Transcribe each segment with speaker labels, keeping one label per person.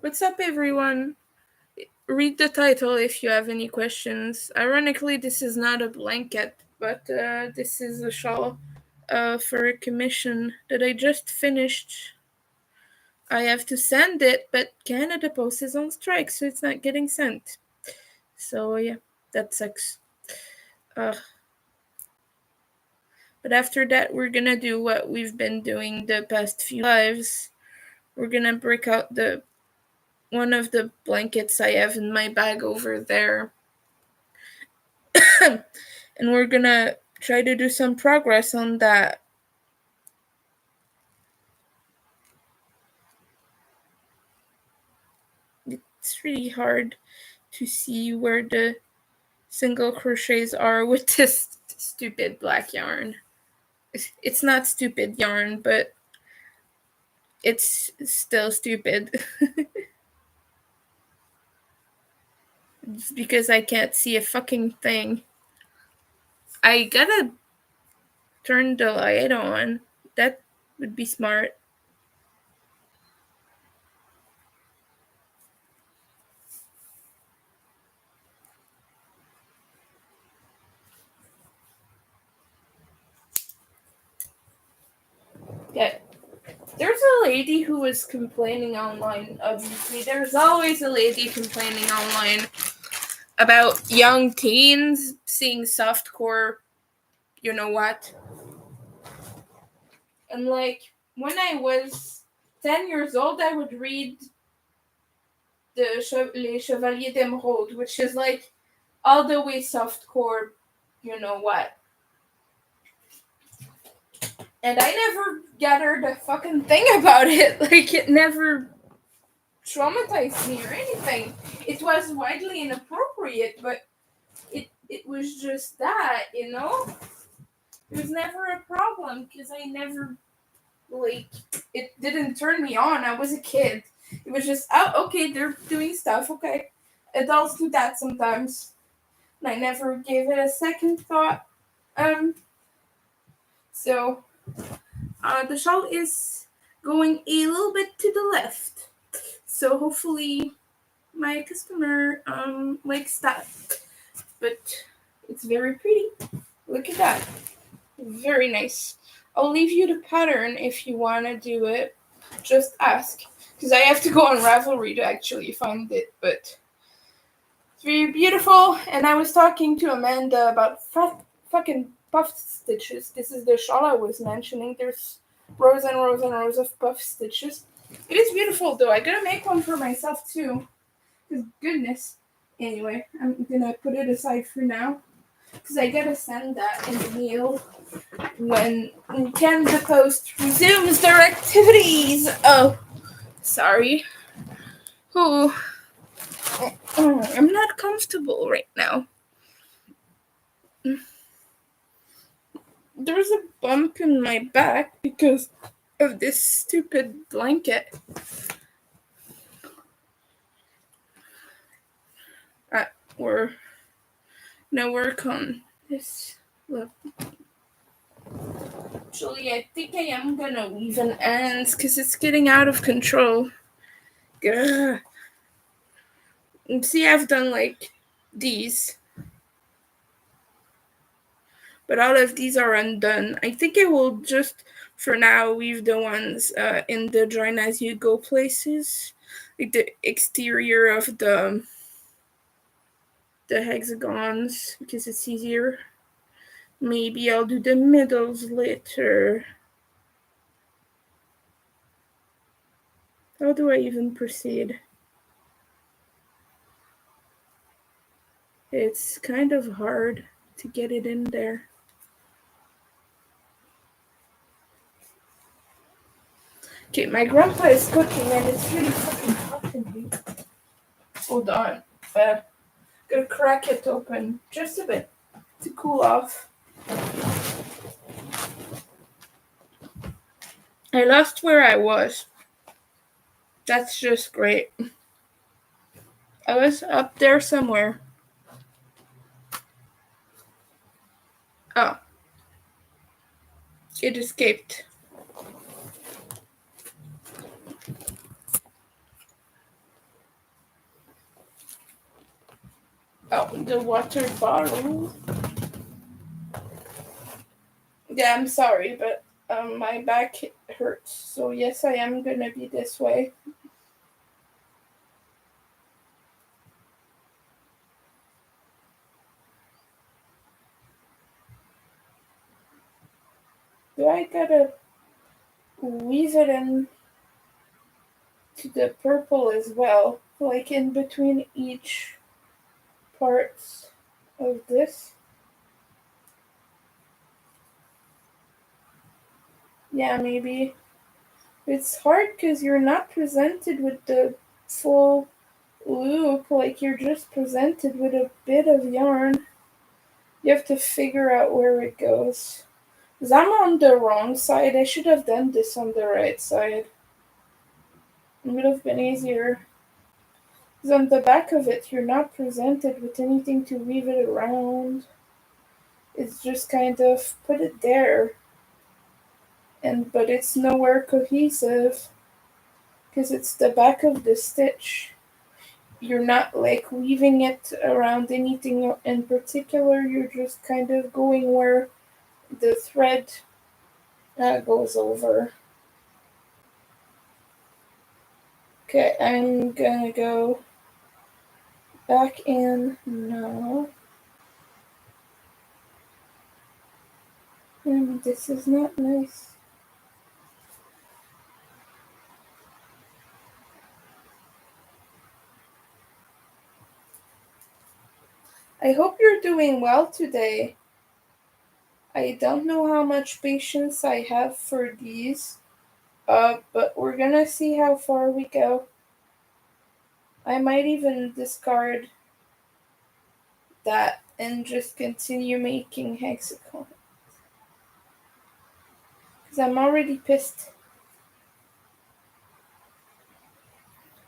Speaker 1: What's up, everyone? Read the title if you have any questions. Ironically, this is not a blanket, but this is a shawl for a commission that I just finished. I have to send it, but Canada Post is on strike, so it's not getting sent. So, yeah, that sucks. But after that, we're gonna do what we've been doing the past few lives. We're gonna break out the one of the blankets I have in my bag over there. And we're gonna try to do some progress on that. It's really hard to see where the single crochets are with this stupid black yarn. It's not stupid yarn, but it's still stupid. It's because I can't see a fucking thing. I gotta turn the light on. That would be smart. Yeah. There's a lady who was complaining online. Obviously, there's always a lady complaining online about young teens seeing softcore, you know what? And like when I was 10 years old, I would read Les Chevaliers d'Emeraude, which is like all the way softcore, you know what? And I never gathered a fucking thing about it. Like it never traumatized me or anything. It was widely inappropriate, but it was just that, you know? It was never a problem because I never, like, it didn't turn me on. I was a kid. It was just, oh, okay, they're doing stuff, okay. Adults do that sometimes. And I never gave it a second thought. Um, so, the shawl is going a little bit to the left. So hopefully my customer likes that. But it's very pretty. Look at that. Very nice. I'll leave you the pattern if you want to do it. Just ask. Because I have to go on Ravelry to actually find it. But it's very beautiful. And I was talking to Amanda about fucking puff stitches. This is the shawl I was mentioning. There's rows and rows and rows of puff stitches. It is beautiful though. I gotta make one for myself too. Because goodness. Anyway, I'm gonna put it aside for now. Because I gotta send that in the mail when Canada Post resumes their activities. Oh, sorry. Oh, I'm not comfortable right now. There's a bump in my back because of this stupid blanket. We're gonna work on this. Look. Actually, I think I am gonna weave an ends because it's getting out of control. Gah. See, I've done like these, but all of these are undone. I think I will just, for now, weave the ones in the join as you go places, like the exterior of the hexagons because it's easier. Maybe I'll do the middles later. How do I even proceed? It's kind of hard to get it in there. Okay, my grandpa is cooking and it's really fucking hot in here. Hold on. Gonna crack it open just a bit to cool off. I lost where I was. That's just great. I was up there somewhere. Oh. It escaped. Oh, the water bottle. Yeah, I'm sorry, but my back hurts. So yes, I am gonna be this way. Do I gotta weave it in to the purple as well, like in between each parts of this? Yeah, maybe. It's hard because you're not presented with the full loop, like you're just presented with a bit of yarn. You have to figure out where it goes. Because I'm on the wrong side. I should have done this on the right side. It would have been easier. Because on the back of it, you're not presented with anything to weave it around. It's just kind of put it there, and but it's nowhere cohesive because it's the back of the stitch. You're not like weaving it around anything in particular. You're just kind of going where the thread goes over. Okay, I'm gonna go back in now. This is not nice. I hope you're doing well today. I don't know how much patience I have for these, but we're gonna see how far we go. I might even discard that and just continue making hexagon. Because I'm already pissed.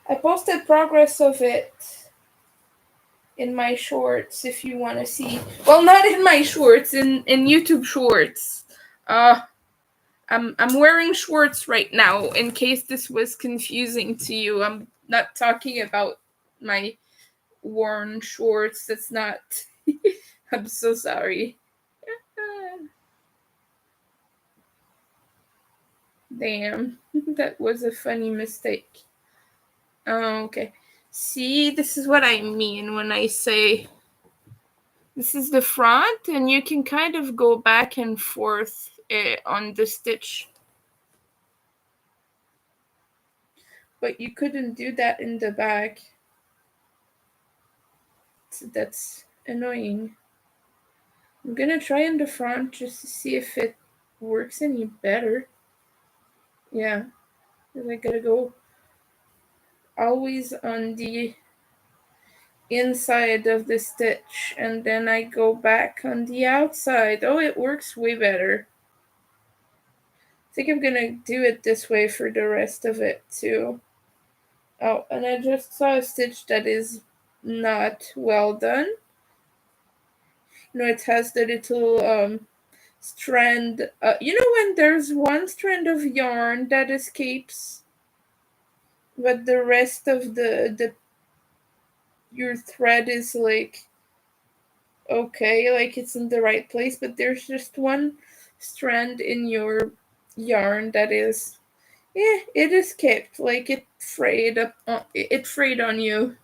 Speaker 1: I posted progress of it in my shorts if you want to see. Well, not in my shorts, in YouTube shorts. Uh, I'm wearing shorts right now in case this was confusing to you. I'm not talking about my worn shorts. That's not. I'm so sorry. Damn, that was a funny mistake. Oh, okay. See, this is what I mean when I say this is the front, and you can kind of go back and forth on the stitch. But you couldn't do that in the back. So that's annoying. I'm gonna try in the front just to see if it works any better. Yeah, I gotta go always on the inside of the stitch and then I go back on the outside. Oh, it works way better. I think I'm gonna do it this way for the rest of it too. Oh, and I just saw a stitch that is not well done. You know, it has the little strand. You know when there's one strand of yarn that escapes, but the rest of the your thread is like okay, like it's in the right place, but there's just one strand in your yarn that is it escaped, like it frayed up on, it frayed on you.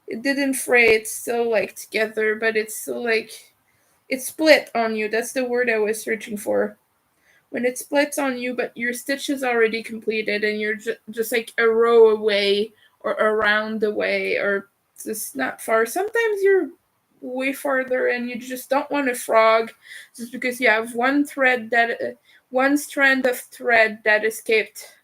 Speaker 1: It didn't fray, it's still like together, but it's still like it split on you. That's the word I was searching for. When it splits on you, but your stitch is already completed and you're just like a row away or around the way or just not far. Sometimes you're way farther and you just don't want to frog just because you have one strand of thread that escaped,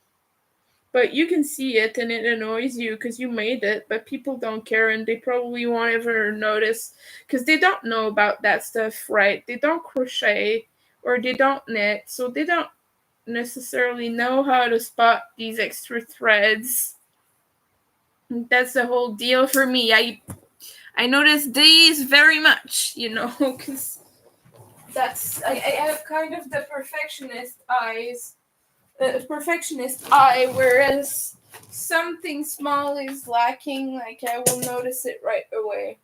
Speaker 1: but you can see it and it annoys you because you made it, but people don't care and they probably won't ever notice because they don't know about that stuff, right? They don't crochet or they don't knit, so they don't necessarily know how to spot these extra threads. That's the whole deal for me. I notice these very much, you know, because I have kind of the perfectionist eye, whereas something small is lacking, like I will notice it right away.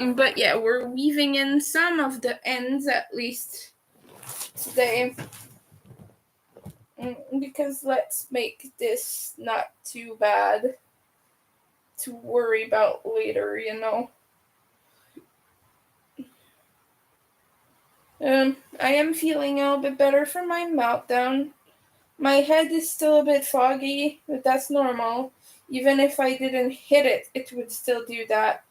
Speaker 1: But yeah, we're weaving in some of the ends at least today. Because let's make this not too bad to worry about later, you know. I am feeling a little bit better from my meltdown. My head is still a bit foggy, but that's normal. Even if I didn't hit it, it would still do that.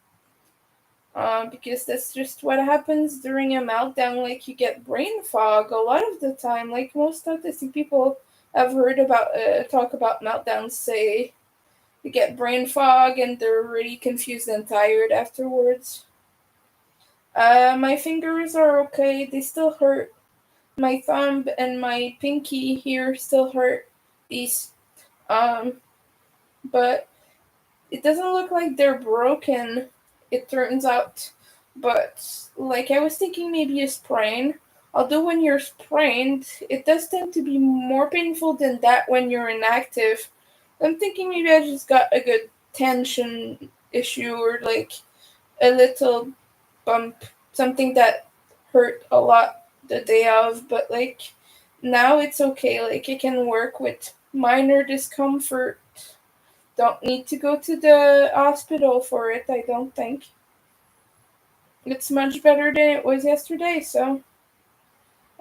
Speaker 1: Because that's just what happens during a meltdown. Like, you get brain fog a lot of the time. Like, most autistic people I've heard about talk about meltdowns say they get brain fog and they're really confused and tired afterwards. My fingers are okay. They still hurt. My thumb and my pinky here still hurt. These, um, but it doesn't look like they're broken, it turns out. But, like, I was thinking maybe a sprain. Although when you're sprained, it does tend to be more painful than that when you're inactive. I'm thinking maybe I just got a good tension issue or, like, a little bump. Something that hurt a lot the day of, but, like, now it's okay. Like, I can work with minor discomfort. Don't need to go to the hospital for it, I don't think. It's much better than it was yesterday, so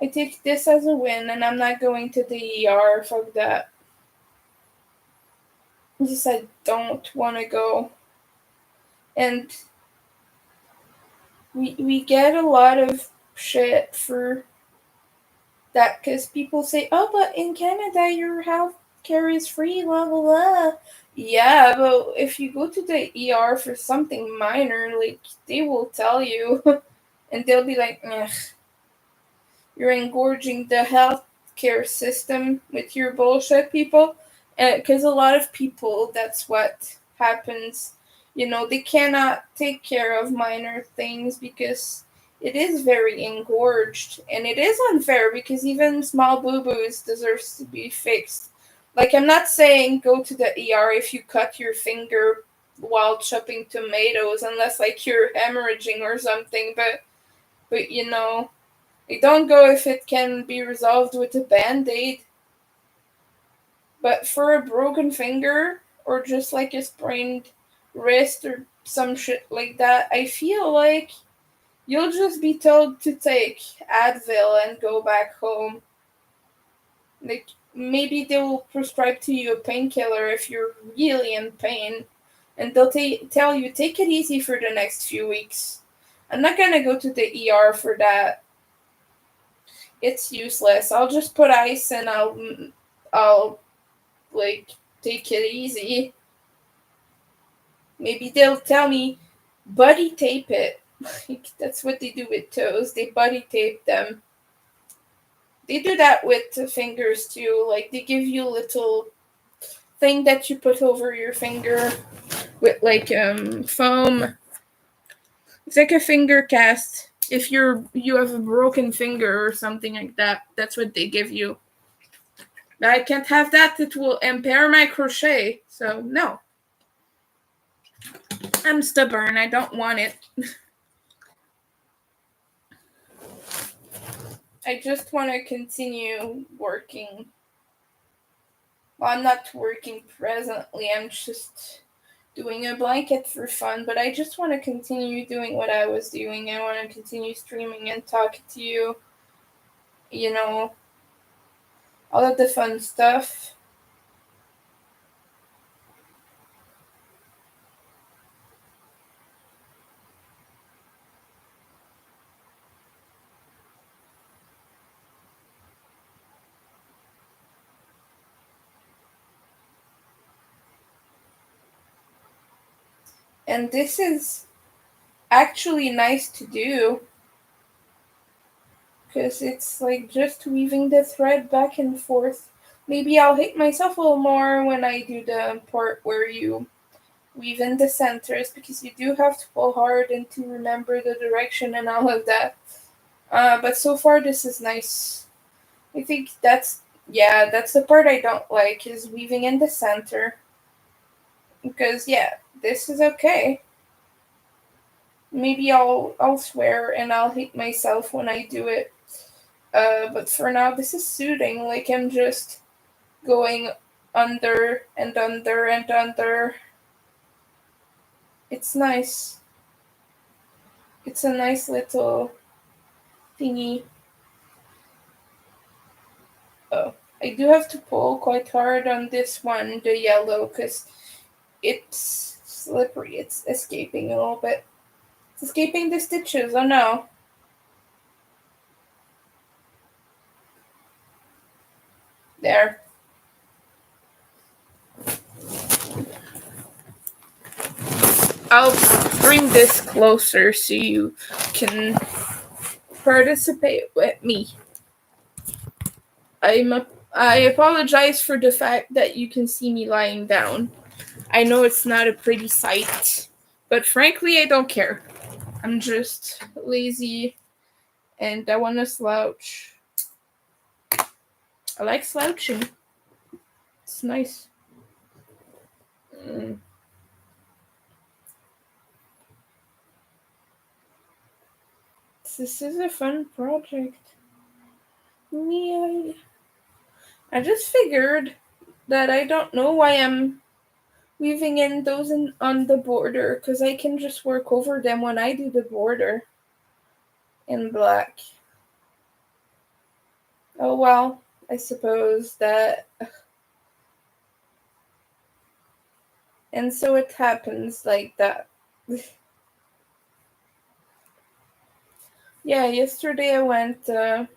Speaker 1: I take this as a win, and I'm not going to the ER. Fuck that. Just I don't want to go. And we get a lot of shit for that because people say, oh, but in Canada your health care is free, blah, blah, blah. Yeah, but if you go to the ER for something minor, like, they will tell you, and they'll be like, ugh, you're engorging the healthcare system with your bullshit, people. Because a lot of people, that's what happens. You know, they cannot take care of minor things because it is very engorged. And it is unfair because even small boo-boos deserves to be fixed. Like, I'm not saying go to the ER if you cut your finger while chopping tomatoes, unless, like, you're hemorrhaging or something. But you know, they don't go if it can be resolved with a band-aid. But for a broken finger, or just like a sprained wrist or some shit like that, I feel like you'll just be told to take Advil and go back home. Like, maybe they will prescribe to you a painkiller if you're really in pain, and they'll tell you, take it easy for the next few weeks. I'm not gonna go to the ER for that. It's useless. I'll just put ice and I'll like take it easy. Maybe they'll tell me buddy tape it. Like, that's what they do with toes. They buddy tape them. They do that with the fingers too. Like, they give you a little thing that you put over your finger with, like, foam. It's like a finger cast. If you have a broken finger or something like that, that's what they give you. I can't have that. It will impair my crochet. So, no. I'm stubborn. I don't want it. I just want to continue working. Well, I'm not working presently. I'm just doing a blanket for fun. But I just want to continue doing what I was doing. I want to continue streaming and talking to you. You know, all of the fun stuff. And this is actually nice to do. Because it's like just weaving the thread back and forth. Maybe I'll hate myself a little more when I do the part where you weave in the centers, because you do have to pull hard and to remember the direction and all of that. But so far this is nice. I think that's the part I don't like, is weaving in the center. Because, yeah, this is okay. Maybe I'll swear and I'll hate myself when I do it. But for now, this is soothing. Like I'm just going under and under and under. It's nice. It's a nice little thingy. Oh, I do have to pull quite hard on this one, the yellow, because it's slippery. It's escaping a little bit. It's escaping the stitches. Oh no. There. I'll bring this closer so you can participate with me. I apologize for the fact that you can see me lying down. I know it's not a pretty sight, but frankly, I don't care. I'm just lazy and I want to slouch. I like slouching. It's nice. Mm. This is a fun project. Me, I just figured that I don't know why I'm weaving in those on the border, because I can just work over them when I do the border in black. Oh well, I suppose that. And so it happens like that. Yeah, yesterday I went to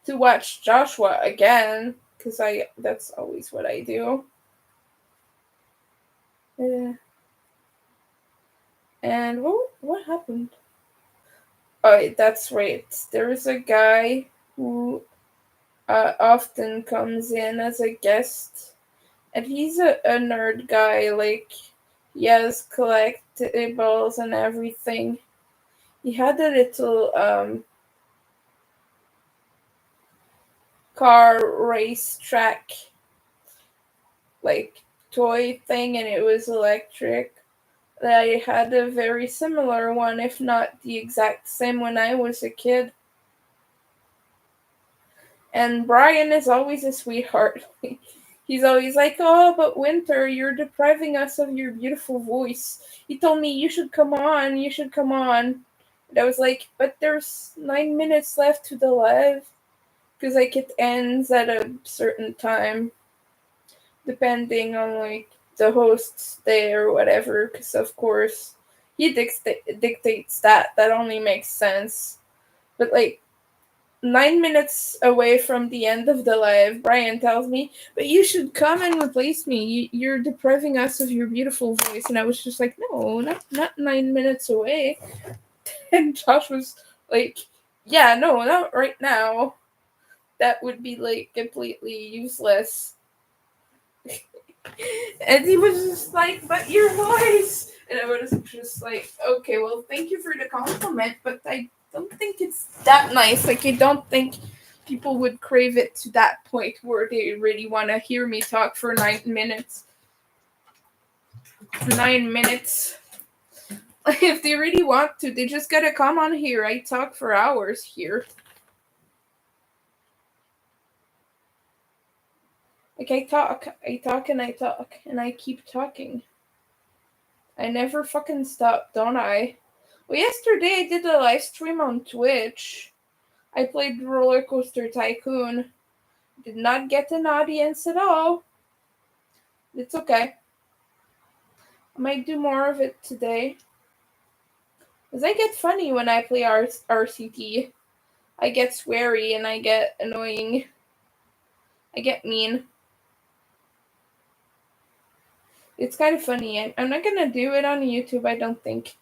Speaker 1: watch Joshua again, because that's always what I do. Yeah. And what happened? Oh, that's right. There's a guy who often comes in as a guest, and he's a nerd guy. Like, he has collectibles and everything. He had a little car race track, like, toy thing, and it was electric. I had a very similar one, if not the exact same, when I was a kid. And Brian is always a sweetheart. He's always like, "Oh, but Winter, you're depriving us of your beautiful voice." He told me, "You should come on, you should come on." And I was like, "But there's 9 minutes left to the live." Because, like, it ends at a certain time, depending on, like, the host's day or whatever. Because, of course, he dictates that. That only makes sense. But, like, 9 minutes away from the end of the live, Brian tells me, "But you should come and replace me. You're depriving us of your beautiful voice." And I was just like, "No, not 9 minutes away." And Josh was like, "Yeah, no, not right now. That would be, like, completely useless." And he was just like, "But your voice." And I was just like, "Okay, well, thank you for the compliment, but I don't think it's that nice. Like, I don't think people would crave it to that point where they really want to hear me talk for 9 minutes. 9 minutes. If they really want to, they just gotta come on here. I talk for hours here. Like, I talk, and I keep talking. I never fucking stop, don't I? Well, yesterday I did a live stream on Twitch. I played Roller Coaster Tycoon. Did not get an audience at all. It's okay. I might do more of it today. Because I get funny when I play RCT. I get sweary and I get annoying. I get mean. It's kind of funny. I'm not gonna do it on YouTube, I don't think.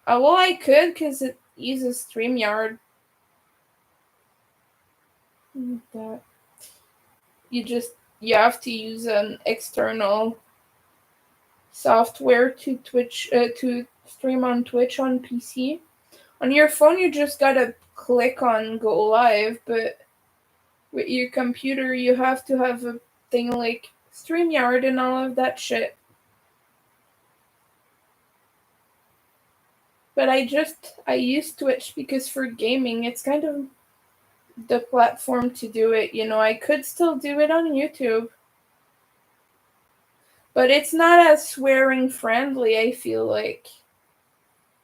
Speaker 1: Well, I could, because it uses StreamYard. But you have to use an external software to stream on Twitch on PC. On your phone, you just gotta click on go live, but with your computer, you have to have a thing like StreamYard and all of that shit. But I use Twitch because for gaming, it's kind of the platform to do it. I could still do it on YouTube, but it's not as swearing friendly, I feel like.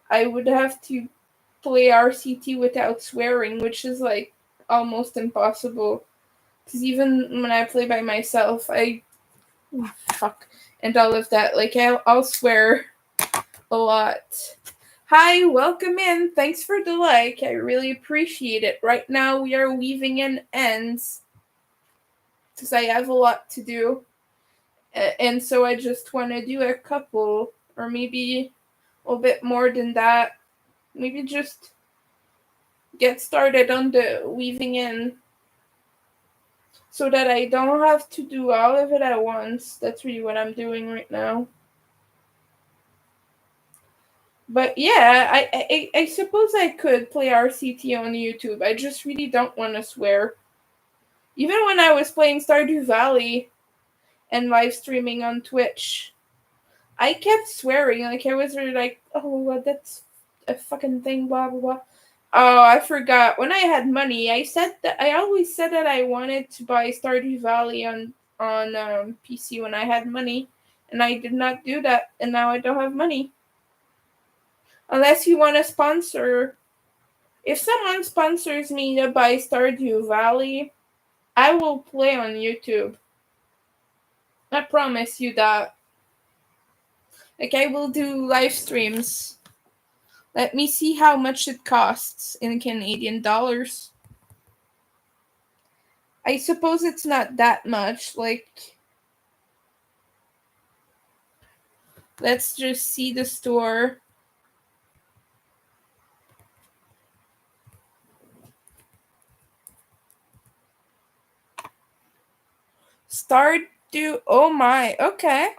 Speaker 1: I would have to play RCT without swearing, which is like almost impossible. Because even when I play by myself, fuck, and all of that, like I'll swear a lot. Hi, welcome in. Thanks for the like. I really appreciate it. Right now we are weaving in ends because I have a lot to do. And so I just want to do a couple, or maybe a little bit more than that. Maybe just get started on the weaving in so that I don't have to do all of it at once. That's really what I'm doing right now. But yeah, I suppose I could play RCT on YouTube. I just really don't want to swear. Even when I was playing Stardew Valley and live streaming on Twitch, I kept swearing. Like, I was really like, oh, that's a fucking thing, blah, blah, blah. Oh, I forgot. When I had money, I always said that I wanted to buy Stardew Valley on PC when I had money, and I did not do that, and now I don't have money. Unless you want to sponsor. If someone sponsors me to buy Stardew Valley, I will play on YouTube. I promise you that. Like, I will do live streams. Let me see how much it costs in Canadian dollars. I suppose it's not that much. Like, let's just see the store. Stardew. Oh my. Okay.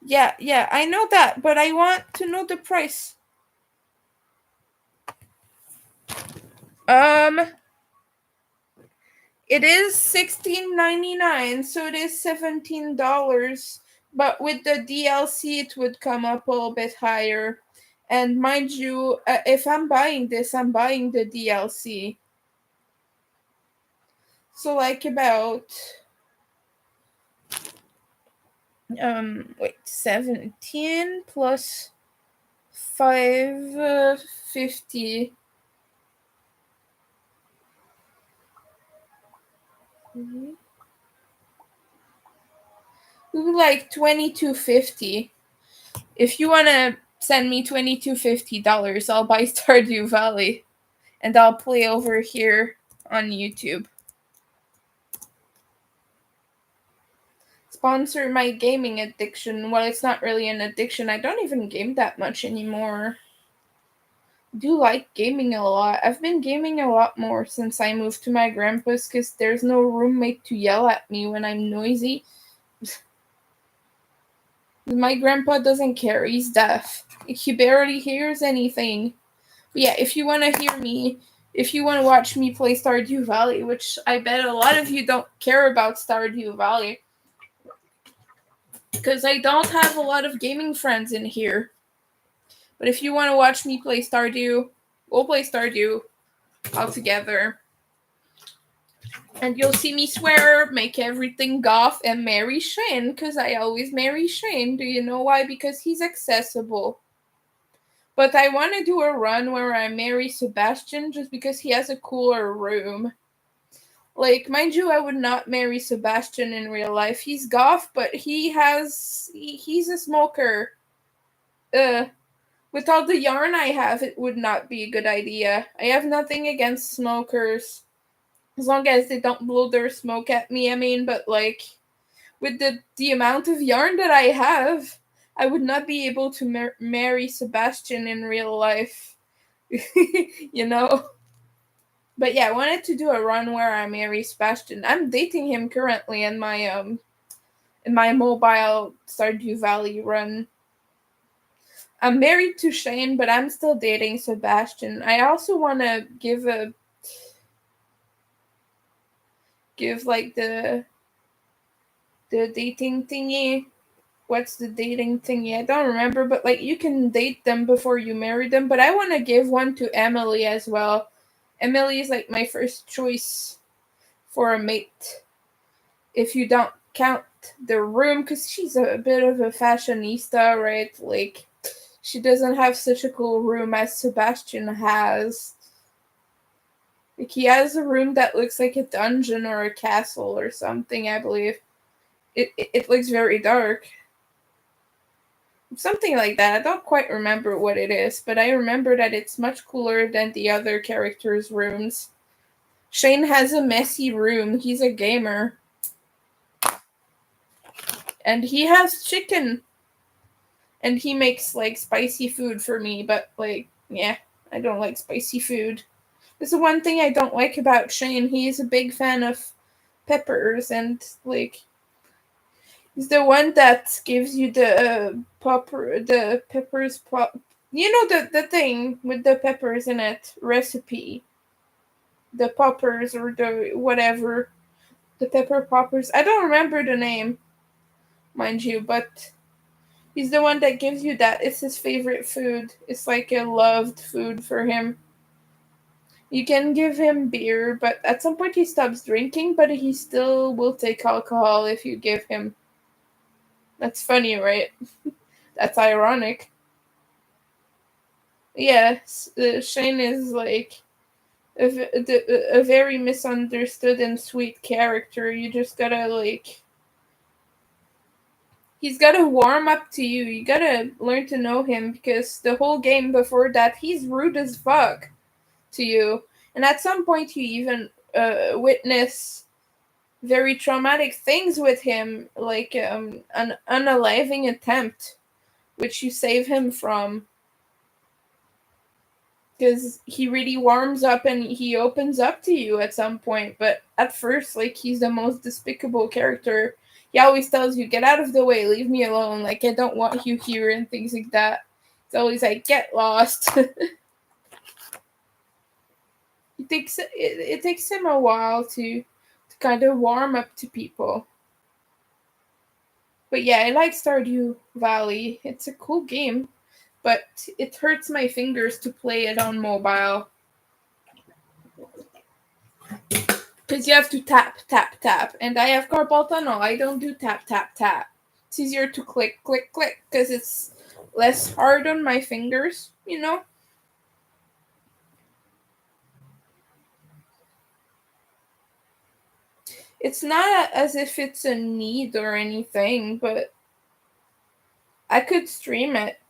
Speaker 1: Yeah, I know that, but I want to know the price. It is $16.99, so it is $17. But with the DLC, it would come up a little bit higher. And mind you, if I'm buying this, I'm buying the DLC. So like about 17 plus 550. Like $22.50. If you wanna send me $22.50, I'll buy Stardew Valley, and I'll play over here on YouTube. Sponsor my gaming addiction. Well, it's not really an addiction. I don't even game that much anymore. I do like gaming a lot. I've been gaming a lot more since I moved to my grandpa's because there's no roommate to yell at me when I'm noisy. My grandpa doesn't care. He's deaf. He barely hears anything. But yeah, if you want to hear me, if you want to watch me play Stardew Valley, which I bet a lot of you don't care about Stardew Valley, because I don't have a lot of gaming friends in here. But if you want to watch me play Stardew, we'll play Stardew all together. And you'll see me swear, make everything goth, and marry Shane, because I always marry Shane. Do you know why? Because he's accessible. But I want to do a run where I marry Sebastian just because he has a cooler room. Like, mind you, I would not marry Sebastian in real life. He's goth, but he's a smoker. With all the yarn I have, it would not be a good idea. I have nothing against smokers. As long as they don't blow their smoke at me, I mean, but like, with the amount of yarn that I have, I would not be able to marry Sebastian in real life. You know? But yeah, I wanted to do a run where I marry Sebastian. I'm dating him currently in my mobile Stardew Valley run. I'm married to Shane, but I'm still dating Sebastian. I also want to give like the dating thingy what's the dating thingy? I don't remember, but like you can date them before you marry them. But I want to give one to Emily as well. Emily is like my first choice for a mate. If you don't count the room, because she's a bit of a fashionista, right? Like she doesn't have such a cool room as Sebastian has. Like he has a room that looks like a dungeon or a castle or something, I believe. It looks very dark. Something like that. I don't quite remember what it is, but I remember that it's much cooler than the other characters' rooms. Shane has a messy room. He's a gamer. And he has chicken. And he makes like spicy food for me, but like, yeah, I don't like spicy food. That's the one thing I don't like about Shane. He's a big fan of peppers and like he's the one that gives you the peppers you know the thing with the peppers in it recipe. The poppers or the whatever. The pepper poppers. I don't remember the name, mind you, but he's the one that gives you that. It's his favorite food. It's like a loved food for him. You can give him beer, but at some point he stops drinking, but he still will take alcohol if you give him. That's funny, right? That's ironic. Yes, Shane is like a very misunderstood and sweet character. You just gotta like. He's gotta warm up to you. You gotta learn to know him because the whole game before that, he's rude as fuck to you. And at some point, you even witness very traumatic things with him, like an unaliving attempt, which you save him from. Because he really warms up and he opens up to you at some point. But at first, like, he's the most despicable character. He always tells you, get out of the way, leave me alone. Like, I don't want you here and things like that. It's always like, get lost. It takes him a while to kind of warm up to people. But yeah, I like Stardew Valley. It's a cool game, but it hurts my fingers to play it on mobile. Because you have to tap, tap, tap. And I have carpal tunnel. I don't do tap, tap, tap. It's easier to click, click, click. Because it's less hard on my fingers, you know? It's not as if it's a need or anything, but I could stream it.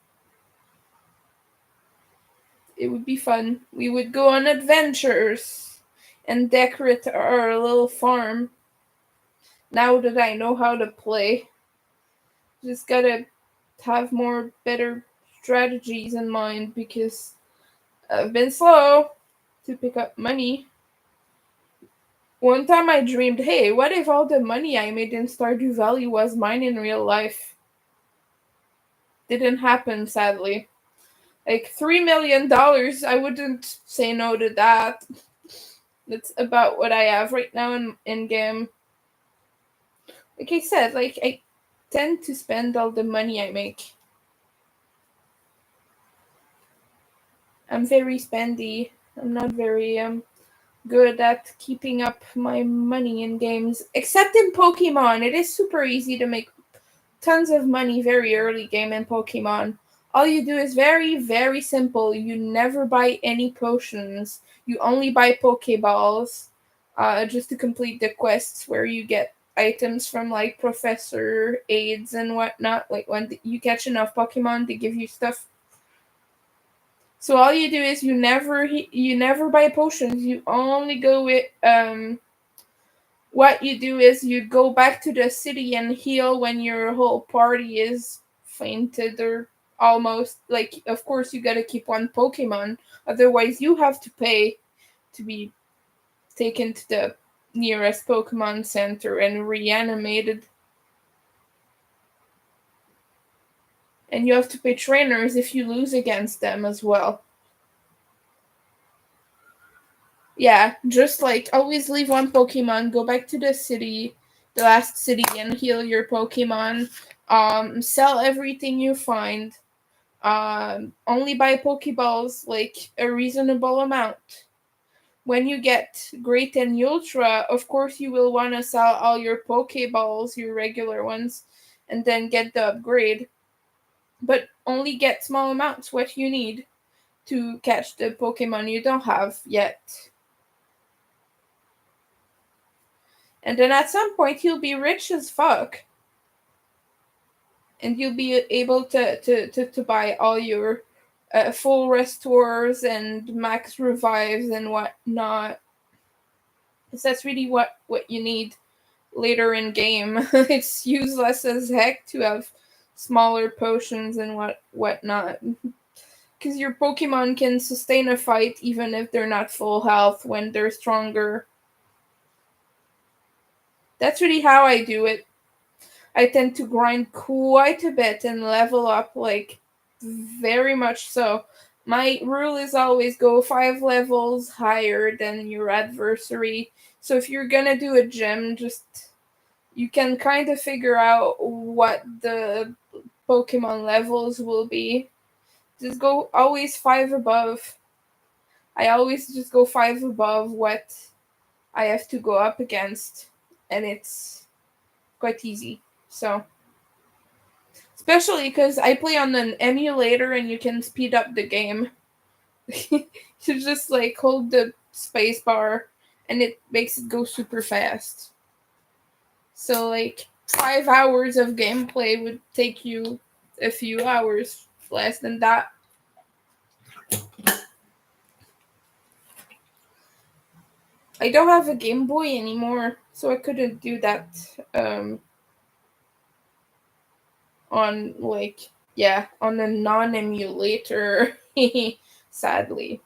Speaker 1: It would be fun. We would go on adventures and decorate our little farm. Now that I know how to play, just gotta have more better strategies in mind because I've been slow to pick up money. One time I dreamed, hey, what if all the money I made in Stardew Valley was mine in real life? Didn't happen, sadly. Like $3 million, I wouldn't say no to that. That's about what I have right now in game. Like I said, like I tend to spend all the money I make. I'm very spendy. I'm not very good at keeping up my money in games. Except in Pokemon. It is super easy to make tons of money very early game in Pokemon. All you do is very, very simple. You never buy any potions. You only buy Pokeballs just to complete the quests where you get items from like Professor Aids and whatnot. Like when you catch enough Pokemon, they give you stuff. So all you do is you never buy potions. You only go with what you do is you go back to the city and heal when your whole party is fainted or almost. Like, of course, you gotta keep one Pokemon, otherwise, you have to pay to be taken to the nearest Pokemon Center and reanimated. And you have to pay trainers if you lose against them as well. Yeah, just like always leave one Pokemon, go back to the last city, and heal your Pokemon. Sell everything you find. Only buy Pokeballs like a reasonable amount. When you get Great and Ultra, of course you will want to sell all your Pokeballs, your regular ones, and then get the upgrade. But only get small amounts, what you need to catch the Pokemon you don't have yet. And then at some point you'll be rich as fuck. And you'll be able to buy all your full restores and max revives and whatnot. Because that's really what you need later in game. It's useless as heck to have smaller potions and whatnot. Because your Pokemon can sustain a fight even if they're not full health when they're stronger. That's really how I do it. I tend to grind quite a bit and level up, like, very much so. My rule is always go 5 levels higher than your adversary. So if you're gonna do a gym, just you can kind of figure out what the Pokemon levels will be. Just go always 5 above. I always just go 5 above what I have to go up against, and it's quite easy. So, especially because I play on an emulator and you can speed up the game. You just like hold the space bar and it makes it go super fast. So, like, 5 hours of gameplay would take you a few hours, less than that. I don't have a Game Boy anymore, so I couldn't do that on, like, yeah, on a non-emulator. Sadly.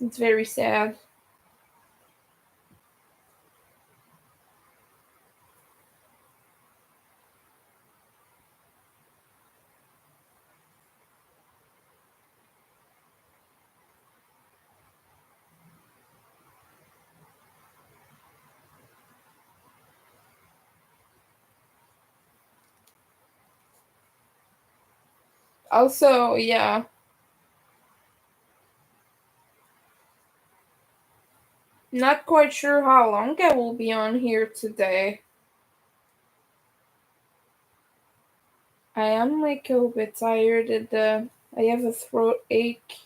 Speaker 1: It's very sad. Also, yeah, not quite sure how long I will be on here today. I am like a little bit tired. I have a throat ache,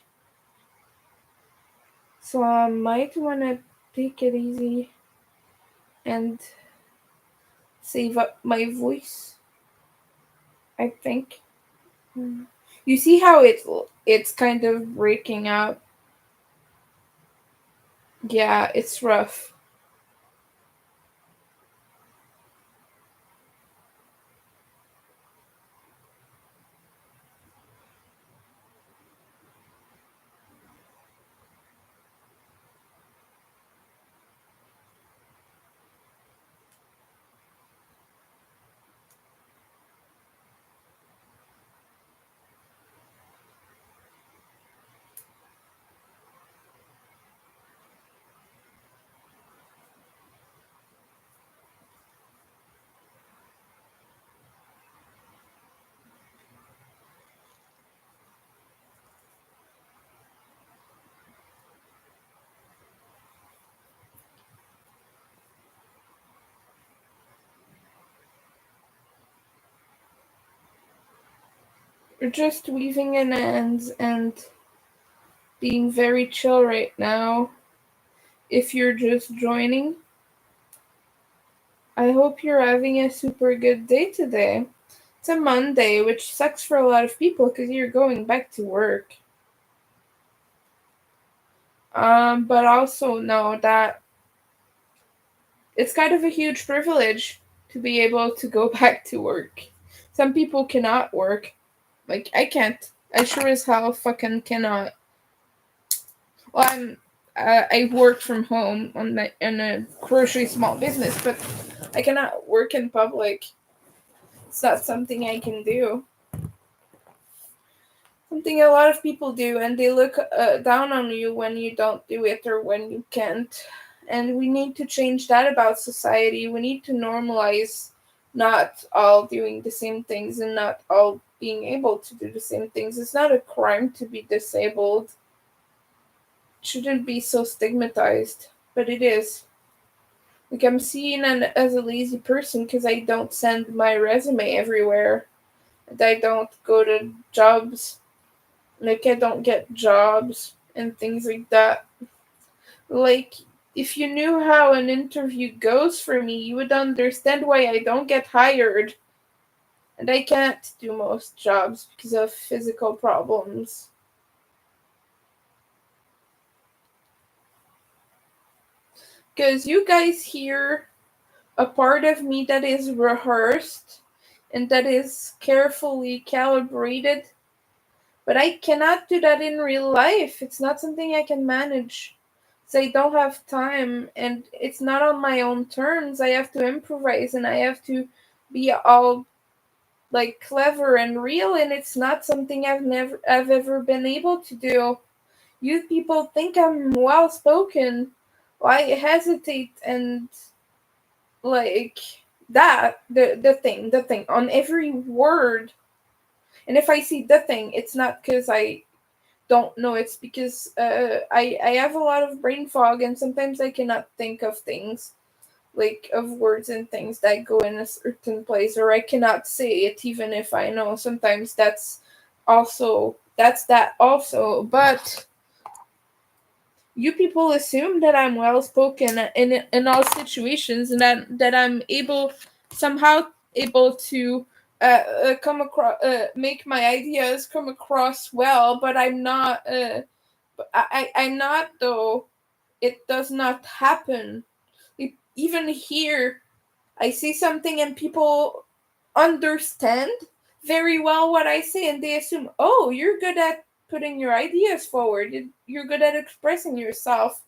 Speaker 1: so I might wanna take it easy and save up my voice. I think. You see how it's kind of breaking up. Yeah, it's rough. We're just weaving in ends and being very chill right now. If you're just joining, I hope you're having a super good day today. It's a Monday, which sucks for a lot of people because you're going back to work. But also know that it's kind of a huge privilege to be able to go back to work. Some people cannot work. Like, I can't. I sure as hell fucking cannot. Well, I work from home in a grocery small business, but I cannot work in public. It's not something I can do. Something a lot of people do, and they look down on you when you don't do it or when you can't. And we need to change that about society. We need to normalize not all doing the same things and not all being able to do the same things. It's not a crime to be disabled. It shouldn't be so stigmatized, but it is. Like, I'm seen as a lazy person because I don't send my resume everywhere. And I don't go to jobs. Like, I don't get jobs and things like that. Like, if you knew how an interview goes for me, you would understand why I don't get hired. And I can't do most jobs because of physical problems. Because you guys hear a part of me that is rehearsed and that is carefully calibrated, but I cannot do that in real life. It's not something I can manage. So I don't have time, and it's not on my own terms. I have to improvise and I have to be all like clever and real, and it's not something I've ever been able to do. You people think I'm well spoken. Well, I hesitate and like that the thing on every word. And if I see the thing, it's not because I don't know. It's because I have a lot of brain fog, and sometimes I cannot think of things like of words and things that go in a certain place, or I cannot say it even if I know. Sometimes that's that also, but you people assume that I'm well spoken in all situations, and that I'm somehow able to come across make my ideas come across well, but I'm not. I'm not though. It does not happen. Even here, I say something and people understand very well what I say, and they assume, oh, you're good at putting your ideas forward, you're good at expressing yourself,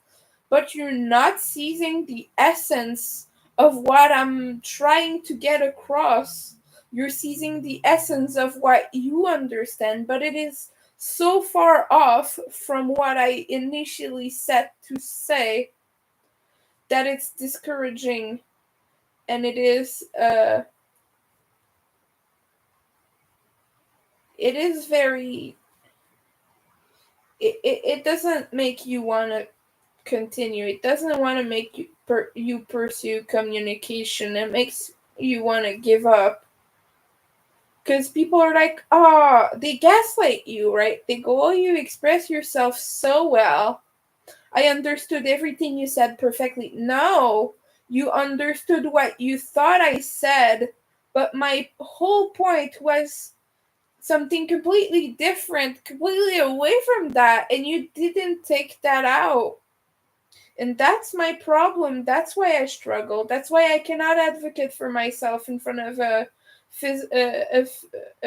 Speaker 1: but you're not seizing the essence of what I'm trying to get across. You're seizing the essence of what you understand, but it is so far off from what I initially set to say that it's discouraging, and it is very it doesn't make you want to continue. It doesn't want to make you pursue communication. It makes you want to give up, because people are like, oh, they gaslight you, right? They go, oh, you express yourself so well, I understood everything you said perfectly. No, you understood what you thought I said, but my whole point was something completely different, completely away from that, and you didn't take that out. And that's my problem. That's why I struggle. That's why I cannot advocate for myself in front of a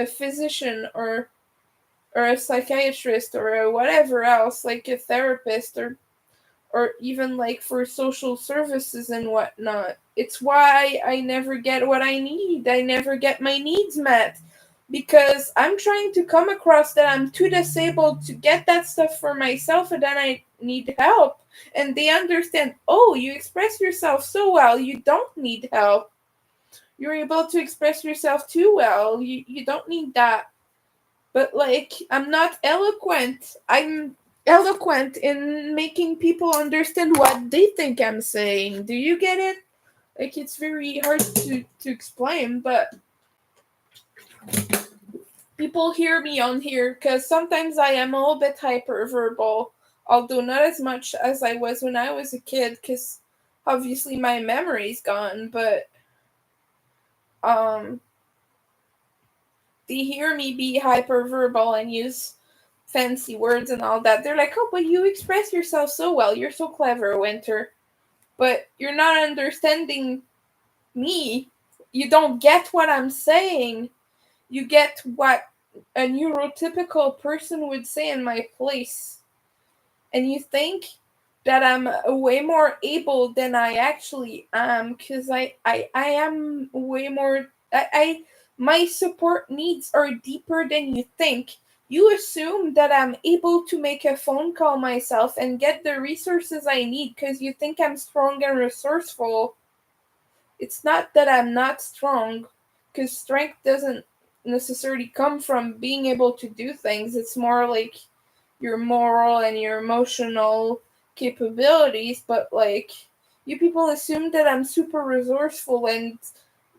Speaker 1: physician or a psychiatrist or a whatever else, like a therapist or even like for social services and whatnot. It's why I never get what I need. I never get my needs met because I'm trying to come across that I'm too disabled to get that stuff for myself, and then I need help. And they understand, oh, you express yourself so well, you don't need help. You're able to express yourself too well. You don't need that. But like, I'm not eloquent. I'm eloquent in making people understand what they think I'm saying. Do you get it? Like, it's very hard to explain, but people hear me on here because sometimes I am a little bit hyperverbal, although not as much as I was when I was a kid, because obviously my memory's gone, but um they hear me be hyperverbal and use fancy words and all that. They're like, oh, but you express yourself so well. You're so clever, Winter. But you're not understanding me. You don't get what I'm saying. You get what a neurotypical person would say in my place. And you think that I'm way more able than I actually am, because I am way more. My support needs are deeper than you think. You assume that I'm able to make a phone call myself and get the resources I need because you think I'm strong and resourceful. It's not that I'm not strong, because strength doesn't necessarily come from being able to do things. It's more like your moral and your emotional capabilities. But like, you people assume that I'm super resourceful and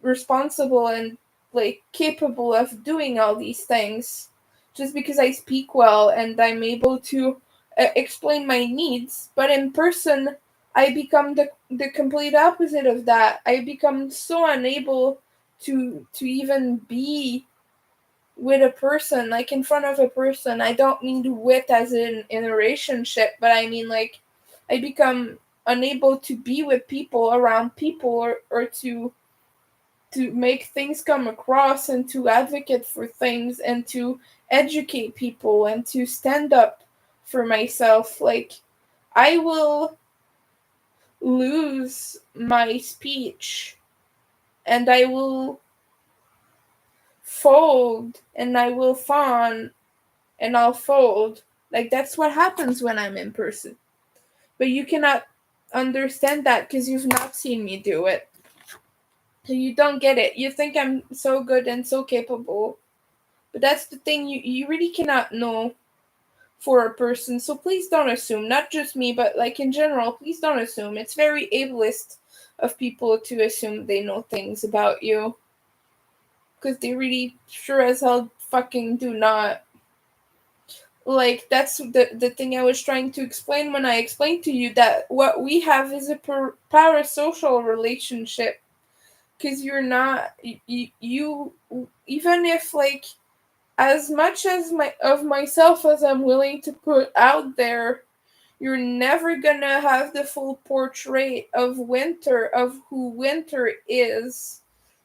Speaker 1: responsible and like capable of doing all these things just because I speak well and I'm able to explain my needs. But in person, I become the complete opposite of that. I become so unable to even be with a person, like in front of a person. I don't mean with as in a relationship, but I mean like I become unable to be with people, around people, or to make things come across and to advocate for things and to educate people and to stand up for myself. Like, I will lose my speech and I will fold and I will fawn and I'll fold. Like, that's what happens when I'm in person. But you cannot understand that because you've not seen me do it. So you don't get it. You think I'm so good and so capable. But that's the thing, you really cannot know for a person. So please don't assume, not just me, but like in general, please don't assume. It's very ableist of people to assume they know things about you. Because they really sure as hell fucking do not. Like, that's the thing I was trying to explain when I explained to you that what we have is a parasocial relationship. Because you're not, you, even if like, as much as myself as I'm willing to put out there, you're never gonna have the full portrait of Winter, of who Winter is.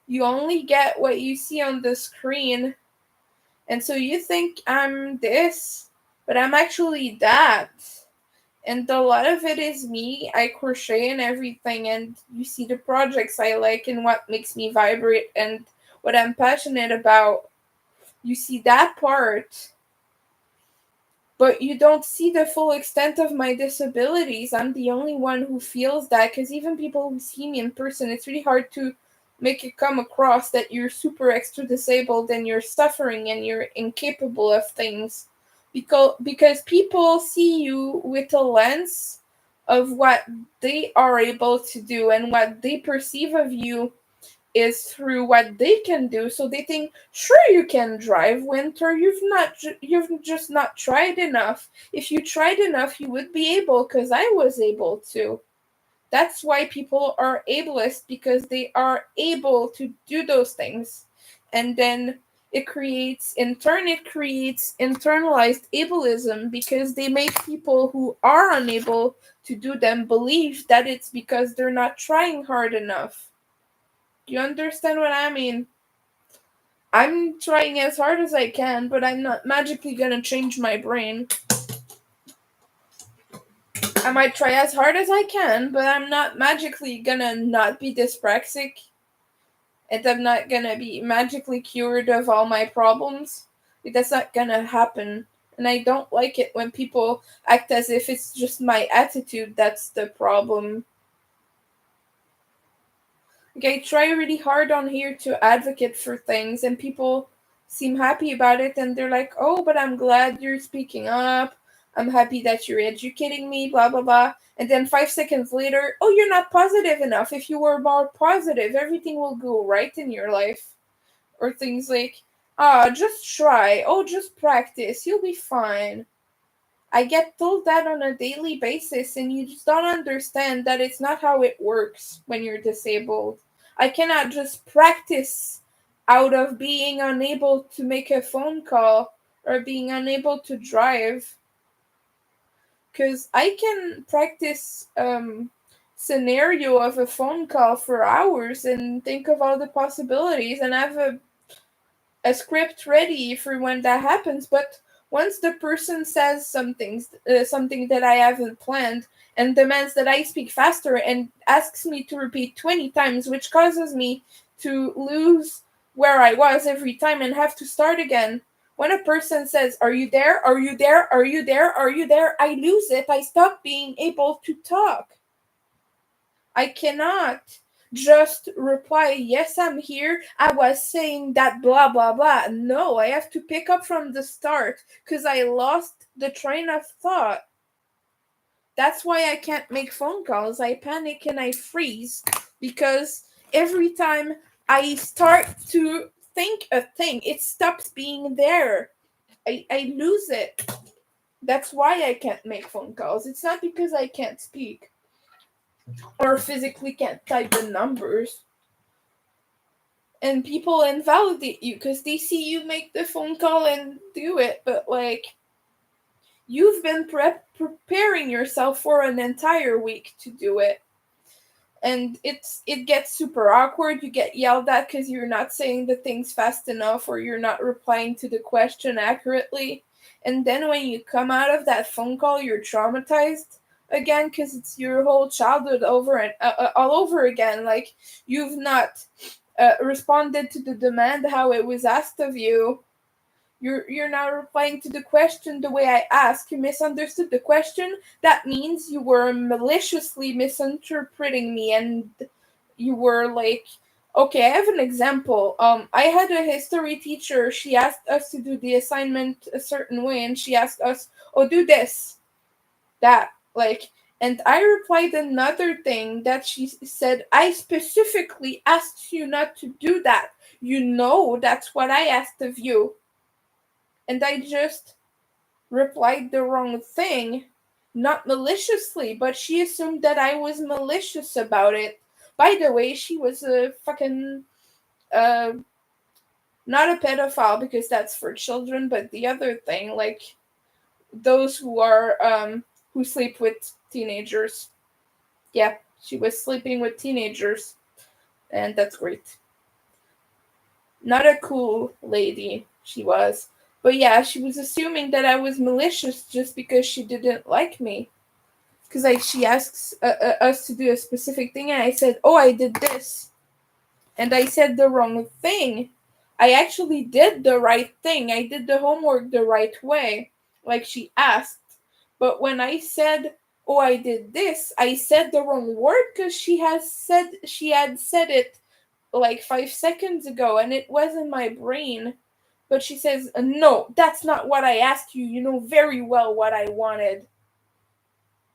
Speaker 1: You only get what you see on the screen. And so you think I'm this, but I'm actually that. And a lot of it is me. I crochet and everything, and you see the projects I like and what makes me vibrate and what I'm passionate about. You see that part, but you don't see the full extent of my disabilities. I'm the only one who feels that, because even people who see me in person, it's really hard to make it come across that you're super extra disabled and you're suffering and you're incapable of things. Because people see you with a lens of what they are able to do and what they perceive of you is through what they can do. So they think, sure, you can drive, Winter. You've just not tried enough. If you tried enough, you would be able, because I was able to. That's why people are ableist, because they are able to do those things. And then it creates internalized ableism, because they make people who are unable to do them believe that it's because they're not trying hard enough. Do you understand what I mean? I'm trying as hard as I can, but I'm not magically gonna change my brain. I might try as hard as I can, but I'm not magically gonna not be dyspraxic, and I'm not gonna be magically cured of all my problems. That's not gonna happen. And I don't like it when people act as if it's just my attitude that's the problem. Like, I try really hard on here to advocate for things, and people seem happy about it, and they're like, oh, but I'm glad you're speaking up. I'm happy that you're educating me, blah, blah, blah. And then 5 seconds later, oh, you're not positive enough. If you were more positive, everything will go right in your life. Or things like, just try. Oh, just practice. You'll be fine. I get told that on a daily basis, and you just don't understand that it's not how it works when you're disabled. I cannot just practice out of being unable to make a phone call or being unable to drive. Because I can practice scenario of a phone call for hours and think of all the possibilities and have a script ready for when that happens. But once the person says something that I haven't planned and demands that I speak faster and asks me to repeat 20 times, which causes me to lose where I was every time and have to start again. When a person says, are you there? Are you there? Are you there? Are you there? I lose it. I stop being able to talk. I cannot. just reply, yes, I'm here. I was saying that blah blah blah. No, I have to pick up from the start because I lost the train of thought. That's why I can't make phone calls. I panic and I freeze because every time I start to think a thing, it stops being there. I lose it. That's why I can't make phone calls. It's not because I can't speak or physically can't type the numbers. And people invalidate you because they see you make the phone call and do it, but like you've been preparing yourself for an entire week to do it, and it gets super awkward. You get yelled at because you're not saying the things fast enough or you're not replying to the question accurately, and then when you come out of that phone call, you're traumatized again because it's your whole childhood over and all over again. Like you've not responded to the demand how it was asked of you. You're now replying to the question the way I asked. You misunderstood the question. That means you were maliciously misinterpreting me, and you were like, okay, I have an example. I had a history teacher. She asked us to do the assignment a certain way, and she asked us, "Oh, do this, that." Like, and I replied another thing that she said, I specifically asked you not to do that. You know that's what I asked of you. And I just replied the wrong thing, not maliciously, but she assumed that I was malicious about it. By the way, she was a fucking uh not a pedophile because that's for children, but the other thing, like those who sleep with teenagers. Yeah, she was sleeping with teenagers, and that's great. Not a cool lady, she was. But yeah, she was assuming that I was malicious just because she didn't like me. Because like she asks us to do a specific thing, and I said, "Oh, I did this," and I said the wrong thing. I actually did the right thing. I did the homework the right way, like she asked. But when I said, "Oh, I did this," I said the wrong word because she had said it like 5 seconds ago, and it was in my brain. But she says, "No, that's not what I asked you. You know very well what I wanted."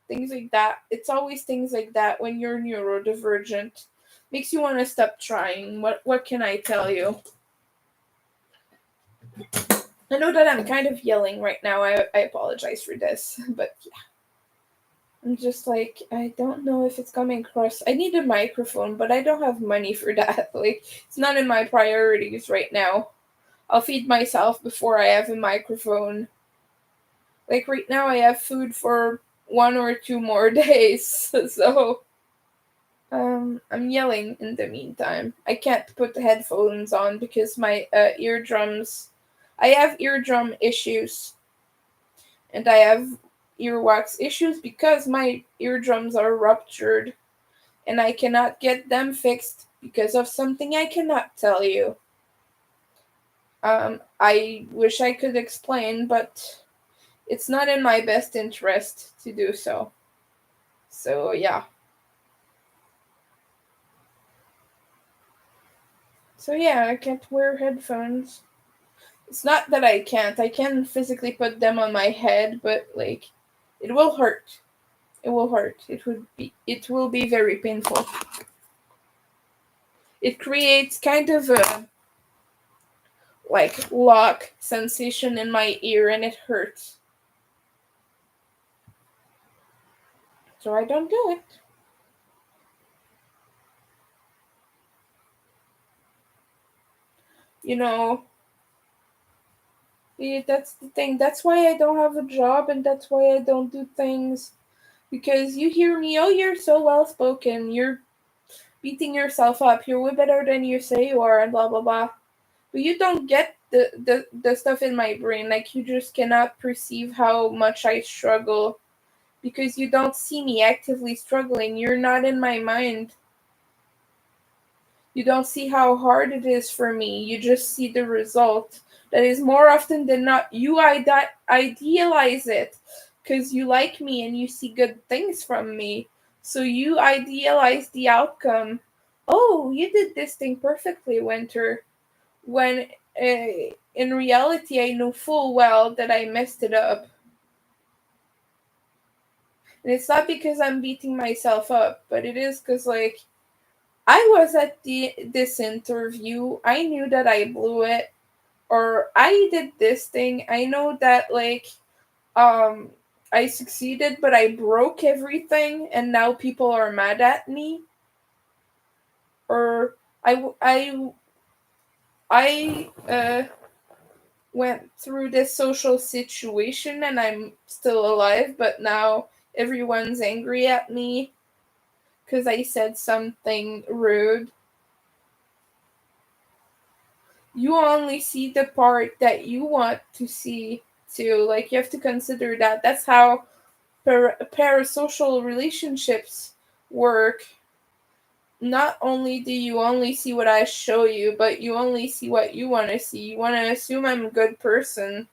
Speaker 1: Things like that. It's always things like that when you're neurodivergent. Makes you want to stop trying. What can I tell you? I know that I'm kind of yelling right now. I apologize for this. But yeah. I'm just like, I don't know if it's coming across. I need a microphone, but I don't have money for that. Like, it's not in my priorities right now. I'll feed myself before I have a microphone. Like, right now I have food for 1 or 2 more days. So I'm yelling in the meantime. I can't put the headphones on because my eardrums. I have eardrum issues, and I have earwax issues because my eardrums are ruptured, and I cannot get them fixed because of something I cannot tell you. I wish I could explain, but it's not in my best interest to do so. So yeah. So yeah, I can't wear headphones. It's not that I can't. I can physically put them on my head, but like it will hurt. It will hurt. It will be very painful. It creates kind of a like lock sensation in my ear and it hurts. So I don't do it. You know, yeah, that's the thing. That's why I don't have a job and that's why I don't do things. Because you hear me, oh, you're so well spoken. You're beating yourself up. You're way better than you say you are, and blah, blah, blah. But you don't get the stuff in my brain. Like, you just cannot perceive how much I struggle because you don't see me actively struggling. You're not in my mind. You don't see how hard it is for me. You just see the result. That is more often than not, you idealize it because you like me and you see good things from me. So you idealize the outcome oh, you did this thing perfectly, Winter, when in reality I know full well that I messed it up. And it's not because I'm beating myself up, but it is because, like, I was at this interview, I knew that I blew it, or I did this thing, I know that, like, um, I succeeded, but I broke everything, and now people are mad at me, or I went through this social situation and I'm still alive, but now everyone's angry at me because I said something rude. You only see the part that you want to see too. Like, you have to consider that. That's how parasocial relationships work. Not only do you only see what I show you, but you only see what you want to see. You want to assume I'm a good person.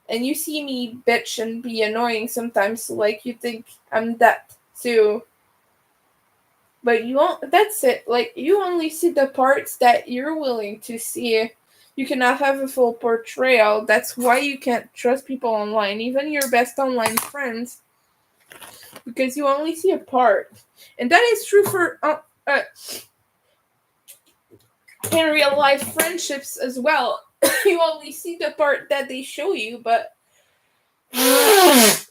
Speaker 1: And you see me bitch and be annoying sometimes, so, like, you think I'm that too. But you won't, that's it. Like, you only see the parts that you're willing to see. You cannot have a full portrayal. That's why you can't trust people online, even your best online friends, because you only see a part. And that is true for in real life friendships as well. You only see the part that they show you, but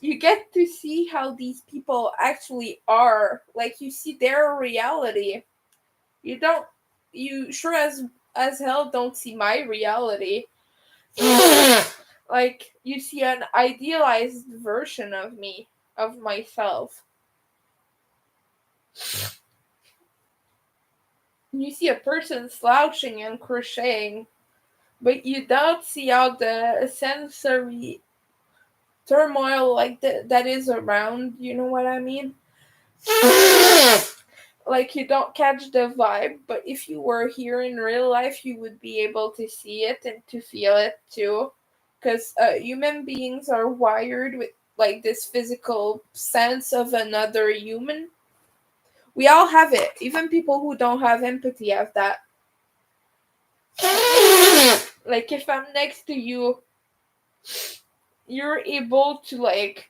Speaker 1: you get to see how these people actually are. Like, you see their reality. You don't, you sure as hell don't see my reality. Like, you see an idealized version of me, of myself. You see a person slouching and crocheting, but you don't see all the sensory turmoil, like, that is around. You know what I mean? Like, you don't catch the vibe, but if you were here in real life, you would be able to see it and to feel it too. Because human beings are wired with, like, this physical sense of another human. We all have it. Even people who don't have empathy have that. Like, if I'm next to you, you're able to, like,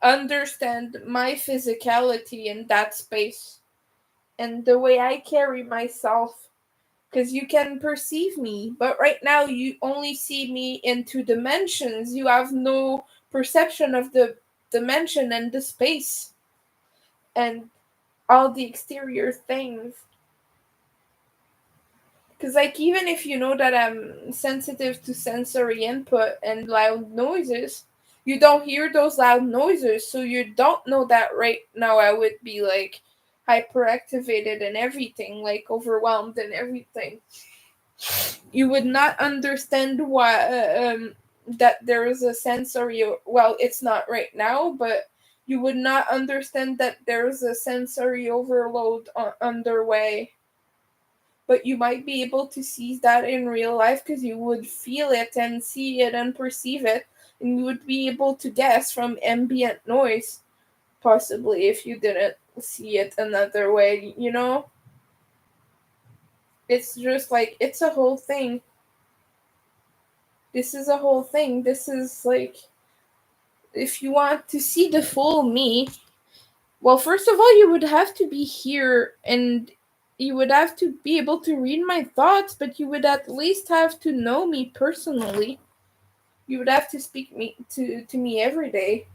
Speaker 1: understand my physicality in that space and the way I carry myself, because you can perceive me. But right now, you only see me in two dimensions. You have no perception of the dimension and the space and all the exterior things. Because, like, even if you know that I'm sensitive to sensory input and loud noises, you don't hear those loud noises, so you don't know that right now I would be, like, hyperactivated and everything, like, overwhelmed and everything. You would not understand why that there is a sensory, well, it's not right now, but you would not understand that there's a sensory overload underway, but you might be able to see that in real life because you would feel it and see it and perceive it, and you would be able to guess from ambient noise, possibly, if you didn't see it another way, you know? It's just like, it's a whole thing. This is a whole thing. This is like, if you want to see the full me, well, first of all, you would have to be here and you would have to be able to read my thoughts, but you would at least have to know me personally. You would have to speak to me every day.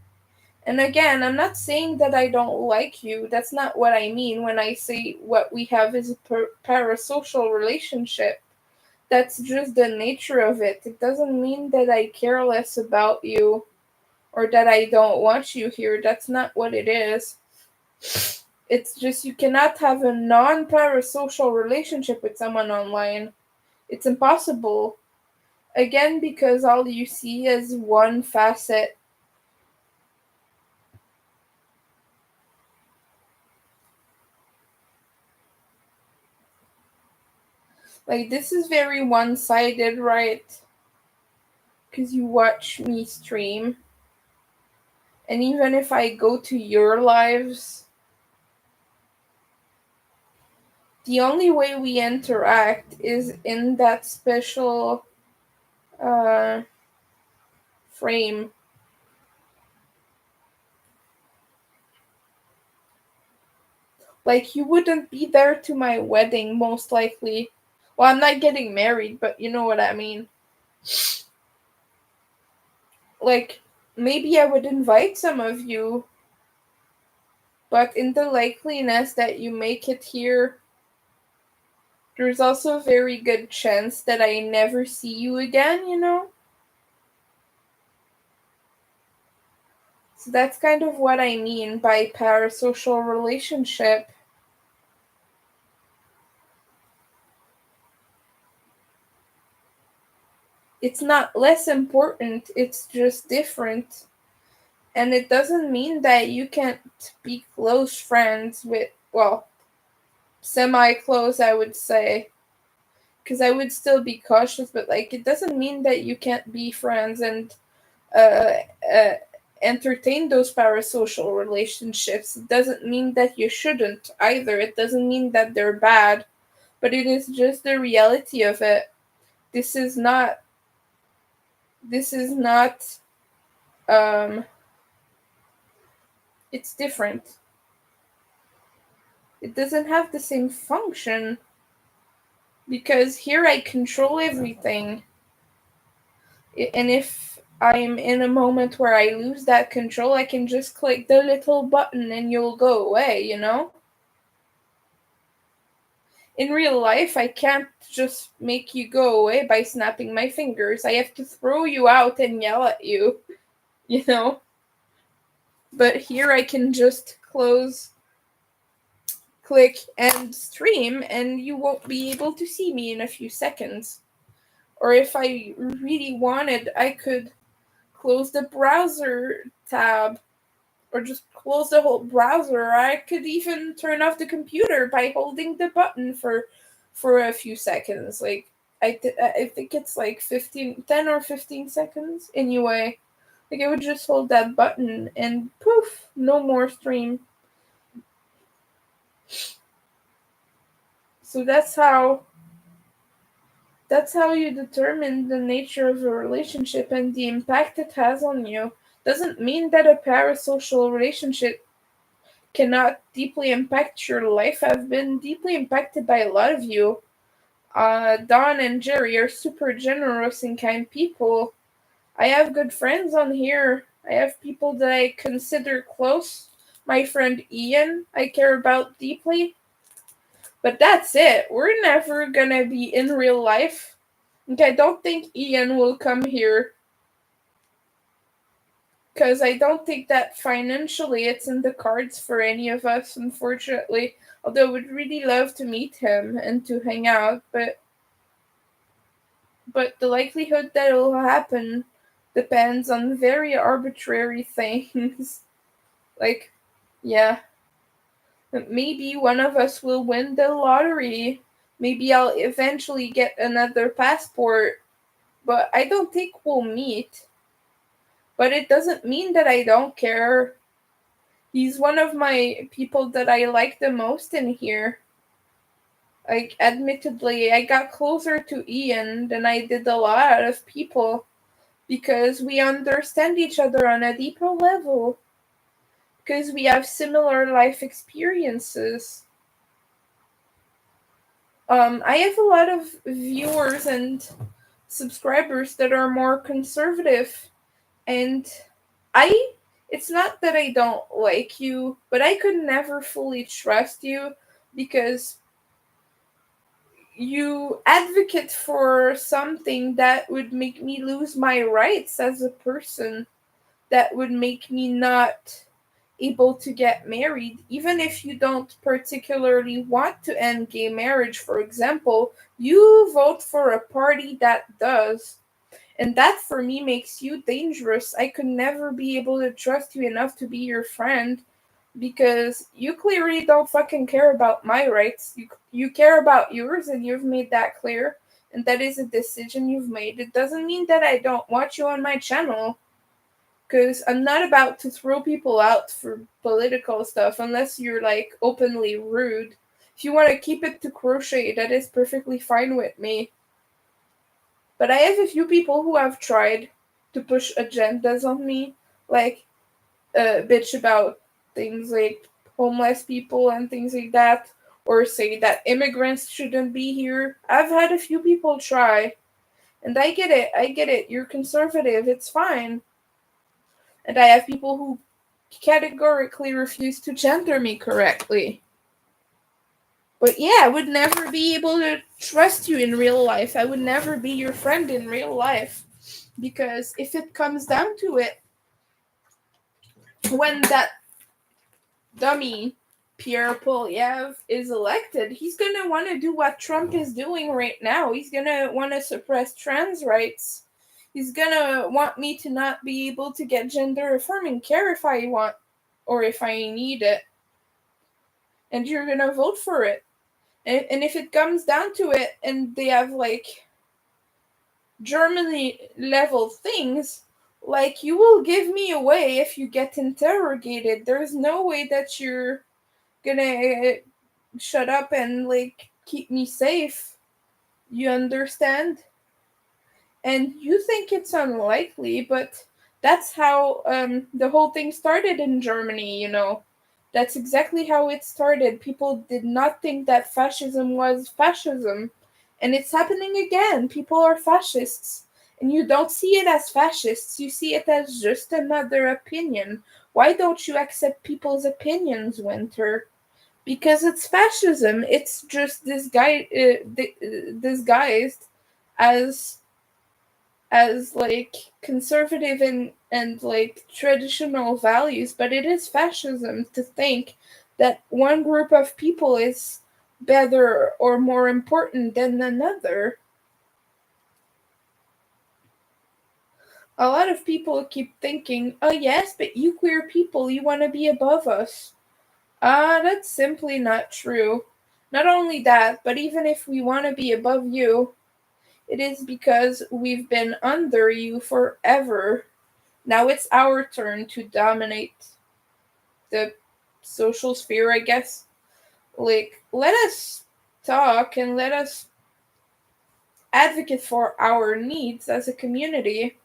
Speaker 1: And again, I'm not saying that I don't like you. That's not what I mean when I say what we have is a parasocial relationship. That's just the nature of it. It doesn't mean that I care less about you or that I don't want you here. That's not what it is. It's just you cannot have a non parasocial relationship with someone online. It's impossible. Again, because all you see is one facet. Like, this is very one sided, right? Because you watch me stream. And even if I go to your lives, the only way we interact is in that special uh, frame. Like, you wouldn't be there to my wedding, most likely. Well, I'm not getting married, but you know what I mean. Like, maybe I would invite some of you, but in the likeliness that you make it here, there's also a very good chance that I never see you again, you know? So that's kind of what I mean by parasocial relationship. It's not less important, it's just different. And it doesn't mean that you can't be close friends with, well, semi close, I would say. Because I would still be cautious, but like, it doesn't mean that you can't be friends and uh, uh, entertain those parasocial relationships. It doesn't mean that you shouldn't either. It doesn't mean that they're bad, but it is just the reality of it. This is not. This is not. Um, it's different. It doesn't have the same function because here I control everything. And if I'm in a moment where I lose that control, I can just click the little button and you'll go away, you know? In real life, I can't just make you go away by snapping my fingers. I have to throw you out and yell at you, you know? But here I can just close, click, and stream, and you won't be able to see me in a few seconds. Or if I really wanted, I could close the browser tab or just close the whole browser. Or I could even turn off the computer by holding the button for a few seconds. Like I think it's like 10 or 15 seconds anyway. Like I would just hold that button and poof, no more stream. So that's how you determine the nature of a relationship and the impact it has on you. Doesn't mean that a parasocial relationship cannot deeply impact your life. I've been deeply impacted by a lot of you. Don and Jerry are super generous and kind people. I have good friends on here. I have people that I consider close. My friend Ian, I care about deeply. But that's it. We're never gonna be in real life. Okay, I don't think Ian will come here because I don't think that financially it's in the cards for any of us, unfortunately. Although I would really love to meet him and to hang out, but the likelihood that it'll happen depends on very arbitrary things. Like, yeah, maybe one of us will win the lottery. Maybe I'll eventually get another passport, but I don't think we'll meet. But it doesn't mean that I don't care. He's one of my people that I like the most in here. Like, admittedly, I got closer to Ian than I did a lot of people because we understand each other on a deeper level. Because we have similar life experiences. I have a lot of viewers and subscribers that are more conservative, and I it's not that I don't like you, but I could never fully trust you because you advocate for something that would make me lose my rights as a person, that would make me not able to get married, even if you don't particularly want to end gay marriage, for example. You vote for a party that does. And that for me makes you dangerous. I could never be able to trust you enough to be your friend because you clearly don't fucking care about my rights. You care about yours and you've made that clear. And that is a decision you've made. It doesn't mean that I don't watch you on my channel. Because I'm not about to throw people out for political stuff unless you're like openly rude. If you want to keep it to crochet, that is perfectly fine with me. But I have a few people who have tried to push agendas on me, like bitch about things like homeless people and things like that, or say that immigrants shouldn't be here. I've had a few people try, and I get it. I get it. You're conservative. It's fine. And I have people who categorically refuse to gender me correctly. But yeah, I would never be able to trust you in real life. I would never be your friend in real life. Because if it comes down to it, when that dummy Pierre Poilievre is elected, he's gonna want to do what Trump is doing right now. He's gonna want to suppress trans rights. He's gonna want me to not be able to get gender affirming care if I want or if I need it. And you're gonna vote for it. And if it comes down to it and they have like Germany level things, like you will give me away if you get interrogated. There's no way that you're gonna shut up and like keep me safe. You understand? And you think it's unlikely, but that's how the whole thing started in Germany, you know. That's exactly how it started. People did not think that fascism was fascism. And it's happening again. People are fascists. And you don't see it as fascists, you see it as just another opinion. Why don't you accept people's opinions, Winter? Because it's fascism. It's just disguised as like conservative and like traditional values, but it is fascism to think that one group of people is better or more important than another. A lot of people keep thinking, oh yes, but you queer people, you want to be above us. That's simply not true. Not only that, but even if we want to be above you, it is because we've been under you forever. Now it's our turn to dominate the social sphere, I guess. Like, let us talk and let us advocate for our needs as a community.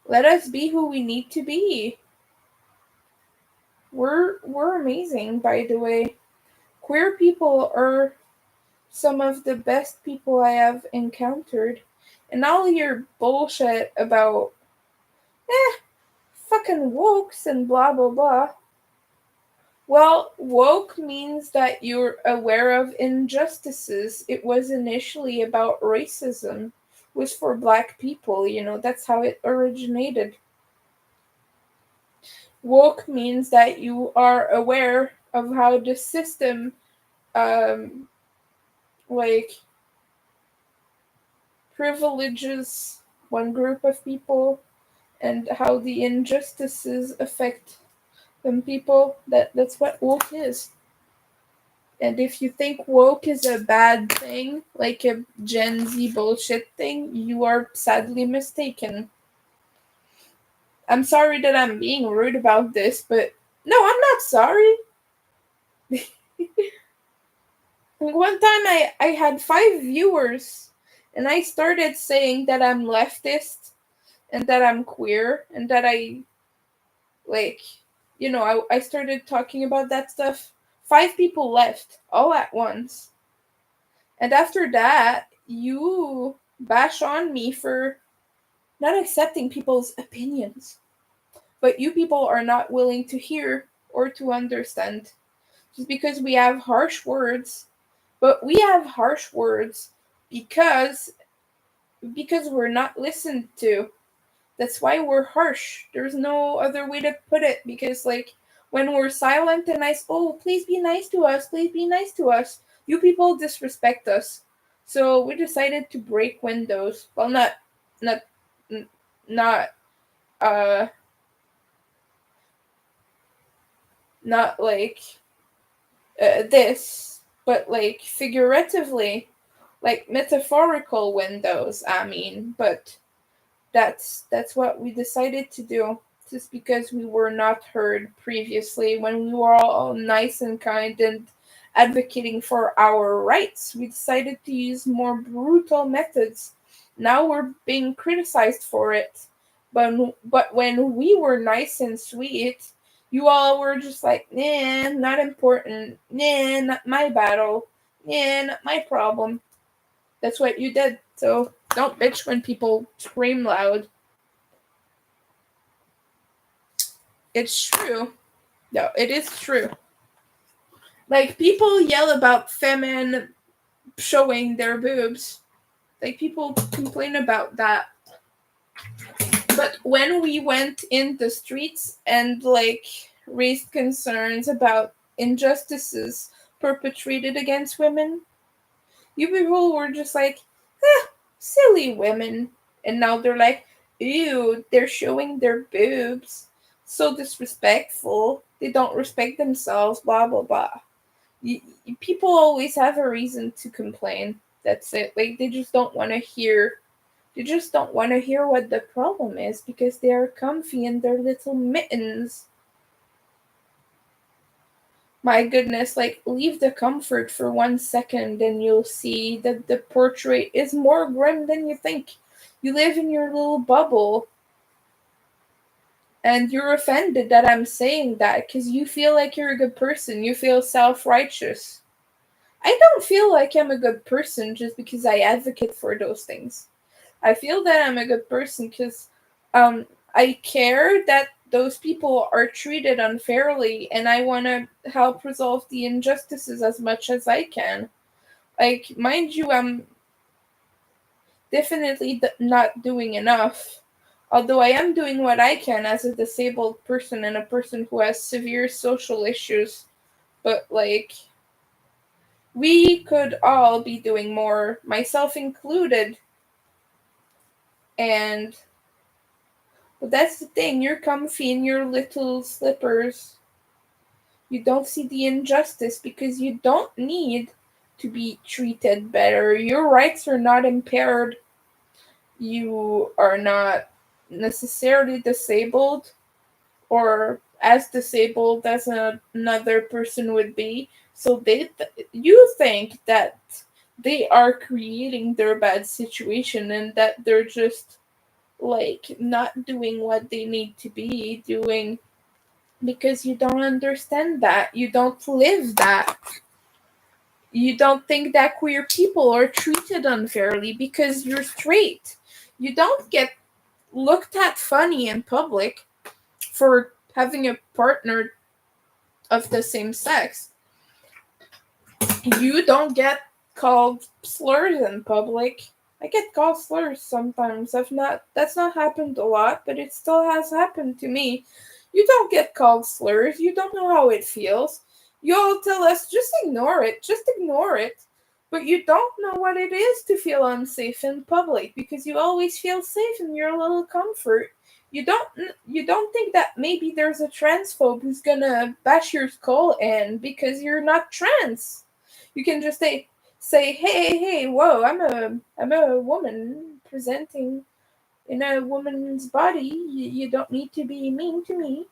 Speaker 1: Let us be who we need to be. We're amazing, by the way. Queer people are some of the best people I have encountered. And all your bullshit about fucking wokes and blah blah blah. Well, woke means that you're aware of injustices. It was initially about racism. It was for black people, you know, that's how it originated. Woke means that you are aware of how the system um like privileges one group of people and how the injustices affect them people. That's what woke is. And if you think woke is a bad thing, like a Gen Z bullshit thing, you are sadly mistaken. I'm sorry that I'm being rude about this, but no, I'm not sorry. One time I had 5 viewers and I started saying that I'm leftist and that I'm queer and that I like, you know, I started talking about that stuff. 5 people left all at once. And after that, you bash on me for not accepting people's opinions. But you people are not willing to hear or to understand. Just because we have harsh words, but we have harsh words because we're not listened to. That's why we're harsh. There's no other way to put it because like when we're silent and nice, oh, please be nice to us, please be nice to us. You people disrespect us. So we decided to break windows. Well, not not uh not like this, but like figuratively, like metaphorical windows, I mean, but that's what we decided to do. just because we were not heard previously when we were all nice and kind and advocating for our rights. We decided to use more brutal methods. Now we're being criticized for it. But when we were nice and sweet, you all were just like, nah, not important. Nah, not my battle. Nah, not my problem. That's what you did. So don't bitch when people scream loud. It's true. No, it is true. Like, people yell about feminine showing their boobs. Like, people complain about that. But when we went in the streets and, like, raised concerns about injustices perpetrated against women, you people were just like, silly women. And now they're like, ew, they're showing their boobs. So disrespectful. They don't respect themselves, blah, blah, blah. People always have a reason to complain. That's it. Like, they just don't want to hear. They just don't want to hear what the problem is because they are comfy in their little mittens. My goodness, like, leave the comfort for 1 second and you'll see that the portrait is more grim than you think. You live in your little bubble. And you're offended that I'm saying that because you feel like you're a good person. You feel self-righteous. I don't feel like I'm a good person just because I advocate for those things. I feel that I'm a good person because I care that those people are treated unfairly and I want to help resolve the injustices as much as I can. Like, mind you, I'm definitely not doing enough. Although I am doing what I can as a disabled person and a person who has severe social issues. But, like, we could all be doing more, myself included. And but that's the thing, you're comfy in your little slippers. You don't see the injustice because you don't need to be treated better. Your rights are not impaired. You are not necessarily disabled or as disabled as another person would be. So you think that they are creating their bad situation and that they're just like not doing what they need to be doing because you don't understand that. You don't live that. You don't think that queer people are treated unfairly because you're straight. You don't get looked at funny in public for having a partner of the same sex. You don't get called slurs in public. I get called slurs sometimes. That's not happened a lot, but it still has happened to me. You don't get called slurs. You don't know how it feels. You all tell us just ignore it. Just ignore it. But you don't know what it is to feel unsafe in public because you always feel safe in your little comfort. You don't think that maybe there's a transphobe who's gonna bash your skull in because you're not trans. You can just say, hey, whoa, I'm a woman presenting in a woman's body. You don't need to be mean to me.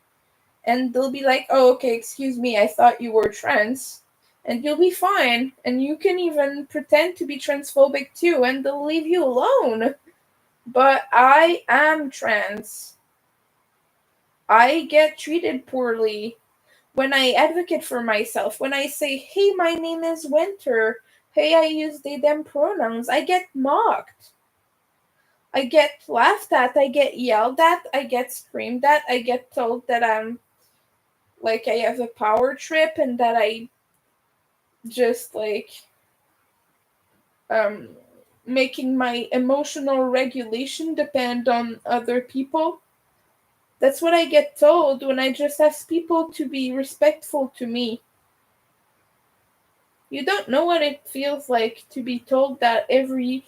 Speaker 1: And they'll be like, oh, okay, excuse me, I thought you were trans. And you'll be fine. And you can even pretend to be transphobic too, and they'll leave you alone. But I am trans. I get treated poorly when I advocate for myself. When I say, hey, my name is Winter. Hey, I use they, them pronouns. I get mocked. I get laughed at. I get yelled at. I get screamed at. I get told that I'm like I have a power trip and that I just like making my emotional regulation depend on other people. That's what I get told when I just ask people to be respectful to me. You don't know what it feels like to be told that every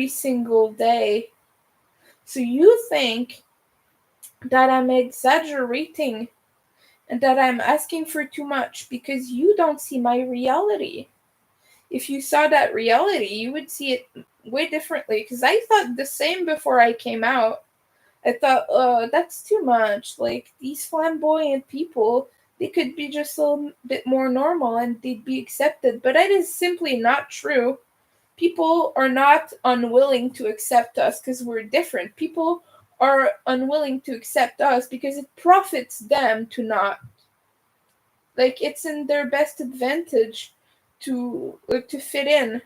Speaker 1: single day. So you think that I'm exaggerating and that I'm asking for too much because you don't see my reality. If you saw that reality, you would see it way differently because I thought the same before I came out. I thought, that's too much. Like, these flamboyant people, they could be just a little bit more normal and they'd be accepted. But that is simply not true. People are not unwilling to accept us because we're different. People are unwilling to accept us because it profits them to not. Like, it's in their best advantage to fit in.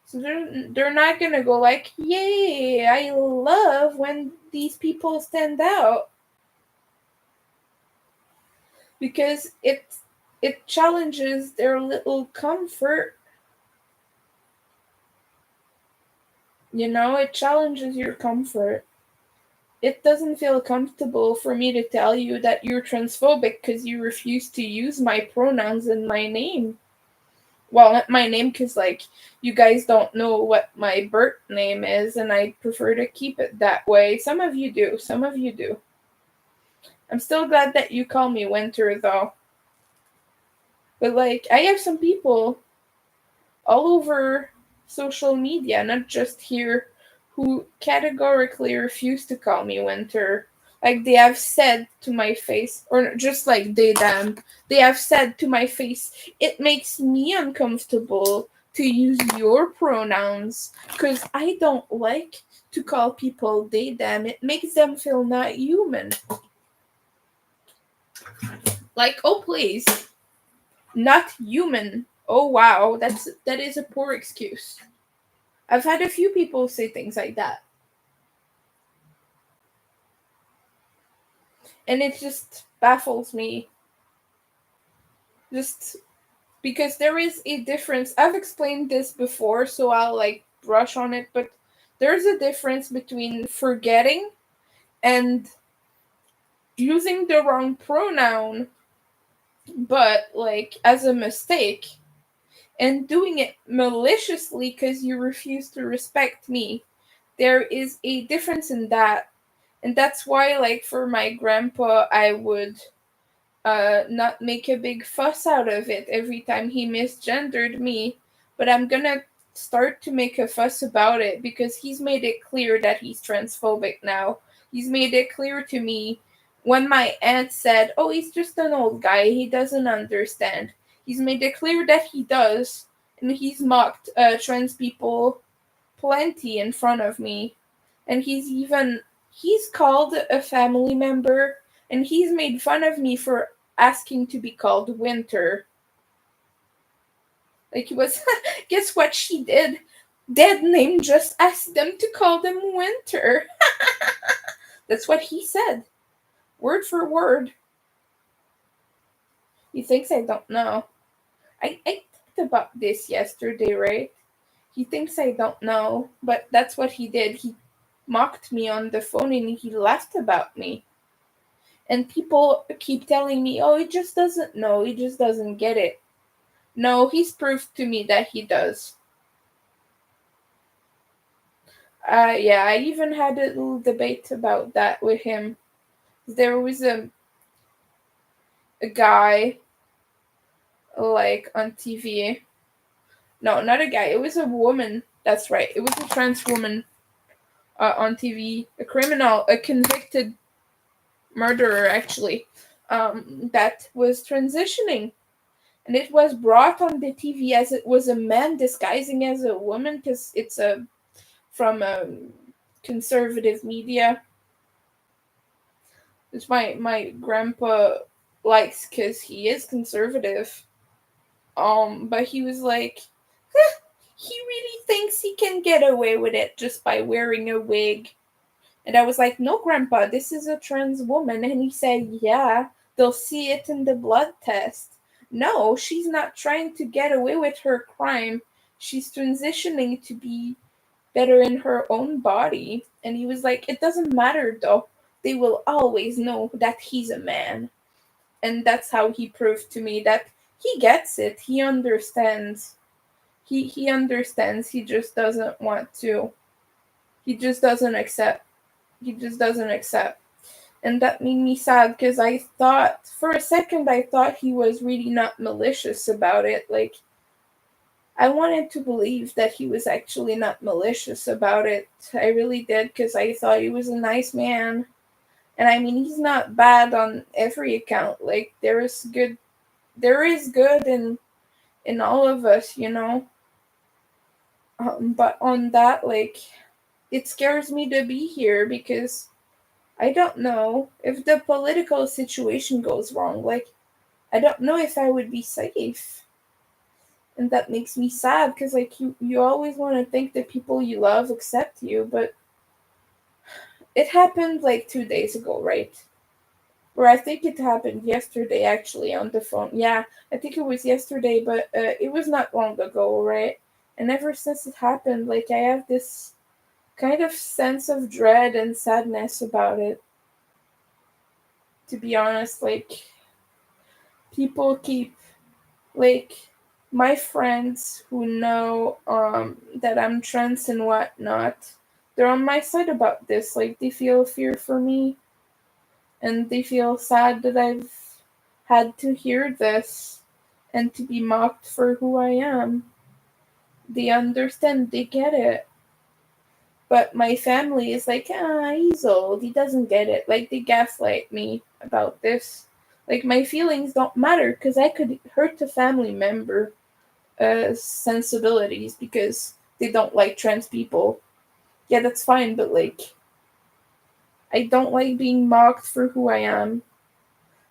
Speaker 1: So they're not gonna go like, yay, I love when these people stand out, because it challenges their little comfort. It challenges your comfort. It doesn't feel comfortable for me to tell you that you're transphobic because you refuse to use my pronouns in my name. Well, not my name, because, like, you guys don't know what my birth name is, and I prefer to keep it that way. Some of you do. Some of you do. I'm still glad that you call me Winter, though. But, like, I have some people all over social media, not just here, who categorically refuse to call me Winter. Like, they have said to my face, or just like they have said to my face, it makes me uncomfortable to use your pronouns because I don't like to call people they, them. It makes them feel not human. Like, oh, please. Not human. Oh, wow. That is a poor excuse. I've had a few people say things like that. And it just baffles me. Just because there is a difference. I've explained this before, so I'll like brush on it, but there's a difference between forgetting and using the wrong pronoun, but like as a mistake, and doing it maliciously because you refuse to respect me. There is a difference in that. And that's why, like, for my grandpa, I would not make a big fuss out of it every time he misgendered me. But I'm gonna start to make a fuss about it because he's made it clear that he's transphobic now. He's made it clear to me when my aunt said, oh, he's just an old guy, he doesn't understand. He's made it clear that he does, and he's mocked trans people plenty in front of me. And he's called a family member, and he's made fun of me for asking to be called Winter. Like, he was guess what she did? Dead name just asked them to call them Winter. That's what he said. Word for word. He thinks I don't know. I talked about this yesterday, right? He thinks I don't know, but that's what he did. He mocked me on the phone and he laughed about me. And people keep telling me, oh, he just doesn't know, he just doesn't get it. No, he's proved to me that he does. Yeah, I even had a little debate about that with him. There was a guy, like, on TV. No, not a guy. It was a woman. That's right. It was a trans woman on TV. A criminal, a convicted murderer, actually, that was transitioning. And it was brought on the TV as it was a man disguising as a woman because it's from conservative media, which my grandpa likes because he is conservative. But he was like, he really thinks he can get away with it just by wearing a wig. And I was like, no, Grandpa, this is a trans woman. And he said, yeah, they'll see it in the blood test. No, she's not trying to get away with her crime. She's transitioning to be better in her own body. And he was like, it doesn't matter though. They will always know that he's a man. And that's how he proved to me that he gets it. He understands. He understands. He just doesn't want to. He just doesn't accept. He just doesn't accept. And that made me sad because I thought, for a second, I thought he was really not malicious about it. Like, I wanted to believe that he was actually not malicious about it. I really did, because I thought he was a nice man. And I mean, he's not bad on every account. Like, there is good in all of us, you know. But on that, like, it scares me to be here because I don't know if the political situation goes wrong. Like, I don't know if I would be safe. And that makes me sad because, like, you always want to think that people you love accept you, but it happened like 2 days ago, right? Or I think it happened yesterday, actually, on the phone. Yeah, I think it was yesterday, but it was not long ago, right? And ever since it happened, like, I have this kind of sense of dread and sadness about it. To be honest, like, people keep, like, my friends who know that I'm trans and whatnot, they're on my side about this. Like, they feel fear for me, and they feel sad that I've had to hear this and to be mocked for who I am. They understand, they get it. But my family is like, he's old, he doesn't get it. Like, they gaslight me about this. Like, my feelings don't matter because I could hurt a family member sensibilities because they don't like trans people. Yeah, that's fine, but like, I don't like being mocked for who I am.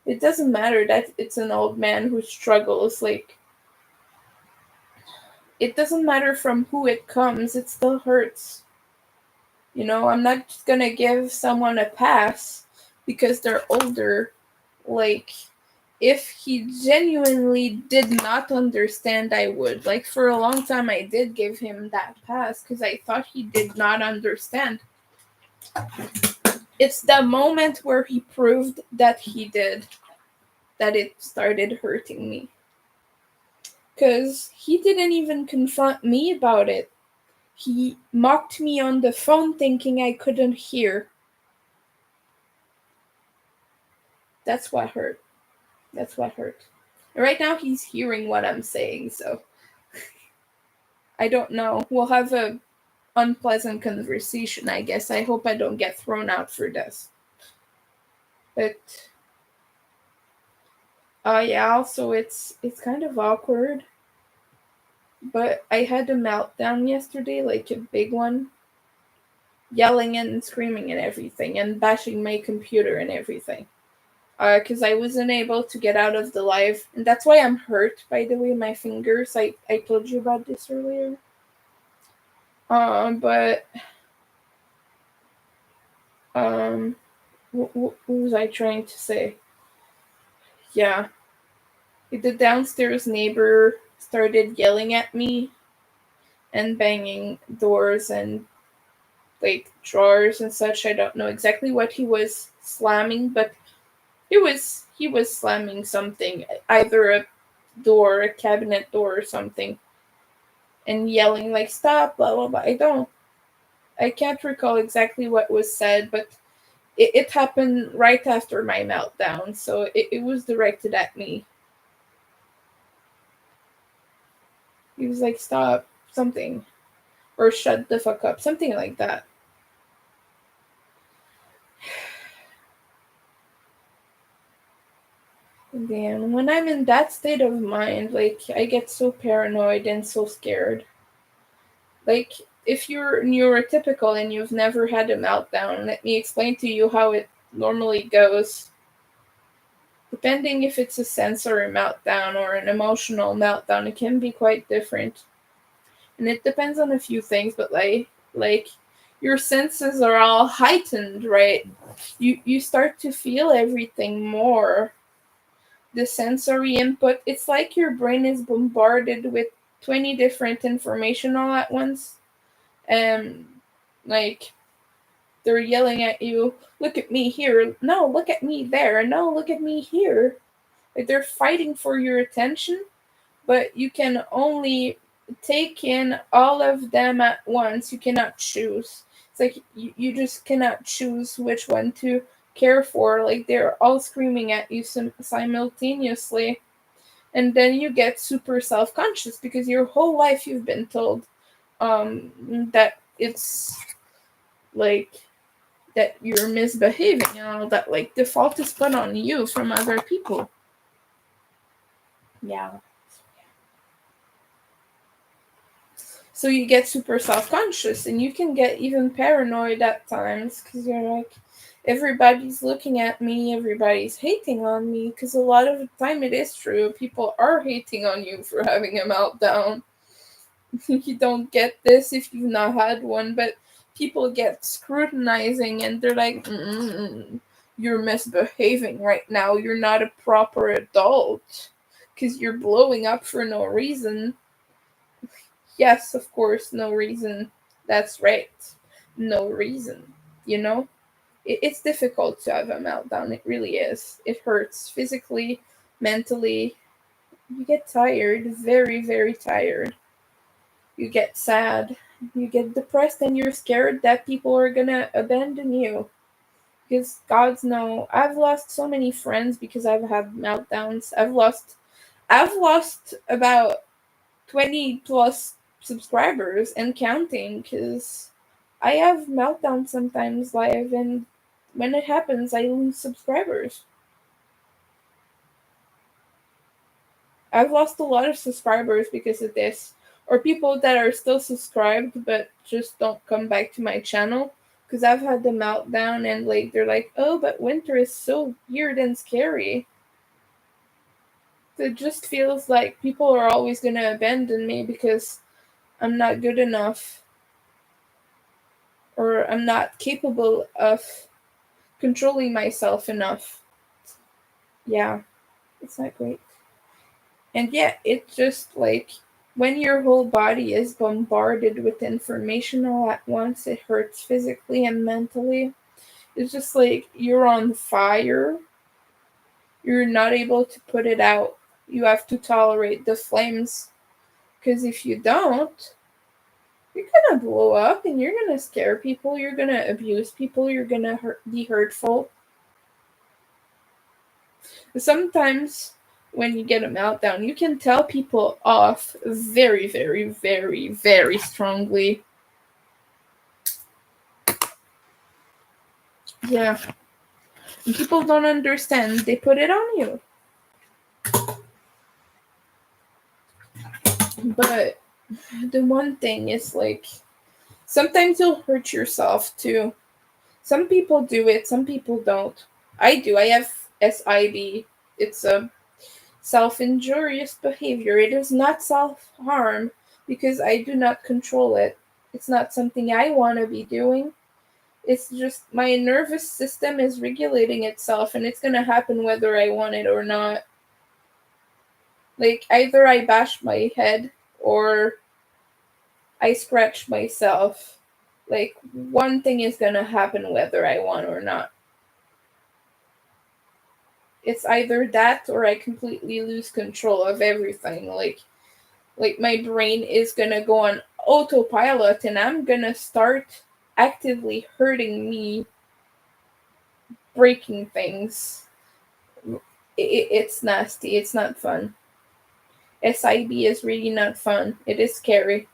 Speaker 1: It doesn't matter that it's an old man who struggles. Like, it doesn't matter from who it comes, it still hurts. You know, I'm not just gonna give someone a pass because they're older. Like, if he genuinely did not understand, I would. Like, for a long time, I did give him that pass because I thought he did not understand. It's the moment where he proved that he did that it started hurting me. Because he didn't even confront me about it. He mocked me on the phone thinking I couldn't hear. That's what hurt. That's what hurt. Right now, he's hearing what I'm saying, so I don't know. We'll have a unpleasant conversation, I guess. I hope I don't get thrown out for this. But yeah, also it's kind of awkward. But I had a meltdown yesterday, like a big one, yelling and screaming and everything, and bashing my computer and everything. Because I wasn't able to get out of the live, and that's why I'm hurt. By the way, my fingers. I told you about this earlier. But what was I trying to say? Yeah, the downstairs neighbor started yelling at me and banging doors and like drawers and such. I don't know exactly what he was slamming, but he was slamming something, either a door, a cabinet door or something, and yelling like stop, blah blah blah. I can't recall exactly what was said, but it happened right after my meltdown, so it was directed at me. He was like, stop, something, or shut the fuck up, something like that. Damn, when I'm in that state of mind, like, I get so paranoid and so scared. Like, if you're neurotypical and you've never had a meltdown, let me explain to you how it normally goes. Depending if it's a sensory meltdown or an emotional meltdown, it can be quite different. And it depends on a few things, but like your senses are all heightened, right? You start to feel everything more. The sensory input, it's like your brain is bombarded with 20 different information all at once. And like, they're yelling at you, look at me here, no, look at me there, no, look at me here. Like, they're fighting for your attention, but you can only take in all of them at once. You cannot choose. It's like you just cannot choose which one to care for. Like, they're all screaming at you simultaneously. And then you get super self-conscious because your whole life you've been told that it's like that you're misbehaving and all that. Like the fault is put on you from other people. Yeah. So you get super self-conscious and you can get even paranoid at times because you're like, everybody's looking at me, everybody's hating on me, because a lot of the time it is true. People are hating on you for having a meltdown. You don't get this if you've not had one, but people get scrutinizing and they're like, you're misbehaving right now. You're not a proper adult because you're blowing up for no reason. Yes, of course, no reason. That's right. No reason. You know? It's difficult to have a meltdown. It really is. It hurts physically, mentally. You get tired, very, very tired. You get sad. You get depressed, and you're scared that people are gonna abandon you. Because God's no, I've lost so many friends because I've had meltdowns. I've lost about 20 plus subscribers and counting because I have meltdowns sometimes live, and when it happens, I lose subscribers. I've lost a lot of subscribers because of this, or people that are still subscribed but just don't come back to my channel because I've had the meltdown and like they're like, oh, but winter is so weird and scary. It just feels like people are always gonna abandon me because I'm not good enough or I'm not capable of controlling myself enough. Yeah, it's not great. And yeah, it just like when your whole body is bombarded with information all at once, it hurts physically and mentally. It's just like you're on fire. You're not able to put it out. You have to tolerate the flames. Because if you don't, you're gonna blow up and you're gonna scare people. You're gonna abuse people. You're gonna be hurtful. Sometimes when you get a meltdown, you can tell people off very, very, very, very strongly. Yeah. And people don't understand. They put it on you. But the one thing is like sometimes you'll hurt yourself too. Some people do it, some people don't. I do. I have SIB. It's a self-injurious behavior. It is not self-harm because I do not control it. It's not something I want to be doing. It's just my nervous system is regulating itself and it's going to happen whether I want it or not. Like either I bash my head or I scratch myself. Like one thing is going to happen whether I want or not. It's either that or I completely lose control of everything. Like my brain is gonna go on autopilot and I'm gonna start actively hurting me, breaking things. It's nasty. It's not fun. SIB is really not fun. It is scary.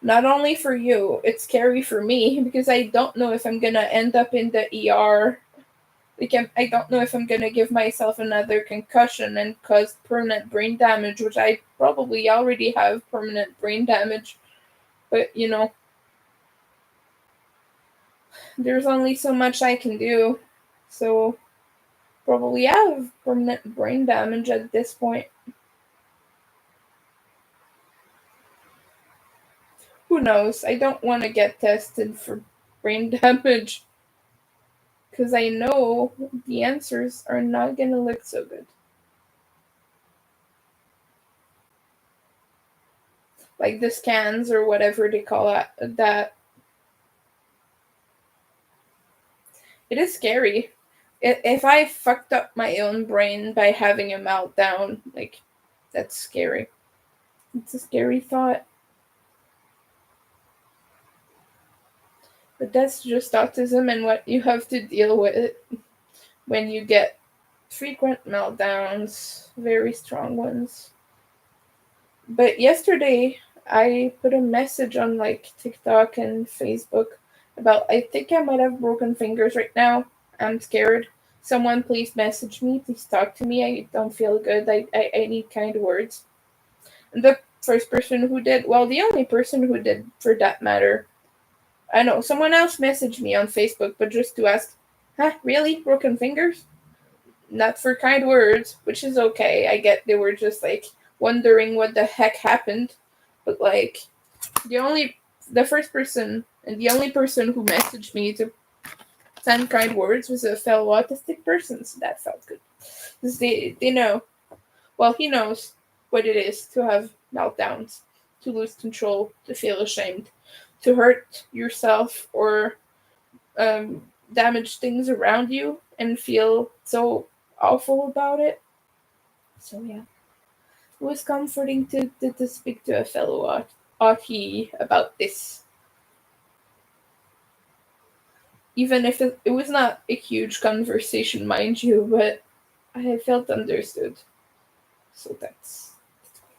Speaker 1: Not only for you, it's scary for me because I don't know if I'm gonna end up in the ER. Like I don't know if I'm gonna give myself another concussion and cause permanent brain damage, which I probably already have permanent brain damage. But there's only so much I can do. So probably have permanent brain damage at this point. Who knows? I don't want to get tested for brain damage because I know the answers are not gonna look so good. Like the scans or whatever they call that. It is scary. If I fucked up my own brain by having a meltdown, like, that's scary. It's a scary thought. But that's just autism and what you have to deal with when you get frequent meltdowns, very strong ones. But yesterday, I put a message on like TikTok and Facebook about I think I might have broken fingers right now. I'm scared. Someone please message me. Please talk to me. I don't feel good. I need kind words. And the first person who did, well, the only person who did for that matter, I know someone else messaged me on Facebook, but just to ask, huh, really? Broken fingers? Not for kind words, which is okay. I get they were just like wondering what the heck happened. But like the only the first person and the only person who messaged me to send kind words was a fellow autistic person, so that felt good. Because they know, well, he knows what it is to have meltdowns, to lose control, to feel ashamed, to hurt yourself or damage things around you and feel so awful about it. So yeah, it was comforting to speak to a fellow Autie about this, even if it was not a huge conversation, mind you, but I felt understood. So that's great.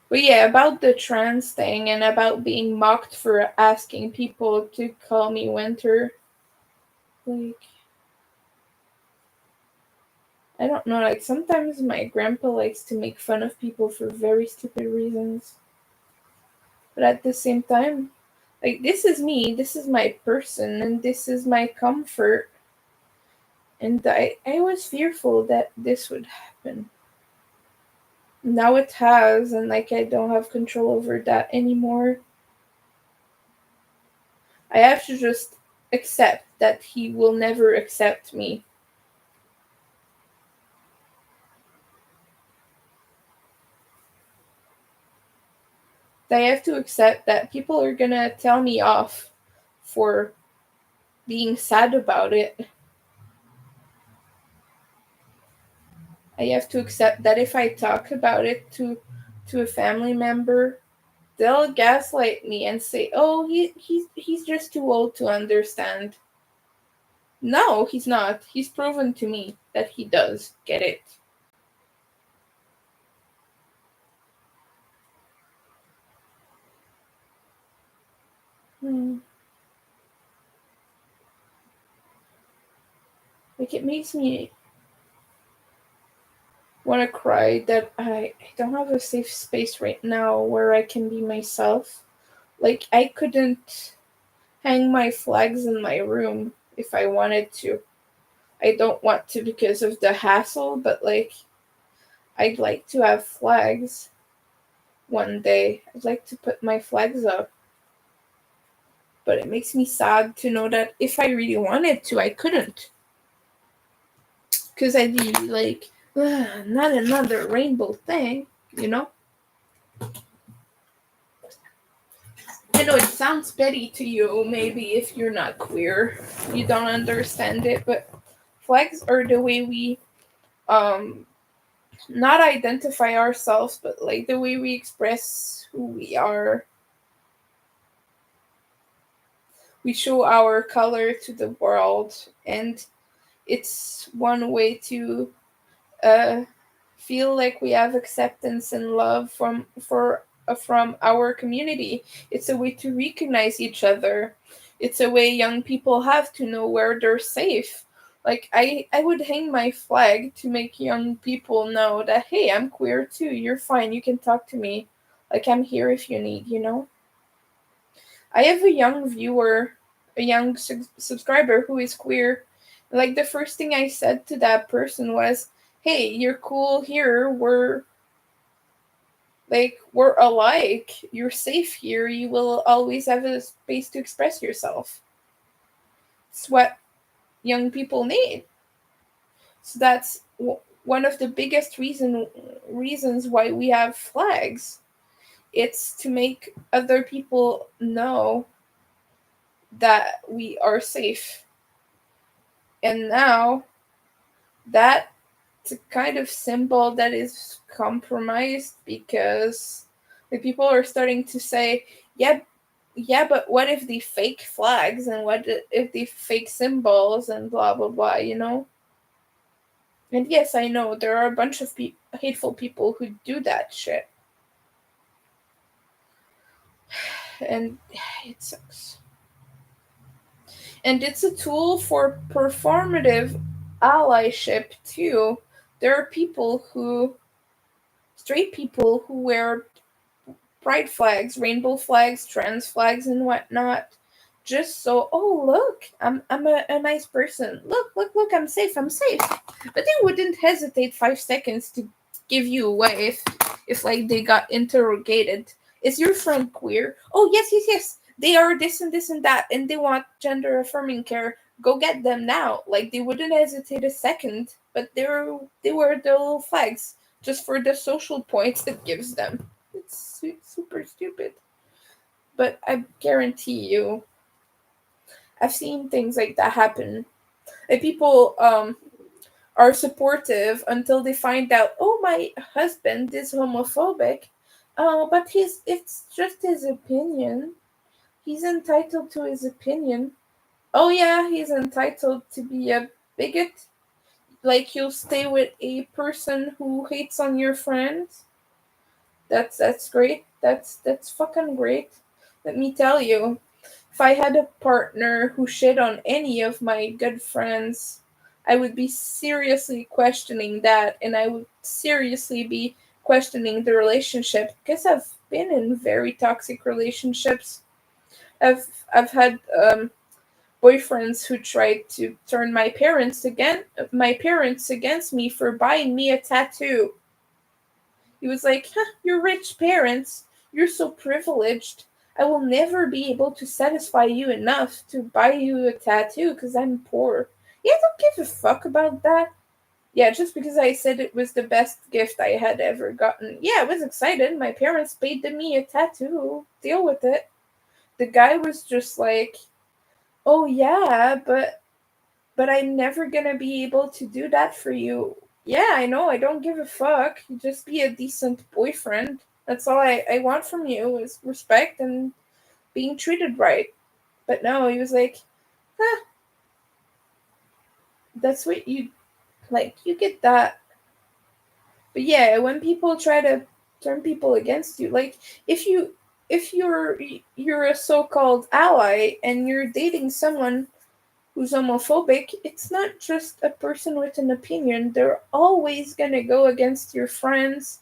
Speaker 1: But yeah, about the trans thing and about being mocked for asking people to call me Winter, like I don't know, like sometimes my grandpa likes to make fun of people for very stupid reasons. But at the same time, like this is me, this is my person, and this is my comfort. And I was fearful that this would happen. Now it has, and like I don't have control over that anymore. I have to just accept that he will never accept me. I have to accept that people are gonna tell me off for being sad about it. I have to accept that if I talk about it to a family member, they'll gaslight me and say, "Oh, he's just too old to understand." No, he's not. He's proven to me that he does get it. Hmm. Like it makes me want to cry that I don't have a safe space right now where I can be myself. Like I couldn't hang my flags in my room if I wanted to. I don't want to because of the hassle, but like I'd like to have flags one day. I'd like to put my flags up. But it makes me sad to know that if I really wanted to, I couldn't. Because I'd be like, not another rainbow thing, you know? I know it sounds petty to you, maybe if you're not queer, you don't understand it, but flags are the way we um not identify ourselves, but like the way we express who we are. We show our color to the world, and it's one way to uh, feel like we have acceptance and love from our community. It's a way to recognize each other. It's a way young people have to know where they're safe. Like I would hang my flag to make young people know that hey, I'm queer too. You're fine. You can talk to me. Like I'm here if you need. You know. I have a young viewer, a young subscriber who is queer. Like the first thing I said to that person was, "Hey, you're cool here. We're alike. You're safe here. You will always have a space to express yourself." It's what young people need. So that's one of the biggest reasons why we have flags. It's to make other people know that we are safe. And now that's a kind of symbol that is compromised because Like people are starting to say, yeah, yeah, but what if the fake flags and what if the fake symbols and blah blah blah, you know? And yes, I know there are a bunch of hateful people who do that shit, and it sucks. And it's a tool for performative allyship too. There are people who, straight people who wear pride flags, rainbow flags, trans flags, and whatnot. Just so, oh look, I'm a nice person. Look, I'm safe, I'm safe. But they wouldn't hesitate 5 seconds to give you away if like they got interrogated. Is your friend queer? Oh yes. They are this and this and that, and they want gender affirming care. Go get them now. Like they wouldn't hesitate a second, but they wear the little flags just for the social points it gives them. It's super stupid. But I guarantee you, I've seen things like that happen. Like people are supportive until they find out, oh, my husband is homophobic. Oh, but it's just his opinion. He's entitled to his opinion. Oh yeah, he's entitled to be a bigot. Like you'll stay with a person who hates on your friends. That's great. That's fucking great. Let me tell you, if I had a partner who shit on any of my good friends, I would be seriously questioning that, and I would seriously be questioning the relationship because I've been in very toxic relationships. I've had boyfriends who tried to turn my parents against me for buying me a tattoo. He was like, huh, you're rich parents. You're so privileged. I will never be able to satisfy you enough to buy you a tattoo because I'm poor. Yeah, I don't give a fuck about that. Yeah, just because I said it was the best gift I had ever gotten. Yeah, I was excited. My parents paid me a tattoo. Deal with it. The guy was just like, oh yeah, but I'm never gonna be able to do that for you. Yeah, I know, I don't give a fuck. Just be a decent boyfriend. That's all I want from you is respect and being treated right. But no, he was like, huh, that's what you like, you get that. But yeah, when people try to turn people against you, like if you're a so-called ally and you're dating someone who's homophobic, it's not just a person with an opinion. They're always going to go against your friends.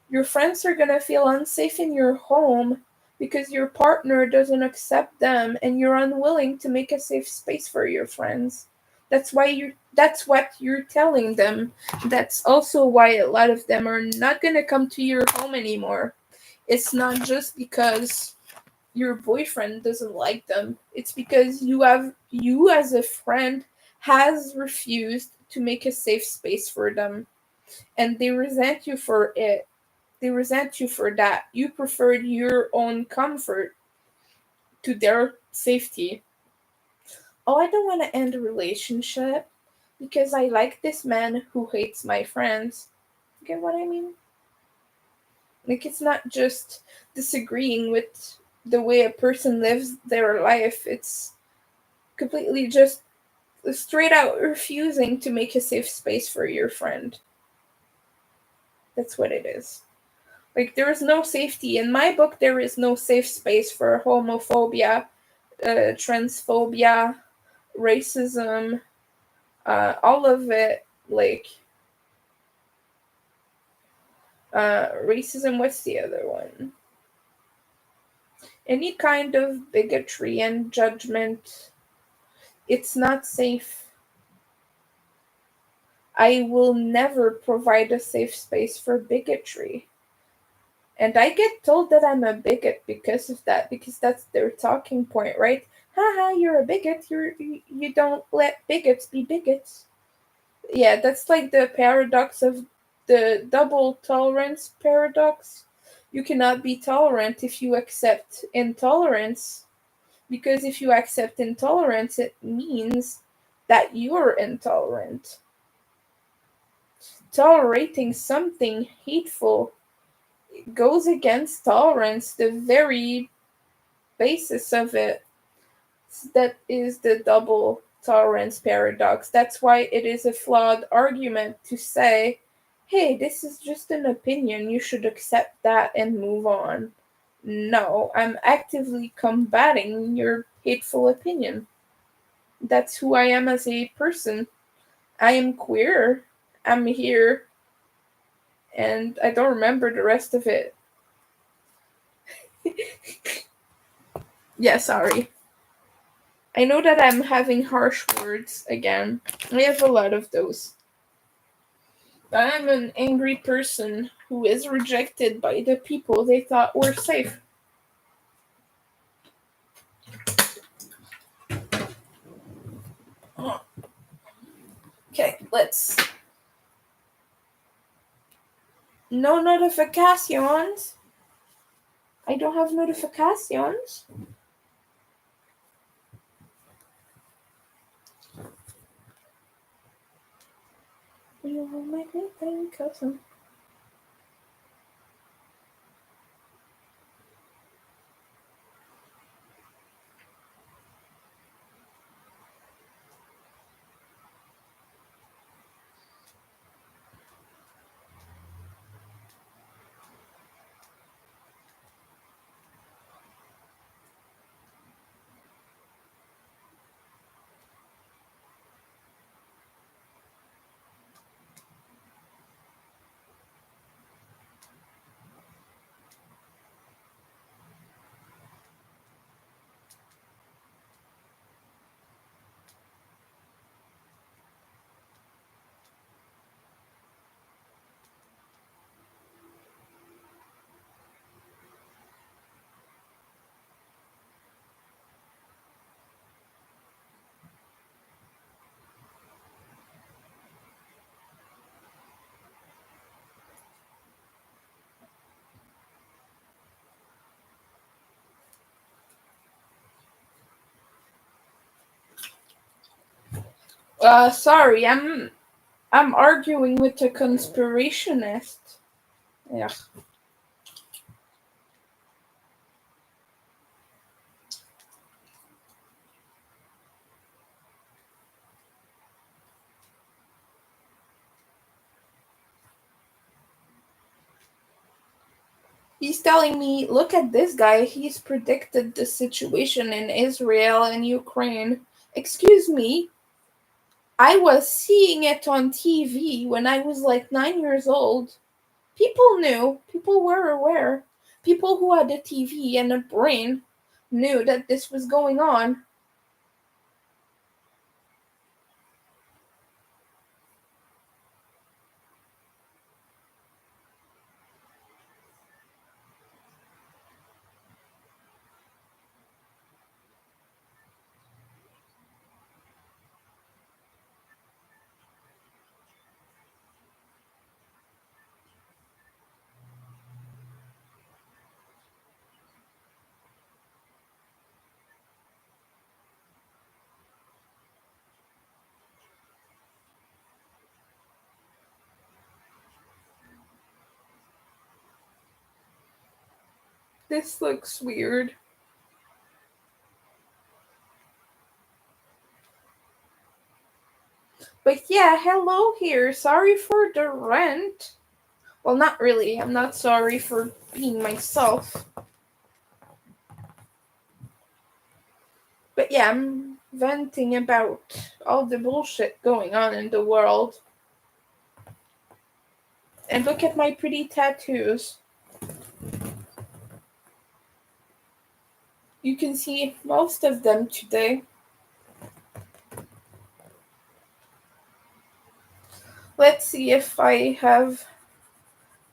Speaker 1: Your friends are going to feel unsafe in your home because your partner doesn't accept them and you're unwilling to make a safe space for your friends. That's what you're telling them. That's also why a lot of them are not going to come to your home anymore. It's not just because your boyfriend doesn't like them. It's because you as a friend has refused to make a safe space for them, and they resent you for it. They resent you for that. You preferred your own comfort to their safety. Oh, I don't want to end a relationship because I like this man who hates my friends. Get what I mean? Like it's not just disagreeing with the way a person lives their life. It's completely just straight out refusing to make a safe space for your friend. That's what it is. Like there is no safety in my book. There is no safe space for homophobia, transphobia, racism, all of it. Like racism. What's the other one? Any kind of bigotry and judgment. It's not safe. I will never provide a safe space for bigotry. And I get told that I'm a bigot because of that, because that's their talking point, right? Haha, you're a bigot. You don't let bigots be bigots. Yeah, that's like the paradox of the double tolerance paradox. You cannot be tolerant if you accept intolerance, because if you accept intolerance, it means that you're intolerant. Tolerating something hateful goes against tolerance, the very basis of it. That is the double tolerance paradox. That's why it is a flawed argument to say, hey, this is just an opinion, you should accept that and move on. No, I'm actively combating your hateful opinion. That's who I am as a person. I am queer. I'm here. And I don't remember the rest of it. Yeah, sorry. I know that I'm having harsh words again. I have a lot of those. But I'm an angry person who is rejected by the people they thought were safe. Okay, let's. No notifications. I don't have notifications. You will make me think of some. Sorry, I'm arguing with a conspirationist. Yeah. He's telling me, look at this guy, he's predicted the situation in Israel and Ukraine. Excuse me, I was seeing it on TV when I was like 9 years old. People knew, people were aware. People who had a TV and a brain knew that this was going on. This looks weird. But yeah, hello here. Sorry for the rent. Well, not really. I'm not sorry for being myself. But yeah, I'm venting about all the bullshit going on in the world. And look at my pretty tattoos. You can see most of them today. Let's see if I have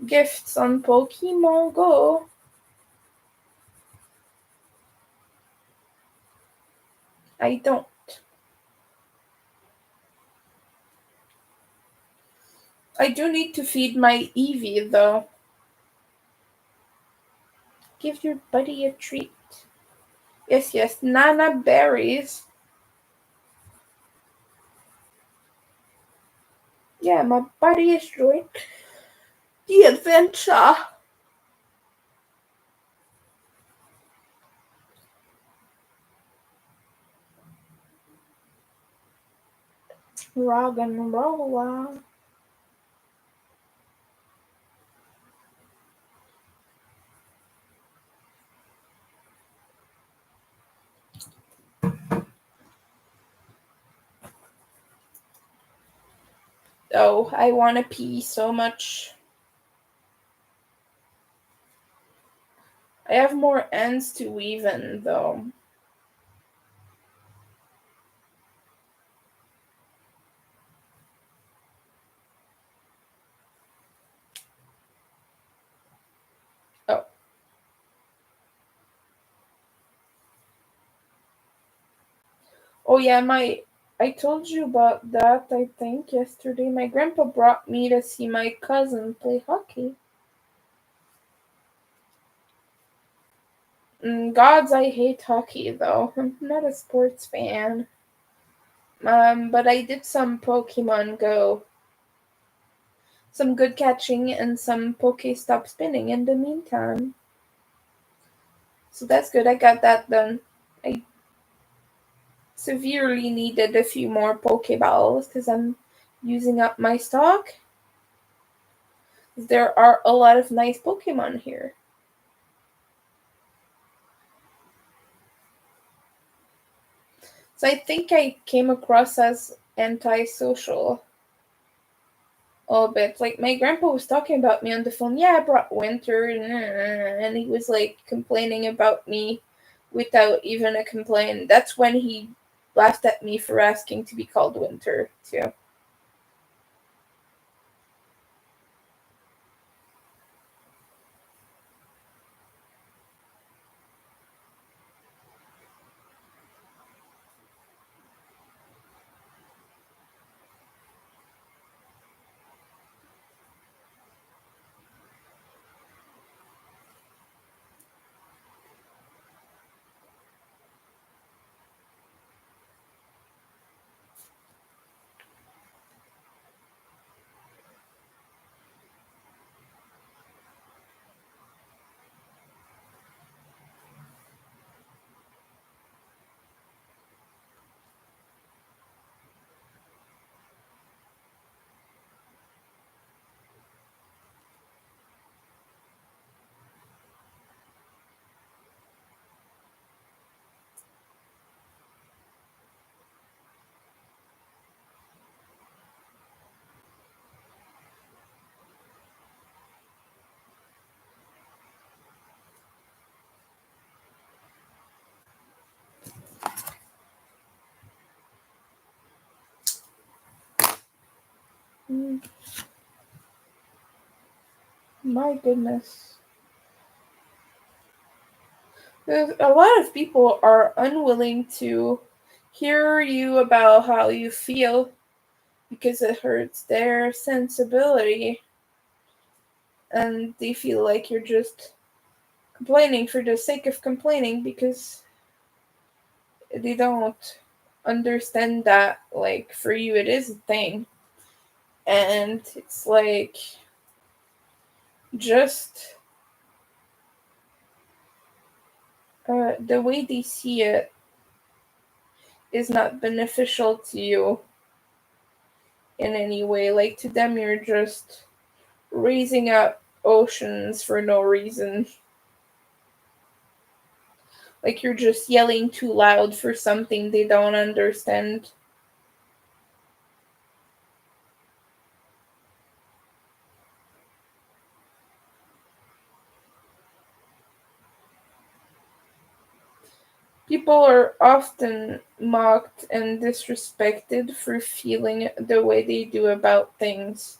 Speaker 1: gifts on Pokemon Go. I don't. I do need to feed my Eevee though. Give your buddy a treat. Yes, yes, Nana berries. Yeah, my buddy is doing the adventure. Rock and roll. Oh, I want to pee so much. I have more ends to weave in, though. Oh, oh yeah, I told you about that, I think, yesterday. My grandpa brought me to see my cousin play hockey. Gods, I hate hockey, though. I'm not a sports fan. But I did some Pokemon Go. Some good catching and some Stop spinning in the meantime. So that's good. I got that done. I severely needed a few more Pokeballs because I'm using up my stock. There are a lot of nice Pokemon here. So I think I came across as antisocial a little bit. Like my grandpa was talking about me on the phone. Yeah, I brought Winter, and he was like complaining about me without even a complaint. That's when he laughed at me for asking to be called Winter too. Mm, my goodness. A lot of people are unwilling to hear you about how you feel because it hurts their sensibility and they feel like you're just complaining for the sake of complaining because they don't understand that like for you it is a thing and it's like just the way they see it is not beneficial to you in any way. Like to them you're just raising up oceans for no reason. Like you're just yelling too loud for something they don't understand. People are often mocked and disrespected for feeling the way they do about things.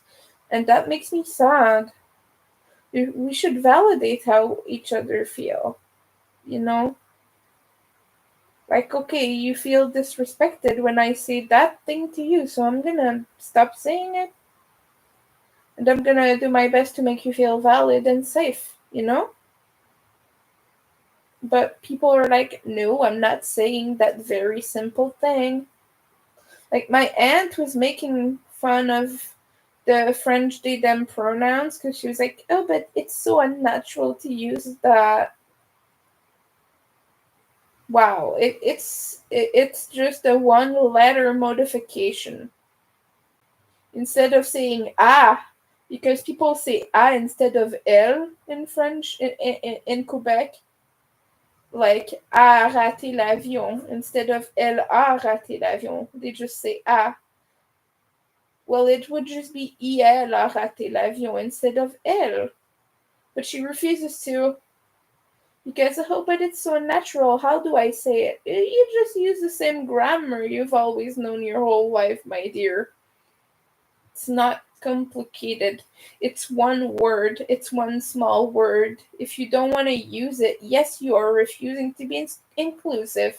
Speaker 1: And that makes me sad. We should validate how each other feel, you know? Like, okay, you feel disrespected when I say that thing to you, so I'm gonna stop saying it. And I'm gonna do my best to make you feel valid and safe, you know? But people are like, no, I'm not saying that very simple thing. Like my aunt was making fun of the French they them pronouns because she was like, oh, but it's so unnatural to use that. Wow, it's just a one letter modification. instead of saying ah, because people say ah instead of elle in French in Quebec, like a raté l'avion instead of elle a raté l'avion. They just say ah. Well, it would just be elle a raté l'avion instead of elle. But she refuses to because, oh, but it's so natural. How do I say it? You just use the same grammar you've always known your whole life, my dear. It's not complicated. It's one word. It's one small word. If you don't want to use it, yes, you are refusing to be inclusive.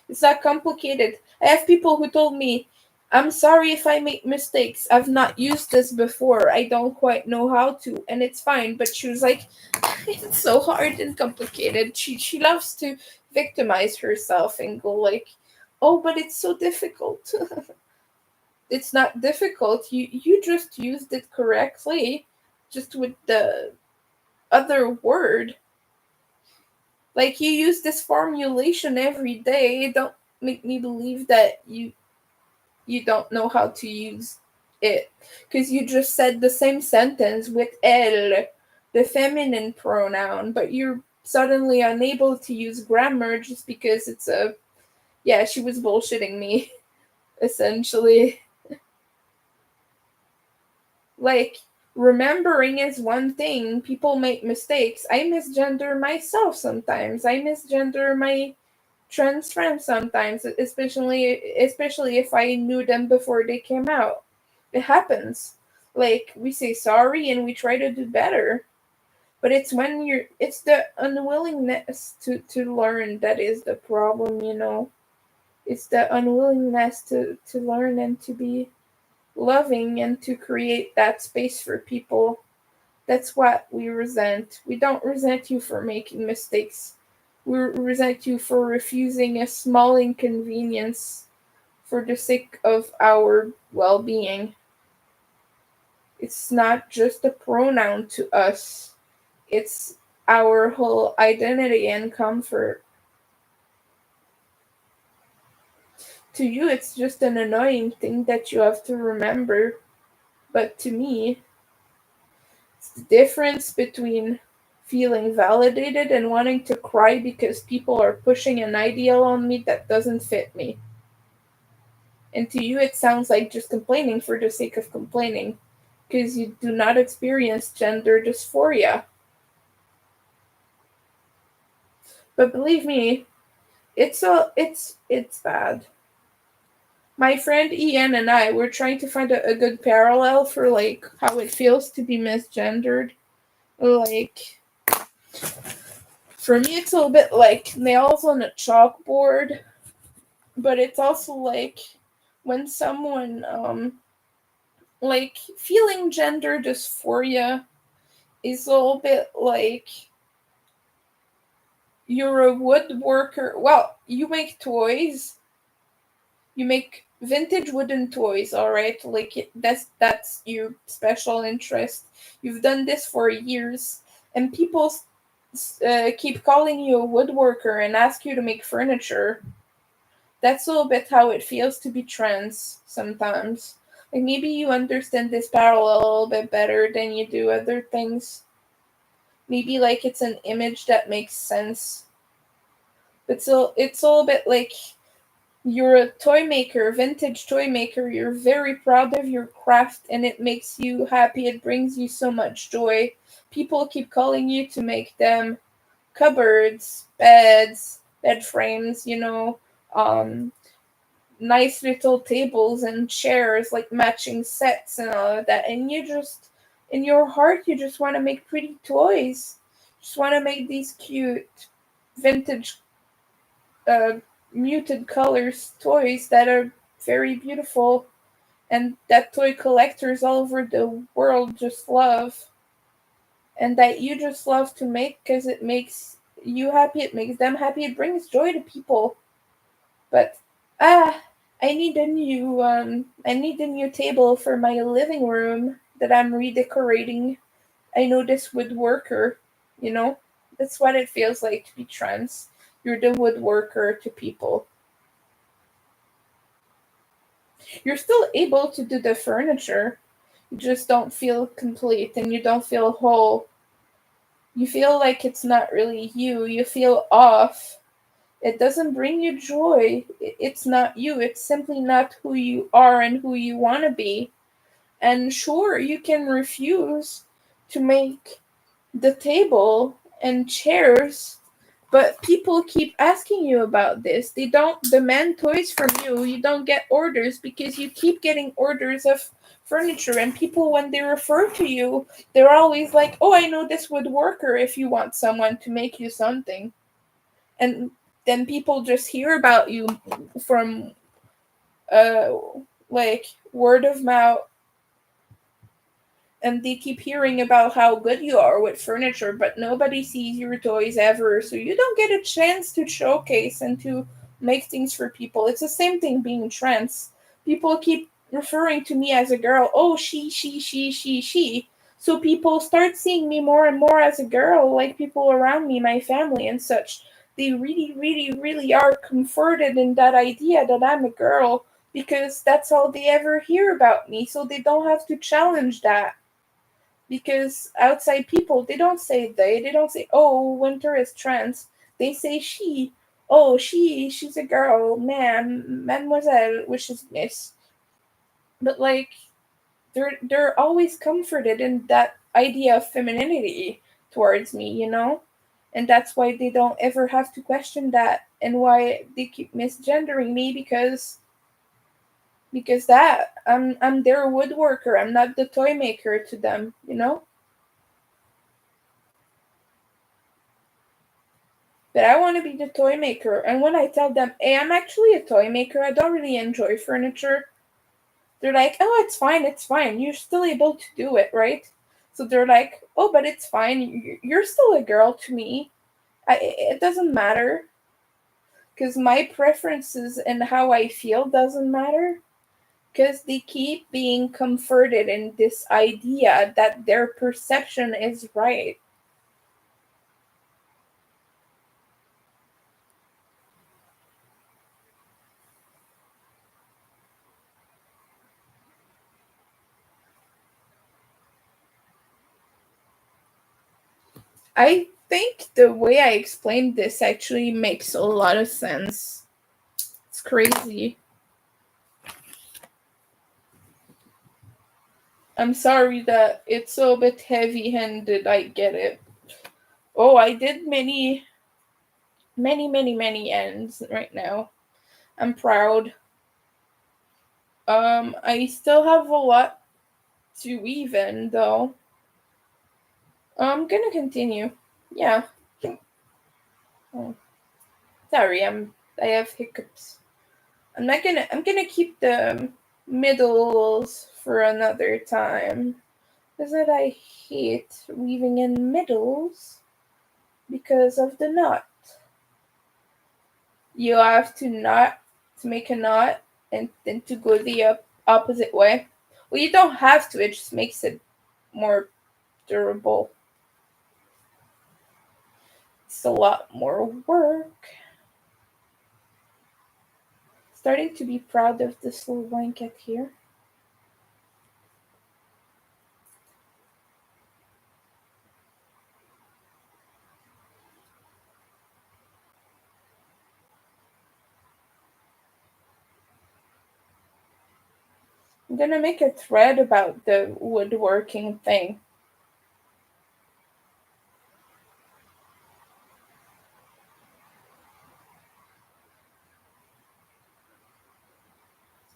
Speaker 1: It's not complicated. I have people who told me, I'm sorry if I make mistakes. I've not used this before. I don't quite know how to, and it's fine. But she was like, it's so hard and complicated. She loves to victimize herself and go like, oh, but it's so difficult. It's not difficult. You just used it correctly, just with the other word. Like you use this formulation every day. Don't make me believe that you don't know how to use it because you just said the same sentence with elle, the feminine pronoun, but you're suddenly unable to use grammar just because it's a yeah, she was bullshitting me essentially. Like, remembering is one thing. People make mistakes. I misgender myself sometimes. I misgender my trans friends sometimes, especially if I knew them before they came out. It happens. Like, we say sorry and we try to do better. But it's the unwillingness to learn that is the problem, you know. It's the unwillingness to learn and to be loving and to create that space for people. That's what we resent. We don't resent you for making mistakes. We resent you for refusing a small inconvenience for the sake of our well being. It's not just a pronoun to us, it's our whole identity and comfort. To you, it's just an annoying thing that you have to remember, but to me, it's the difference between feeling validated and wanting to cry because people are pushing an ideal on me that doesn't fit me. And to you, it sounds like just complaining for the sake of complaining because you do not experience gender dysphoria. But believe me, it's bad. My friend Ian and I were trying to find a good parallel for like how it feels to be misgendered. Like for me, it's a little bit like nails on a chalkboard, but it's also like when someone like feeling gender dysphoria is a little bit like you're a woodworker. Well, you make toys. You make vintage wooden toys, all right? Like that's your special interest. You've done this for years, and people keep calling you a woodworker and ask you to make furniture. That's a little bit how it feels to be trans sometimes. Like maybe you understand this parallel a little bit better than you do other things. Maybe like it's an image that makes sense. But so it's a little bit like you're a toy maker, vintage toy maker. You're very proud of your craft and it makes you happy. It brings you so much joy. People keep calling you to make them cupboards, beds, bed frames, um, nice little tables and chairs, like matching sets and all of that. And you just, in your heart, you just want to make pretty toys. Just want to make these cute vintage uh, muted colors toys that are very beautiful and that toy collectors all over the world just love and that you just love to make because it makes you happy, it makes them happy, it brings joy to people. But ah, I need a new table for my living room that I'm redecorating. I know this woodworker, you know? That's what it feels like to be trans. You're the woodworker to people. You're still able to do the furniture. You just don't feel complete and you don't feel whole. You feel like it's not really you. You feel off. It doesn't bring you joy. It's not you. It's simply not who you are and who you want to be. And sure, you can refuse to make the table and chairs, but people keep asking you about this. They don't demand toys from you. You don't get orders because you keep getting orders of furniture. And people, when they refer to you, they're always like, oh, I know this woodworker if you want someone to make you something. And then people just hear about you from uh like word of mouth, and they keep hearing about how good you are with furniture, but nobody sees your toys ever, so you don't get a chance to showcase and to make things for people. It's the same thing being trans. People keep referring to me as a girl. Oh, she. So people start seeing me more and more as a girl, like people around me, my family and such. They really, really, really are comforted in that idea that I'm a girl because that's all they ever hear about me, so they don't have to challenge that because outside people, they don't say they don't say, oh, Winter is trans. They say she. Oh, she's a girl, man, mademoiselle, which is miss. But like they're always comforted in that idea of femininity towards me, you know? And that's why they don't ever have to question that, and why they keep misgendering me because that I'm their woodworker. I'm not the toy maker to them, you know? But I want to be the toy maker. And when I tell them, hey, I'm actually a toy maker, I don't really enjoy furniture, they're like, oh, it's fine, it's fine. You're still able to do it, right? So they're like, oh, but it's fine. You're still a girl to me. It doesn't matter because my preferences and how I feel doesn't matter because they keep being comforted in this idea that their perception is right. I think the way I explained this actually makes a lot of sense. It's crazy. I'm sorry that it's a bit heavy handed, I get it. Oh, I did many ends right now. I'm proud. I still have a lot to weave in though. I'm gonna continue. Yeah. Oh, sorry, I have hiccups. I'm gonna keep the middles for another time. Is that I hate weaving in middles because of the knot. You have to knot to make a knot and then to go the opposite way. Well, you don't have to, it just makes it more durable. It's a lot more work. Starting to be proud of this little blanket here. I'm gonna make a thread about the woodworking thing.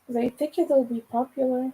Speaker 1: 'Cause I think it'll be popular.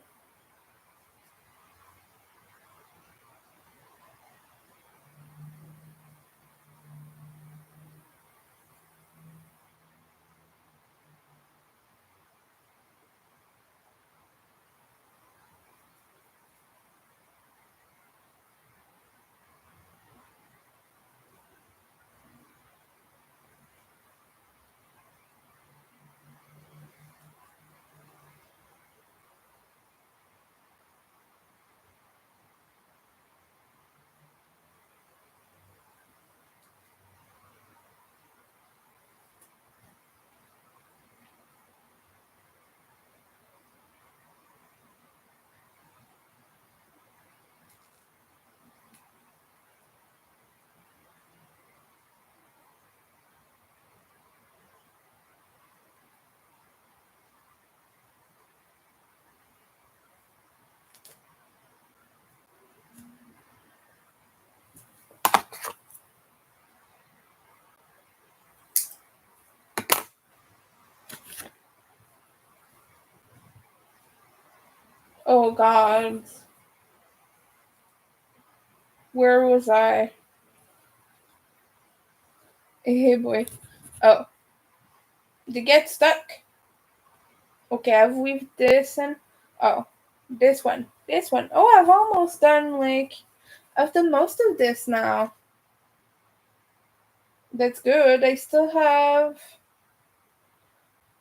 Speaker 1: Oh God. Where was I? Hey boy. Oh. To get stuck. Okay, I've weaved this and oh. This one. This one. Oh, I've almost done I've done most of this now. That's good.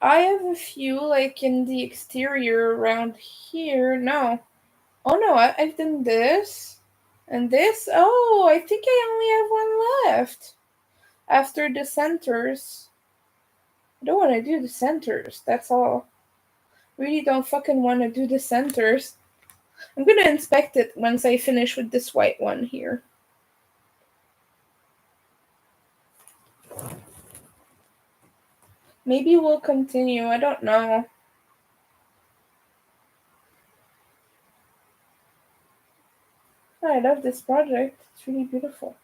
Speaker 1: I have a few in the exterior around here. No. Oh no, I've done this. And this. Oh, I think I only have one left. After the centers. I don't want to do the centers, that's all. Really don't fucking want to do the centers. I'm gonna inspect it once I finish with this white one here. Maybe we'll continue, I don't know. I love this project, it's really beautiful.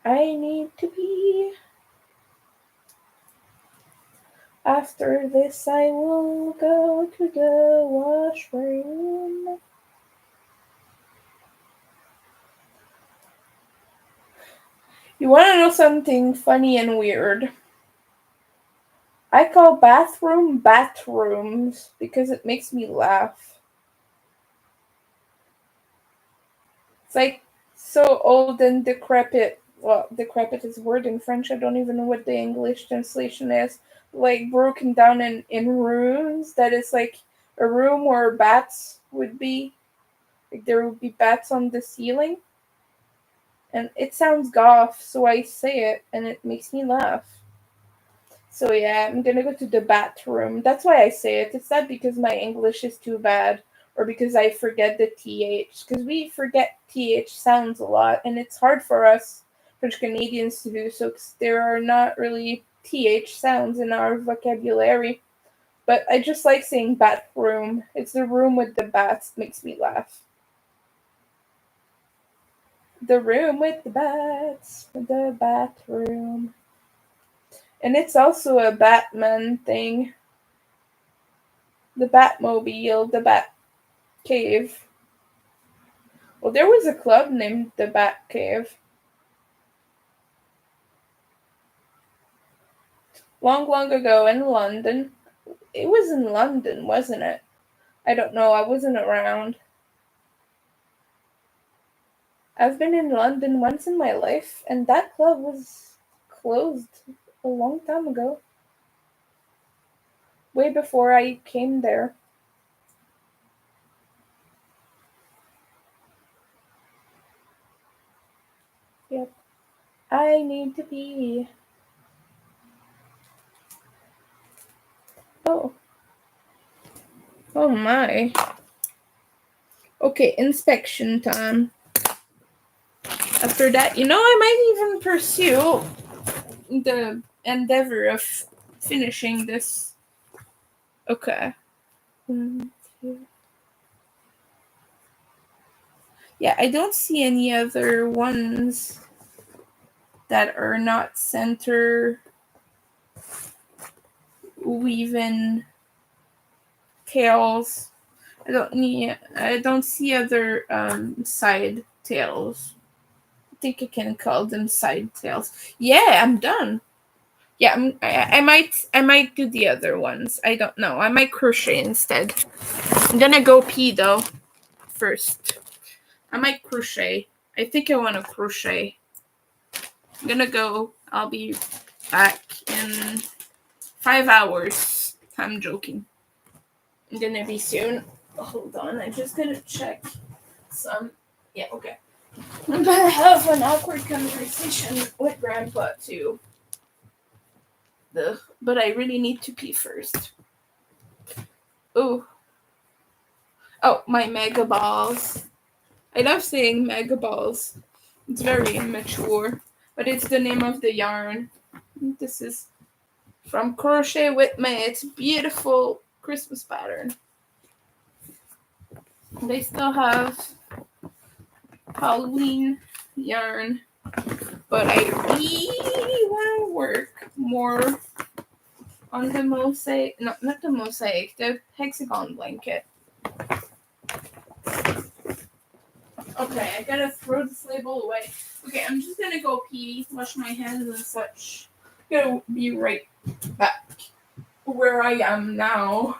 Speaker 1: I need to be. After this, I will go to the washroom. You want to know something funny and weird? I call bathroom bathrooms because it makes me laugh. It's so old and decrepit. Well, decrepit is a word in French. I don't even know what the English translation is. Broken down in rooms. That is a room where bats would be. There would be bats on the ceiling. And it sounds goth, so I say it, and it makes me laugh. So yeah, I'm gonna go to the bathroom. That's why I say it. It's not because my English is too bad or because I forget the TH. Because we forget TH sounds a lot, and it's hard for us French Canadians to do so because there are not really TH sounds in our vocabulary. But I just like saying bathroom. It's the room with the bats. Makes me laugh. The room with the bats. The bathroom. And it's also a Batman thing. The Batmobile, the Bat Cave. Well, there was a club named the Bat Cave. Long, long ago in London. It was in London, wasn't it? I don't know, I wasn't around. I've been in London once in my life, and that club was closed a long time ago. Way before I came there. Yep. I need to be. Oh. Oh my. Okay, inspection time. After that, I might even pursue the endeavor of finishing this. Okay. 1, 2. Yeah, I don't see any other ones that are not center weaving tails. I don't see other side tails. I think I can call them side tails. Yeah, I'm done. Yeah, I might do the other ones. I don't know. I might crochet instead. I'm gonna go pee though first. I might crochet. I think I want to crochet. I'm gonna go. I'll be back in 5 hours. I'm joking. I'm gonna be soon. Hold on, I'm just gonna check some. Yeah, okay. I'm gonna have an awkward conversation with Grandpa too. Ugh, but I really need to pee first. Oh, my mega balls. I love saying mega balls. It's very immature, but it's the name of the yarn. This is from Crochet with Me. It's a beautiful Christmas pattern. They still have Halloween yarn, but I really want to work more on the mosaic. No, not the mosaic, the hexagon blanket. Okay, I gotta throw this label away. Okay, I'm just gonna go pee, wash my hands and such. Gonna be right back where I am now.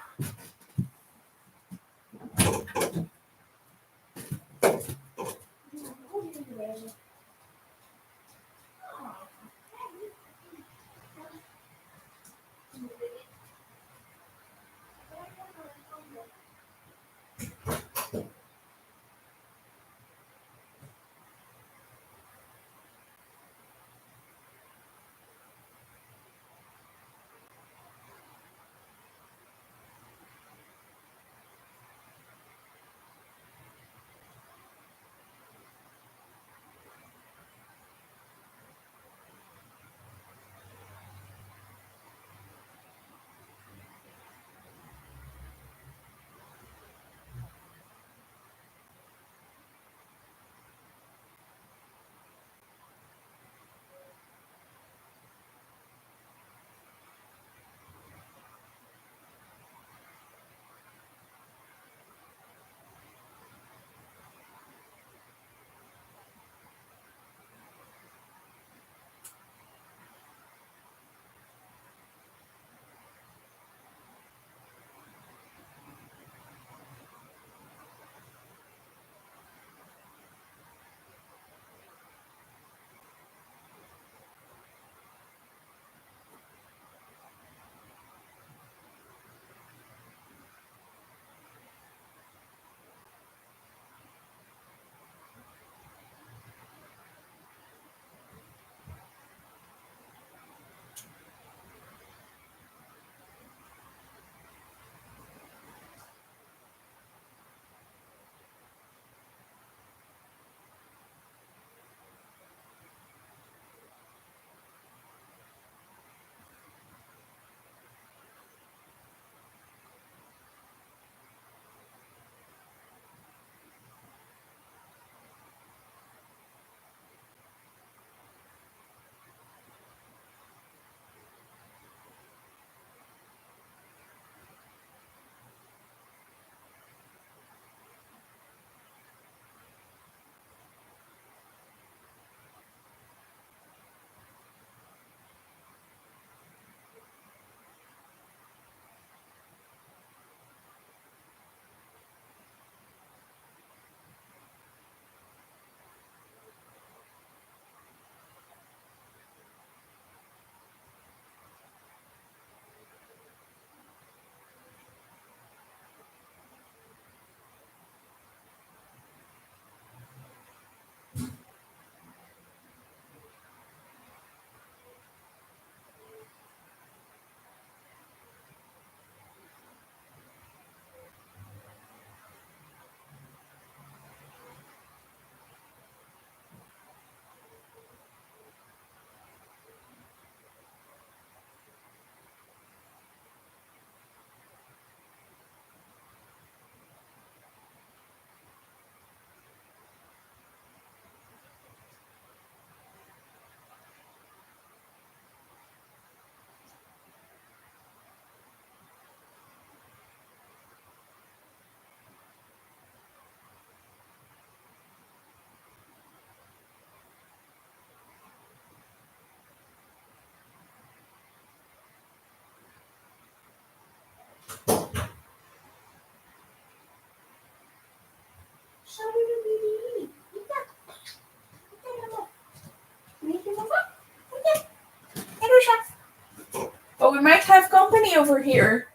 Speaker 1: Oh, we might have company over here.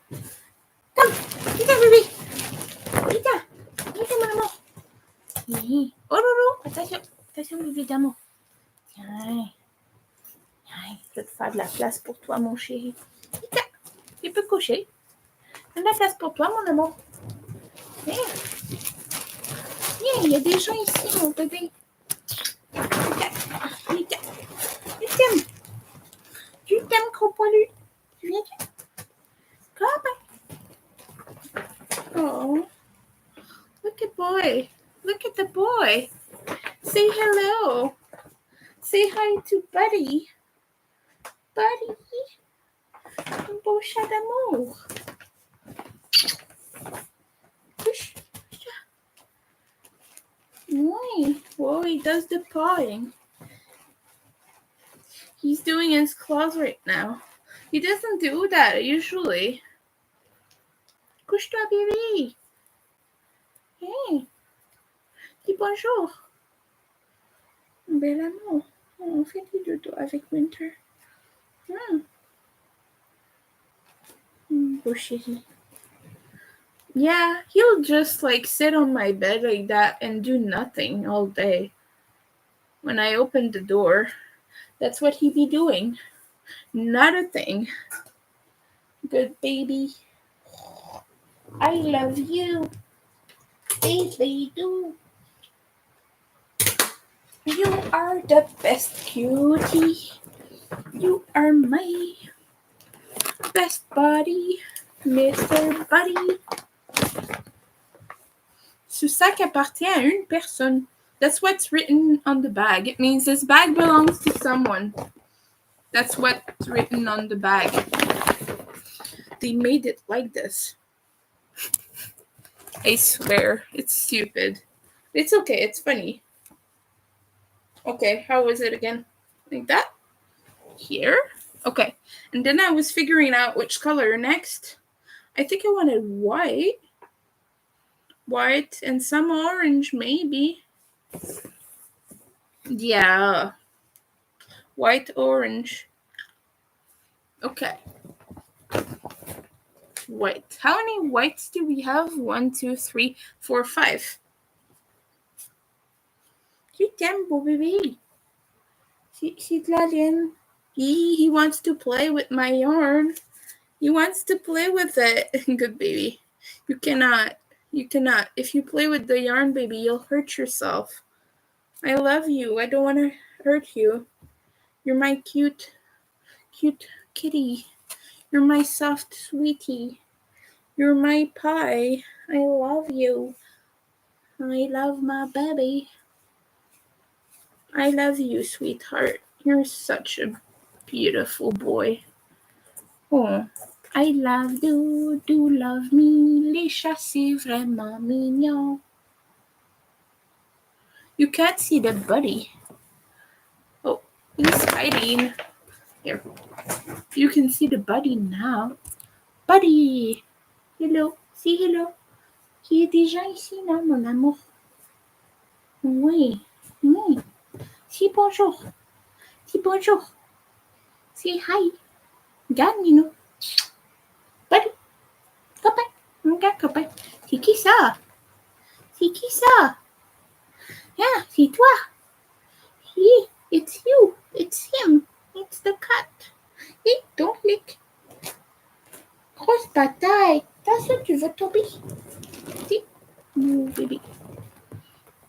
Speaker 1: Come, Vita, baby. Vita, Vita, mon amour. Oui. Oh, Loulou, attention, attention, bébé d'amour. Tiens. Tiens, je vais te faire de la place pour toi, mon chéri. Vita, tu peux coucher. De la place pour toi, mon amour. Viens. Viens, il y a des gens ici, mon bébé. Vita, Vita. Tu t'aimes. Tu t'aimes, gros poilu. Tu viens-tu? Come. Oh, look at boy. Look at the boy. Say hello. Say hi to Buddy. Buddy. Un beau chat d'amour. Push. Why? Well, he does the pawing. He's doing his claws right now. He doesn't do that usually. Couche-toi, bébé. Hey. Dis bonjour. Bel amour. On fait du dodo avec Winter. Beau chéri. Yeah, he'll just like sit on my bed like that and do nothing all day. When I open the door, that's what he be doing. Not a thing. Good baby. I love you. Baby, do. You are the best cutie. You are my best buddy, Mr. Buddy. Ce sac appartient à une personne. That's what's written on the bag. It means this bag belongs to someone. That's what's written on the bag. They made it like this. I swear, it's stupid. It's okay, it's funny. Okay, how was it again? Like that? Here? Okay. And then I was figuring out which color next. I think I wanted white. White and some orange, maybe. Yeah. White, orange. Okay. White. How many whites do we have? 1, 2, 3, 4, 5. Tu t'aimes, beau bébé. C'est de la laine. He wants to play with my yarn. He wants to play with it. Good baby. You cannot. If you play with the yarn, baby, you'll hurt yourself. I love you. I don't want to hurt you. You're my cute kitty. You're my soft sweetie. You're my pie. I love you. I love my baby. I love you, sweetheart. You're such a beautiful boy. Oh, I love you. Do love me. Les chats, c'est vraiment mignon. You can't see the buddy. Oh, he's hiding. Here. You can see the buddy now. Buddy! Hello. Say hello. Qui est déjà ici, là, mon amour? Oui. Oui. Say bonjour. Say bonjour. Say hi. Regarde, Minou. Buddy. Copain. Regarde, copain. C'est qui ça? C'est qui ça? Yeah, c'est toi. He. It's you. It's him. It's the cat. Hey, don't lick. Grosse bataille. Attention, tu vas tomber. Si. Oh, bébé.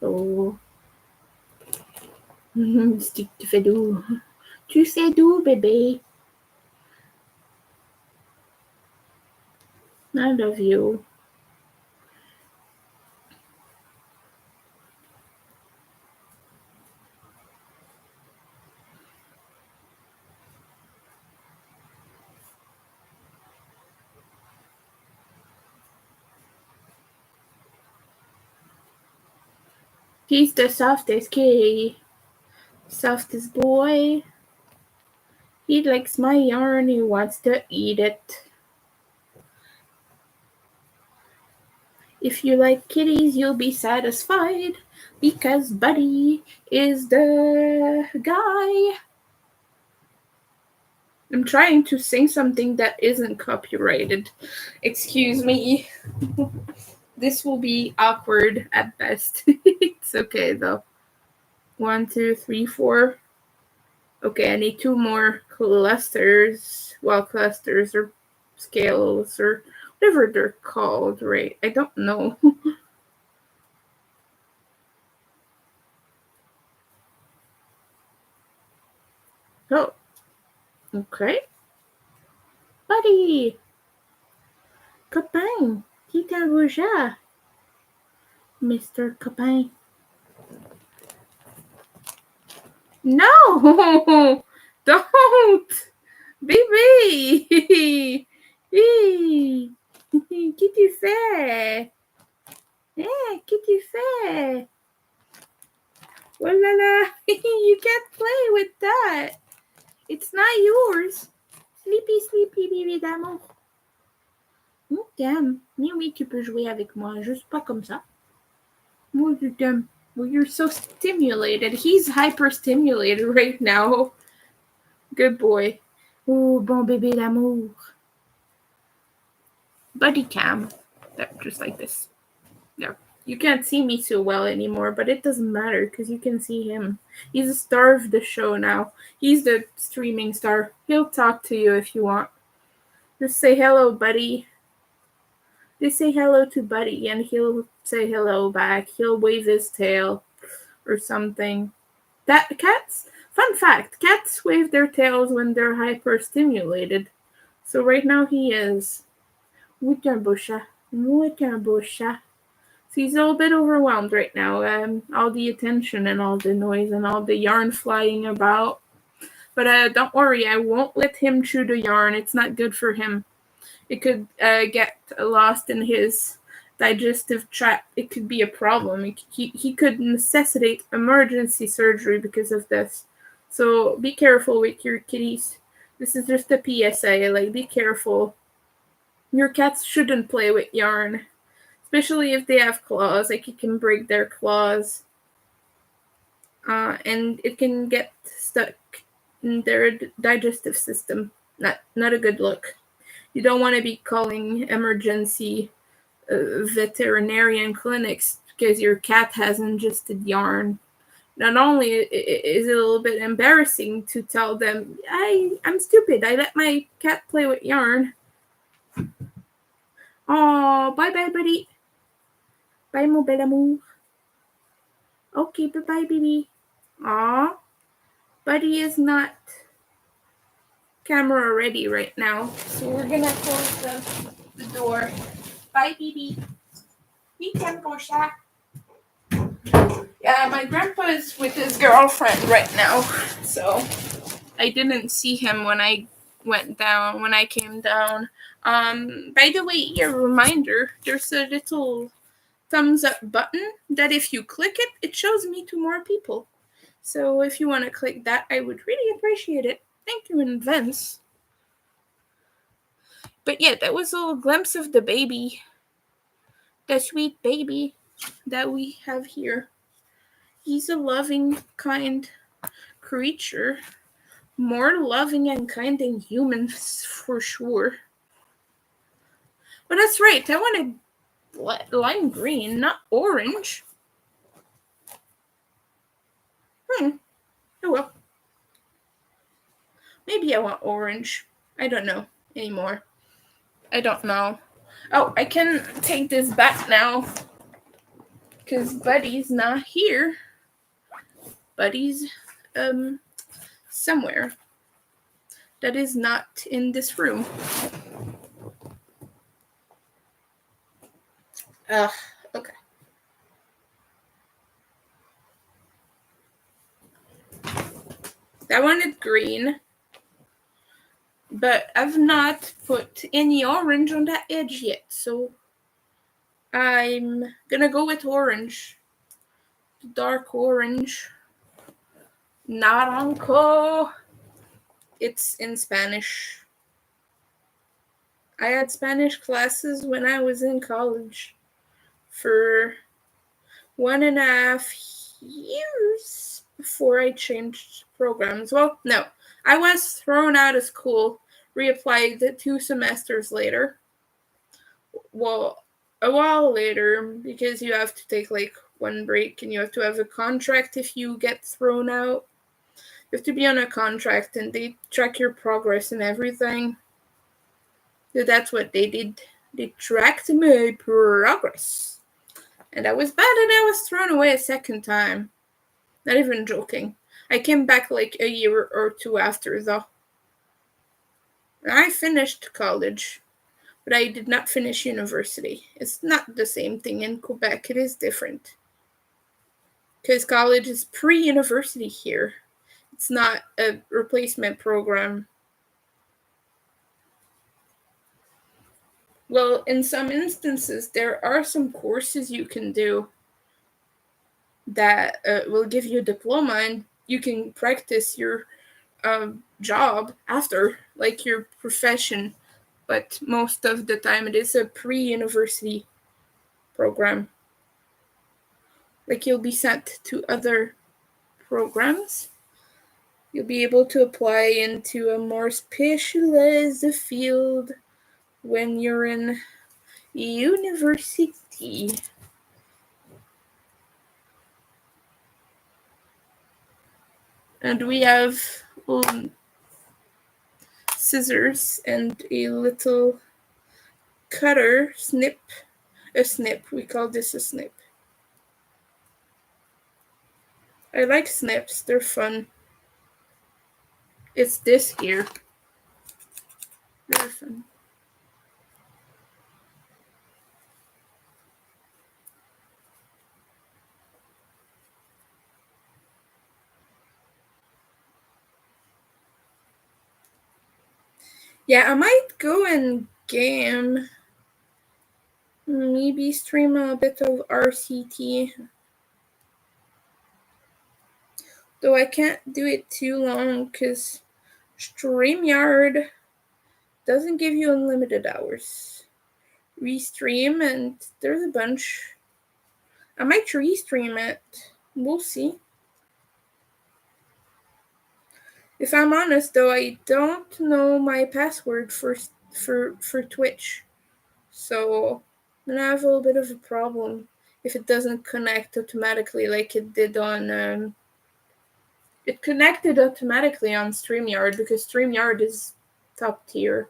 Speaker 1: Oh. Tu fais doux. Tu fais doux, bébé. I love you. He's the softest kitty. Softest boy. He likes my yarn. He wants to eat it. If you like kitties, you'll be satisfied because Buddy is the guy. I'm trying to sing something that isn't copyrighted. Excuse me. This will be awkward at best. It's okay though. 1, 2, 3, 4. Okay, I need 2 more clusters. Well, clusters or scales or whatever they're called, right? I don't know. Oh, okay. Buddy! Copain! Qui t'envoie? Mr. Copain. No! Don't! Baby! Qu'est-ce que tu fais? Qu'est-ce que tu fais? Oh la la, you can't play with that. It's not yours. Sleepy, sleepy, baby d'amour. Oh, damn. Oui, tu peux jouer avec moi, juste pas comme ça. Oh, you damn. Well, you're so stimulated. He's hyper-stimulated right now. Good boy. Oh, bon bébé d'amour. Buddy cam. There, just like this. There. You can't see me so well anymore, but it doesn't matter because you can see him. He's the star of the show now. He's the streaming star. He'll talk to you if you want. Just say hello, buddy. Just say hello to Buddy, and he'll say hello back. He'll wave his tail or something. Fun fact, cats wave their tails when they're hyper-stimulated. So right now he is. Wickerbusha. So he's a little bit overwhelmed right now. All the attention and all the noise and all the yarn flying about. But don't worry, I won't let him chew the yarn. It's not good for him. It could get lost in his digestive tract. It could be a problem. He could necessitate emergency surgery because of this. So be careful with your kitties. This is just a PSA. Like, be careful. Your cats shouldn't play with yarn, especially if they have claws. Like, it can break their claws, and it can get stuck in their digestive system. Not a good look. You don't want to be calling emergency veterinarian clinics because your cat has ingested yarn. Not only is it a little bit embarrassing to tell them, I'm stupid, I let my cat play with yarn. Oh, bye-bye, buddy. Bye, mon bel amour. Okay, bye-bye, baby. Aw, Buddy is not camera ready right now, so we're gonna close the door. Bye, baby. We can go shop. Yeah, my grandpa is with his girlfriend right now, so I didn't see him when I came down. By the way, a reminder, there's a little thumbs up button that if you click it, it shows me to more people. So if you want to click that, I would really appreciate it. Thank you in advance. But yeah, that was a little glimpse of the baby. The sweet baby that we have here. He's a loving, kind creature. More loving and kind than humans, for sure. But that's right, I wanted lime green, not orange. Oh well. Maybe I want orange. I don't know anymore. I don't know. Oh, I can take this back now. Because Buddy's not here. Buddy's somewhere that is not in this room. Okay. I wanted green, but I've not put any orange on that edge yet, so I'm gonna go with orange. Dark orange. Naranjo. It's in Spanish. I had Spanish classes when I was in college for 1.5 years before I changed programs. Well, no, I was thrown out of school, reapplied 2 semesters later. Well, a while later, because you have to take like one break and you have to have a contract if you get thrown out. You have to be on a contract and they track your progress and everything. So that's what they did. They tracked my progress. And that was bad, and I was thrown away a second time. Not even joking. I came back like a year or 2 after, though. I finished college, but I did not finish university. It's not the same thing in Quebec. It is different. Because college is pre-university here. It's not a replacement program. Well, in some instances, there are some courses you can do that will give you a diploma, and you can practice your job after, like your profession. But most of the time, it is a pre-university program. Like you'll be sent to other programs. You'll be able to apply into a more specialized field when you're in university. And we have scissors and a little cutter snip. A snip. We call this a snip. I like snips. They're fun. It's this here. Very fun. Yeah, I might go and game. Maybe stream a bit of RCT. Though I can't do it too long because StreamYard doesn't give you unlimited hours. Restream, and there's a bunch. I might restream it. We'll see. If I'm honest, though, I don't know my password for Twitch, so I'm gonna have a little bit of a problem if it doesn't connect automatically like it did on. It connected automatically on StreamYard because StreamYard is top tier.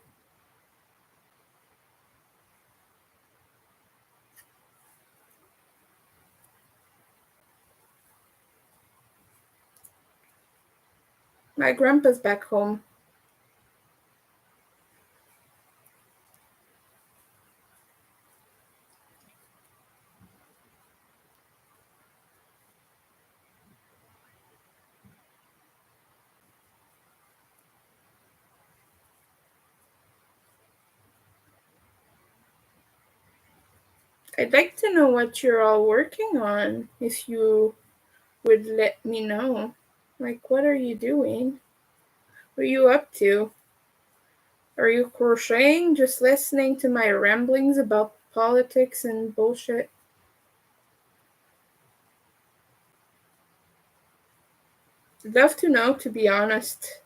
Speaker 1: My grandpa's back home. I'd like to know what you're all working on, if you would let me know. Like, what are you doing? What are you up to? Are you crocheting? Just listening to my ramblings about politics and bullshit? I'd love to know, to be honest.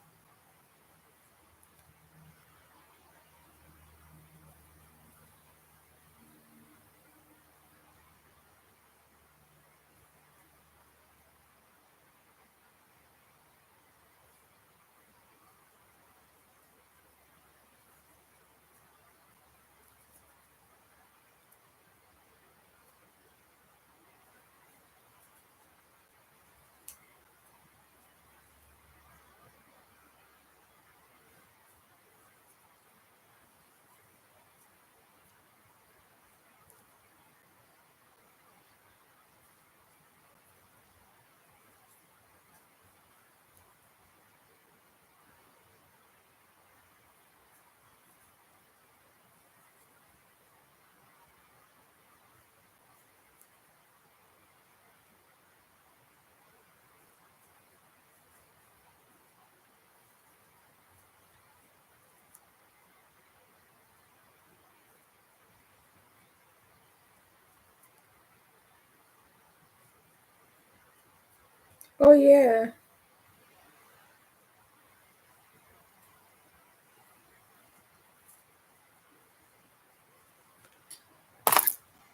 Speaker 1: Oh, yeah.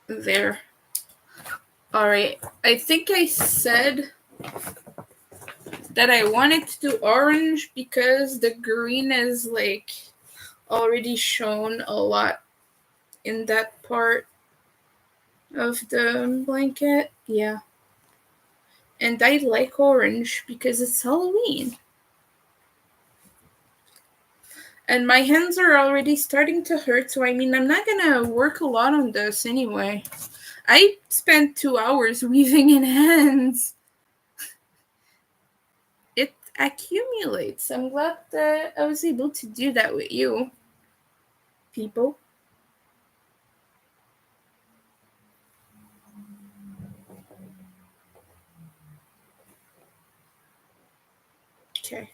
Speaker 1: There. Alright. I think I said that I wanted to do orange because the green is like already shown a lot in that part of the blanket. Yeah. And I like orange because it's Halloween. And my hands are already starting to hurt, so I mean, I'm not gonna work a lot on this anyway. I spent 2 hours weaving in hands. It accumulates. I'm glad that I was able to do that with you, people. Okay.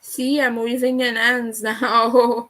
Speaker 1: See, I'm waving in hands now.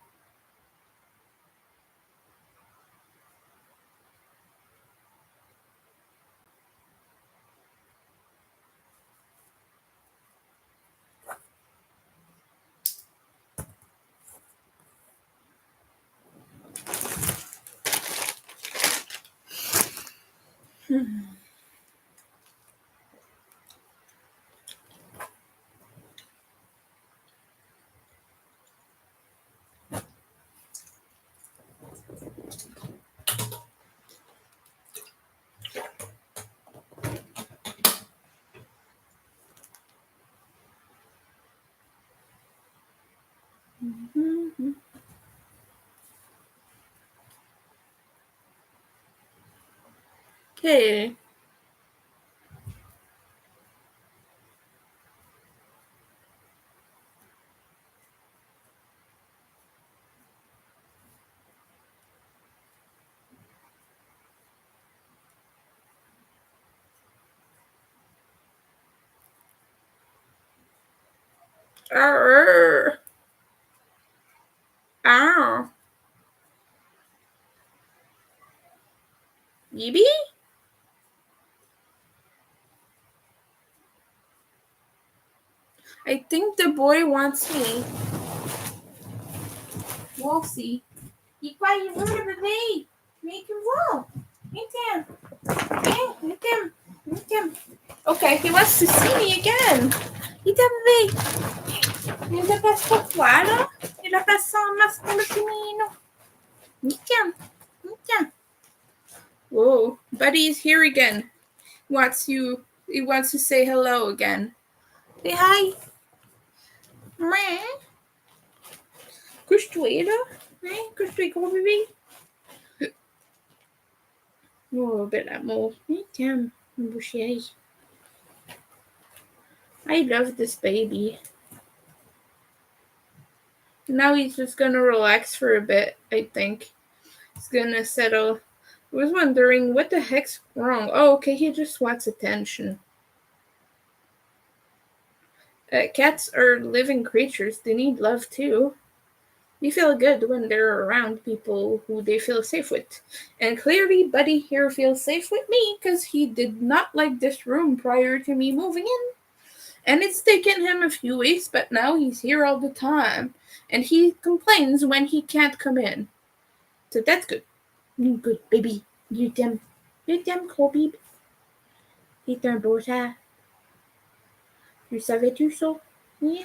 Speaker 1: Okay. Arr. Ow. Yibi? I think the boy wants me. We'll see. Be quiet, you're bébé. Make him roll. Meet him. Hey, meet him. Meet him. Okay, he wants to see me again. Meet him, bébé. Il ne passe pas toi, là. Il a passé en masse pour le féminin. Meet him. Meet him. Whoa, Buddy's here again. He wants to say hello again. Say hi. Meh. Couche-toi, là. Hein? Couche-toi, gros bébé. Oh, bel amour. Meet him, mon beau chéri. I love this baby. Now he's just gonna relax for a bit, I think. He's gonna settle. I was wondering what the heck's wrong. Oh, okay, he just wants attention. Cats are living creatures. They need love too. They feel good when they're around people who they feel safe with. And clearly, Buddy here feels safe with me because he did not like this room prior to me moving in. And it's taken him a few weeks, but now he's here all the time. And he complains when he can't come in. So that's good. Good, baby. You t'aimes. You t'aimes, gros bib. C'est un beau chat. Tu savais-tu ça? Yeah.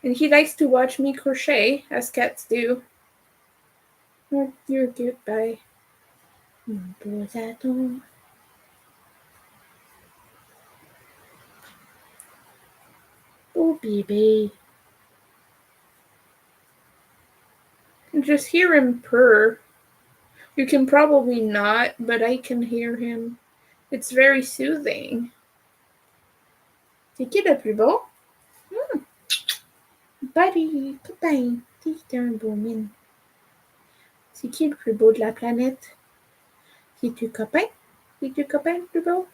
Speaker 1: And he likes to watch me crochet, as cats do. Oh, you're cute, bye. Mon beau chaton. Oh, baby. You can just hear him purr. You can probably not, but I can hear him. It's very soothing. C'est qui le plus beau? Buddy, copain, t'es un beau mine. C'est qui le plus beau de la planète? C'est-tu copain? C'est-tu copain le plus beau?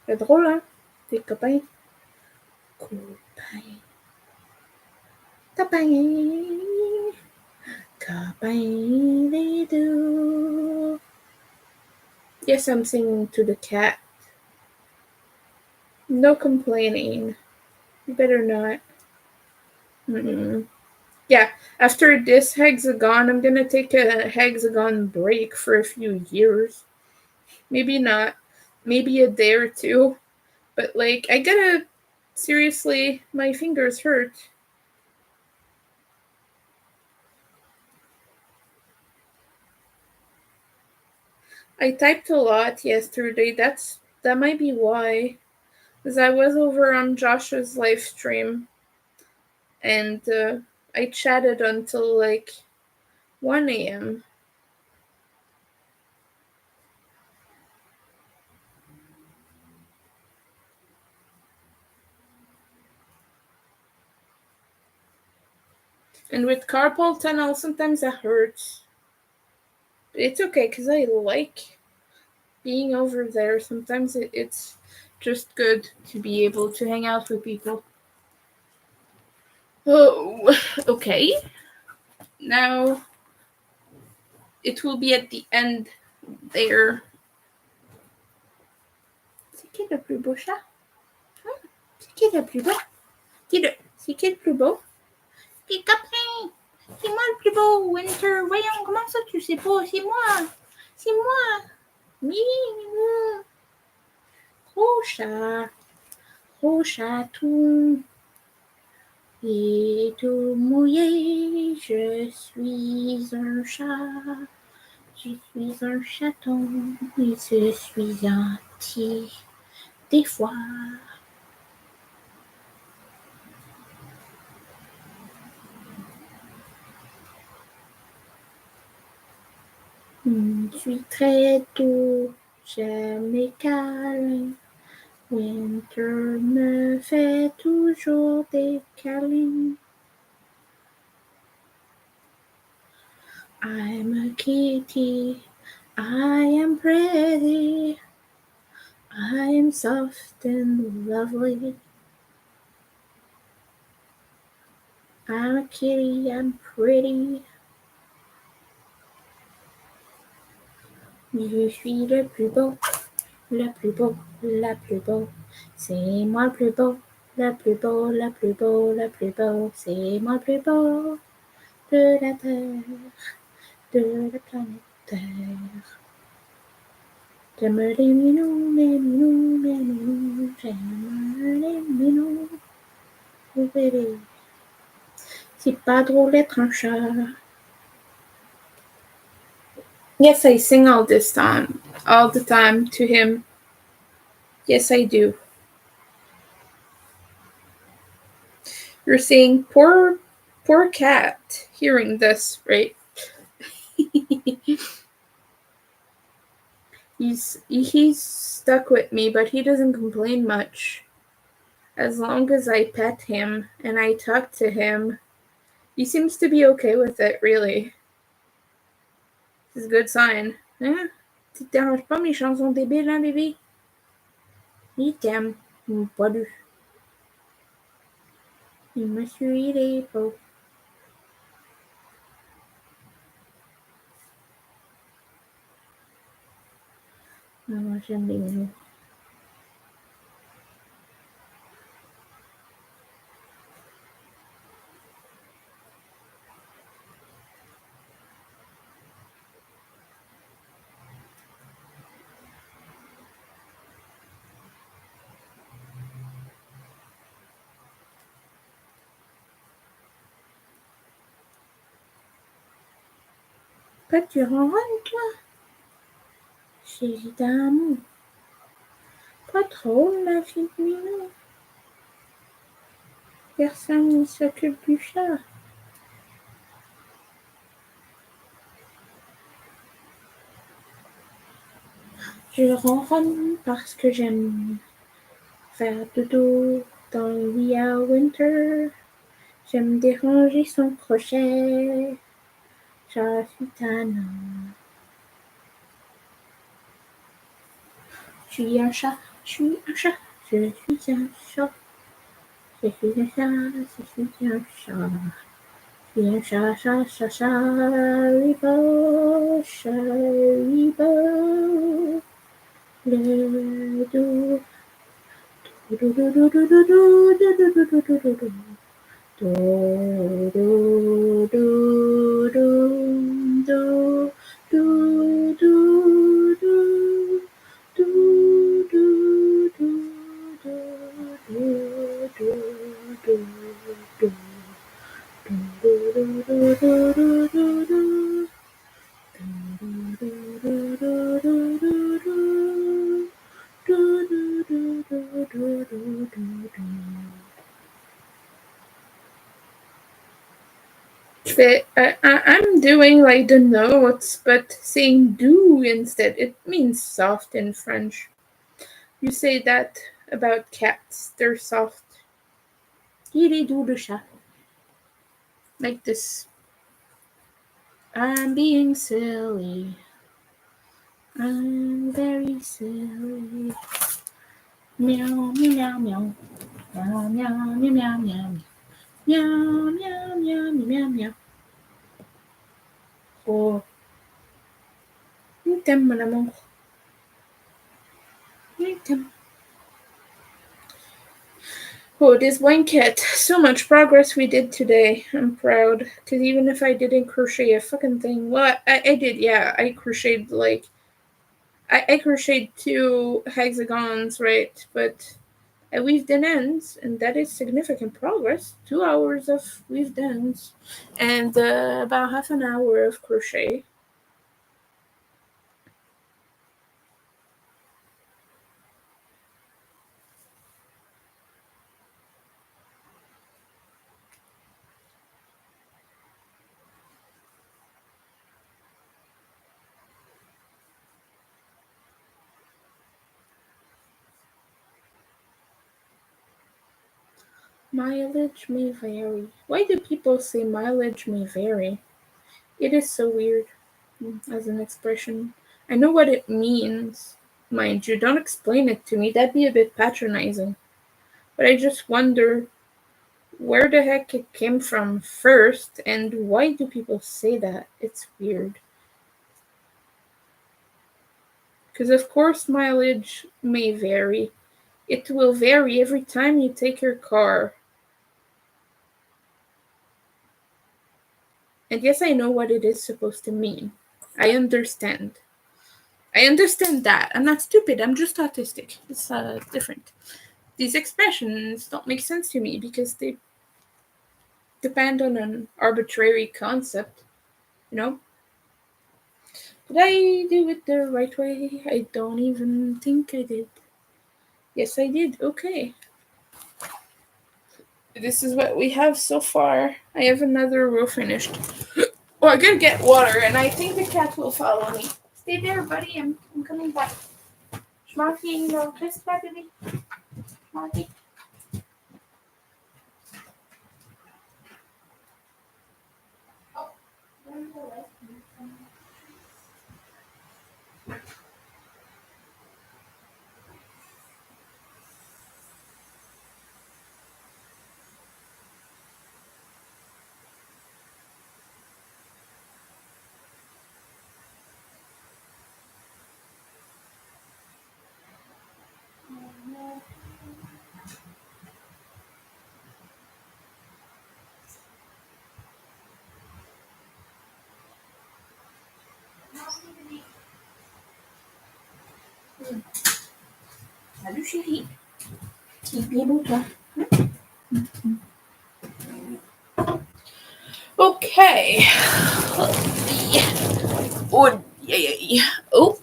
Speaker 1: C'est drôle, hein? T'es copain. Copain. Copain. Copain, they do. Yes, I'm singing to the cat. No complaining. You better not. Yeah, after this hexagon, I'm gonna take a hexagon break for a few years. Maybe not. Maybe a day or two. But, like, I gotta. Seriously, my fingers hurt. I typed a lot yesterday. That might be why. Because I was over on Josh's live stream and I chatted until like 1 a.m. And with carpal tunnel, sometimes that hurts. But it's okay because I like being over there. Sometimes it's just good to be able to hang out with people. Oh, okay. Now it will be at the end there. C'est qui le plus beau chat? C'est qui le plus beau? C'est qui le plus beau? C'est Caprin! C'est moi le plus beau, Winter! Voyons, comment ça tu sais pas? C'est moi! C'est moi! Oui, moi! Gros chaton, et tout mouillé, je suis un chat, je suis un chaton, et je suis gentil, des fois. Je suis très doux, j'aime les câlins. Winter me fait toujours des câlins. I'm a kitty, I am pretty, I am soft and lovely. I'm a kitty, I'm pretty. Je suis le plus beau, le plus beau, le plus beau. C'est moi le plus beau, le plus beau, le plus beau, le plus beau. C'est moi le plus beau de la terre, de la planète Terre. J'aime les minous, les minous, les minous. J'aime les minous. Vous verrez. C'est pas drôle d'être un chat. Yes, I sing all the time to him. Yes, I do. You're saying poor cat hearing this, right? he's stuck with me, but he doesn't complain much. As long as I pet him and I talk to him, he seems to be okay with it, really. It's a good sign. Hein? Tu te déranges pas mes chansons débiles, hein, bébé? Il t'aime. Pas lui. Il me suit les pots. Moi, j'aime les minous. Pas tu ronronnes, toi? Chérie d'amour. Pas trop, la fille de minou. Personne ne s'occupe du chat. Je ronronne parce que j'aime faire dodo dans le lit à Winter. J'aime déranger son crochet. Je suis tannant. Je suis un chat, je suis un chat, je suis un chat. Je suis un chat, je suis un chat. Je suis un chat, chat, chat, charibo, charibo. Le do. Do do do do do do do do do do do do do. Do, do, do, do, do, do, do, do. Do, do, do, do, do, do, do, do. Do, do, do, do, do, do, do. Do, do, do, do, do, do, do. Do, do, do, do, do, do, do, do. I'm doing like the notes, but saying do instead. It means soft in French. You say that about cats. They're soft. Il do le chat. Like this. I'm being silly. I'm very silly. Meow, meow, meow. Meow, meow, meow, meow, meow. Meow, meow, meow, meow, meow. Oh, t'aimes mon amour. T'aimes. Oh, this blanket. So much progress we did today. I'm proud. Because even if I didn't crochet a fucking thing. Well, I did, yeah. I crocheted like. I crocheted 2 hexagons, right? But I weaved in ends, and that is significant progress. 2 hours of weaved ends. And about half an hour of crochet. Mileage may vary. Why do people say mileage may vary? It is so weird as an expression. I know what it means. Mind you, don't explain it to me. That'd be a bit patronizing. But I just wonder where the heck it came from first and why do people say that? It's weird. Because, of course, mileage may vary. It will vary every time you take your car. And yes, I know what it is supposed to mean. I understand. I understand that. I'm not stupid. I'm just autistic. It's different. These expressions don't make sense to me because they depend on an arbitrary concept, you know? Did I do it the right way? I don't even think I did. Yes, I did. Okay. This is what we have so far. I have another row finished. Oh, I gotta get water, and I think the cat will follow me. Stay there, buddy. I'm coming back. Schmarky, no, reste là, bébé. Schmarky. Salut, chérie. Il est bien beau, toi. Okay. Oh, yeah. Oh.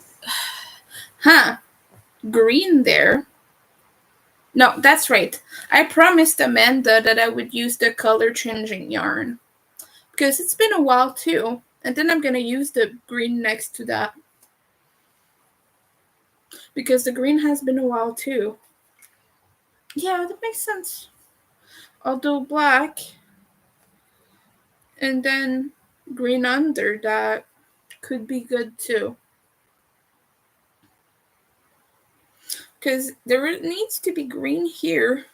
Speaker 1: Huh. Green there. No, that's right. I promised Amanda that I would use the color changing yarn. Because it's been a while too. And then I'm gonna use the green next to that. Because the green has been a while too. Yeah, that makes sense. I'll do black. And then green under that could be good too. Because there needs to be green here.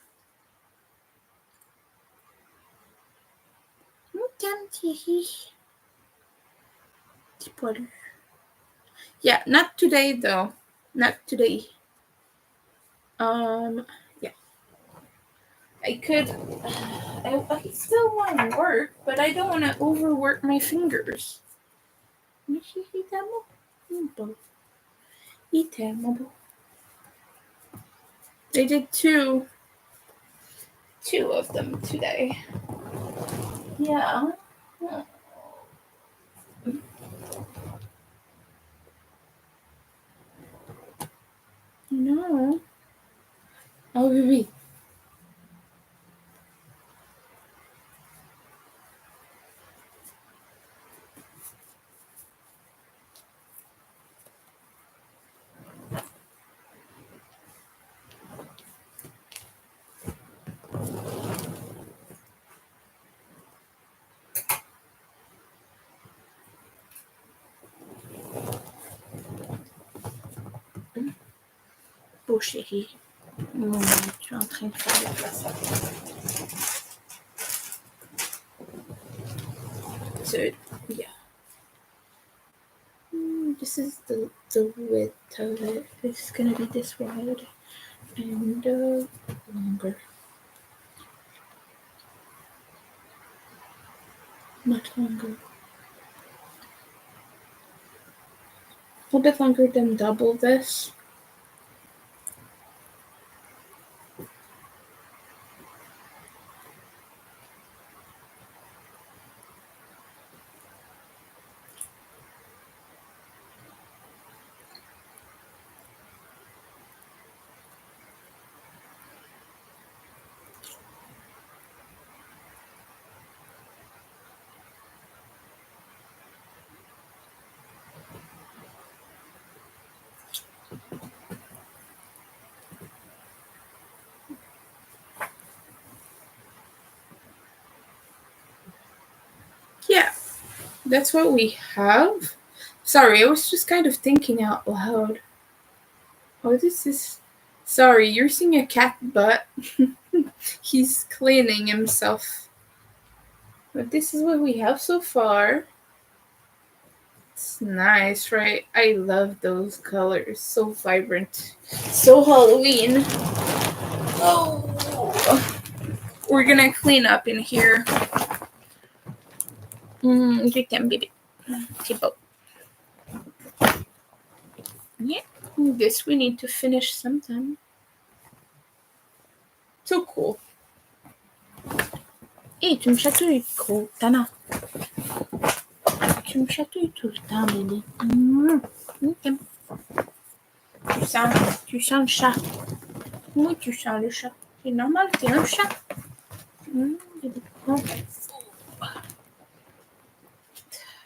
Speaker 1: Yeah, not today though. Not today. Yeah. I could. I still want to work, but I don't want to overwork my fingers. I did two of them today. Yeah. No. Oh, oui. Beau chéri. Non, tu es en train de faire des facettes. So, yeah. This is the width of it. It's gonna be this wide and longer. Much longer. A bit longer than double this. Yeah, that's what we have. Sorry, I was just kind of thinking out loud. Oh, this is. Sorry, you're seeing a cat butt. He's cleaning himself. But this is what we have so far. It's nice, right? I love those colors. So vibrant. So Halloween. Oh. We're gonna clean up in here. You can, baby. Keep up. Yeah. This we need to finish sometime. So cool. Hey, tu me chatouilles trop, Tana. Tu me chatouilles tout le temps, bébé. Okay. Tu sens le chat. Oui, tu sens le chat. C'est normal, t'es un chat. Bébé. Okay.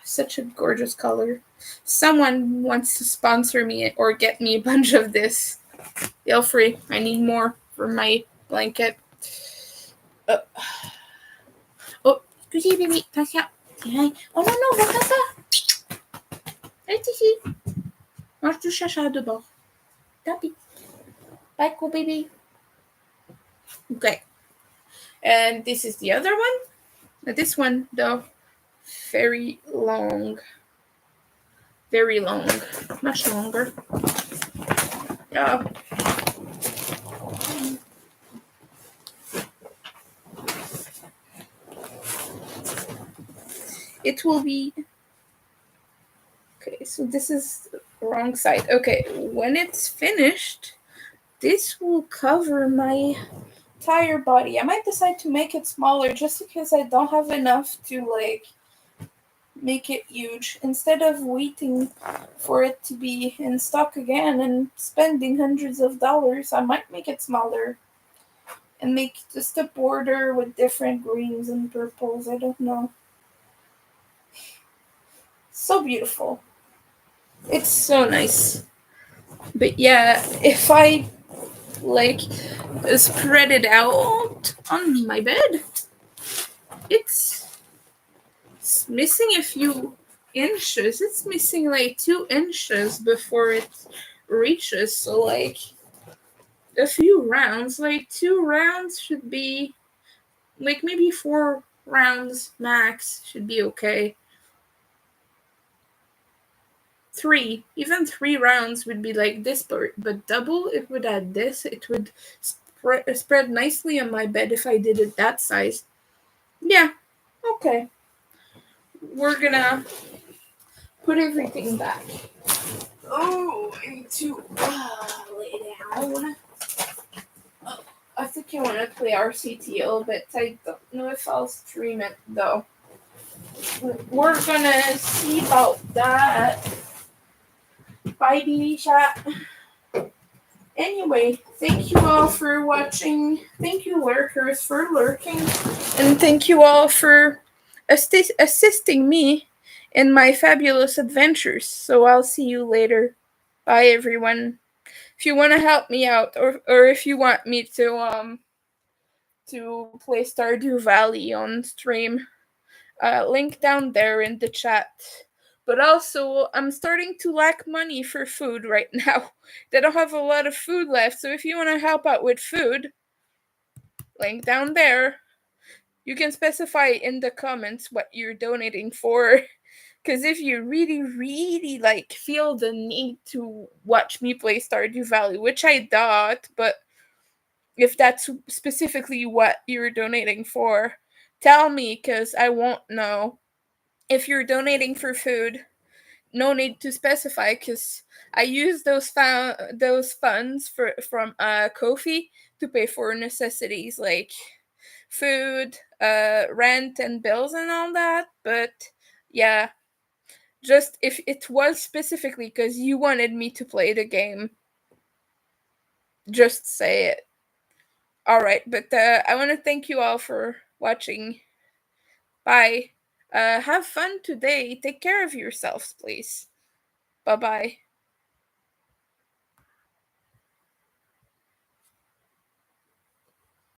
Speaker 1: Such a gorgeous color. Someone wants to sponsor me or get me a bunch of this. Feel free. I need more for my blanket. Oh, excusez, bébé. Attention. Oh non, non, va pas ça. Elle est ici. Mange du chacha de bord. Tapis. Bye, cool baby. Okay. And this is the other one. This one, though, very long. Very long. Much longer. It will be. Okay, so this is the wrong side. Okay, when it's finished, this will cover my entire body. I might decide to make it smaller just because I don't have enough to make it huge. Instead of waiting for it to be in stock again and spending hundreds of dollars, I might make it smaller and make just a border with different greens and purples. I don't know. So beautiful. It's so nice. But yeah, if I spread it out on my bed, it's missing a few inches. It's missing 2 inches before it reaches. So a few rounds, 2 rounds should be maybe 4 rounds max should be okay. 3 rounds would be like this, but double, it would add this. It would spread nicely on my bed if I did it that size. Yeah, okay. We're gonna put everything back. Oh, I need to lay down. Oh, I think I want to play RCT a little bit. I don't know if I'll stream it though. We're gonna see about that. Bye, BB chat. Anyway, thank you all for watching. Thank you, lurkers, for lurking. And thank you all for assisting me in my fabulous adventures. So I'll see you later. Bye, everyone. If you want to help me out, or if you want me to play Stardew Valley on stream, link down there in the chat. But also, I'm starting to lack money for food right now. They don't have a lot of food left, so if you want to help out with food, link down there. You can specify in the comments what you're donating for. Because if you really, really feel the need to watch me play Stardew Valley, which I doubt, but if that's specifically what you're donating for, tell me, because I won't know. If you're donating for food, no need to specify, because I use those funds from Ko-fi to pay for necessities like food, rent, and bills and all that. But yeah, just if it was specifically because you wanted me to play the game, just say it. All right, but I want to thank you all for watching. Bye. Have fun today. Take care of yourselves, please. Bye bye.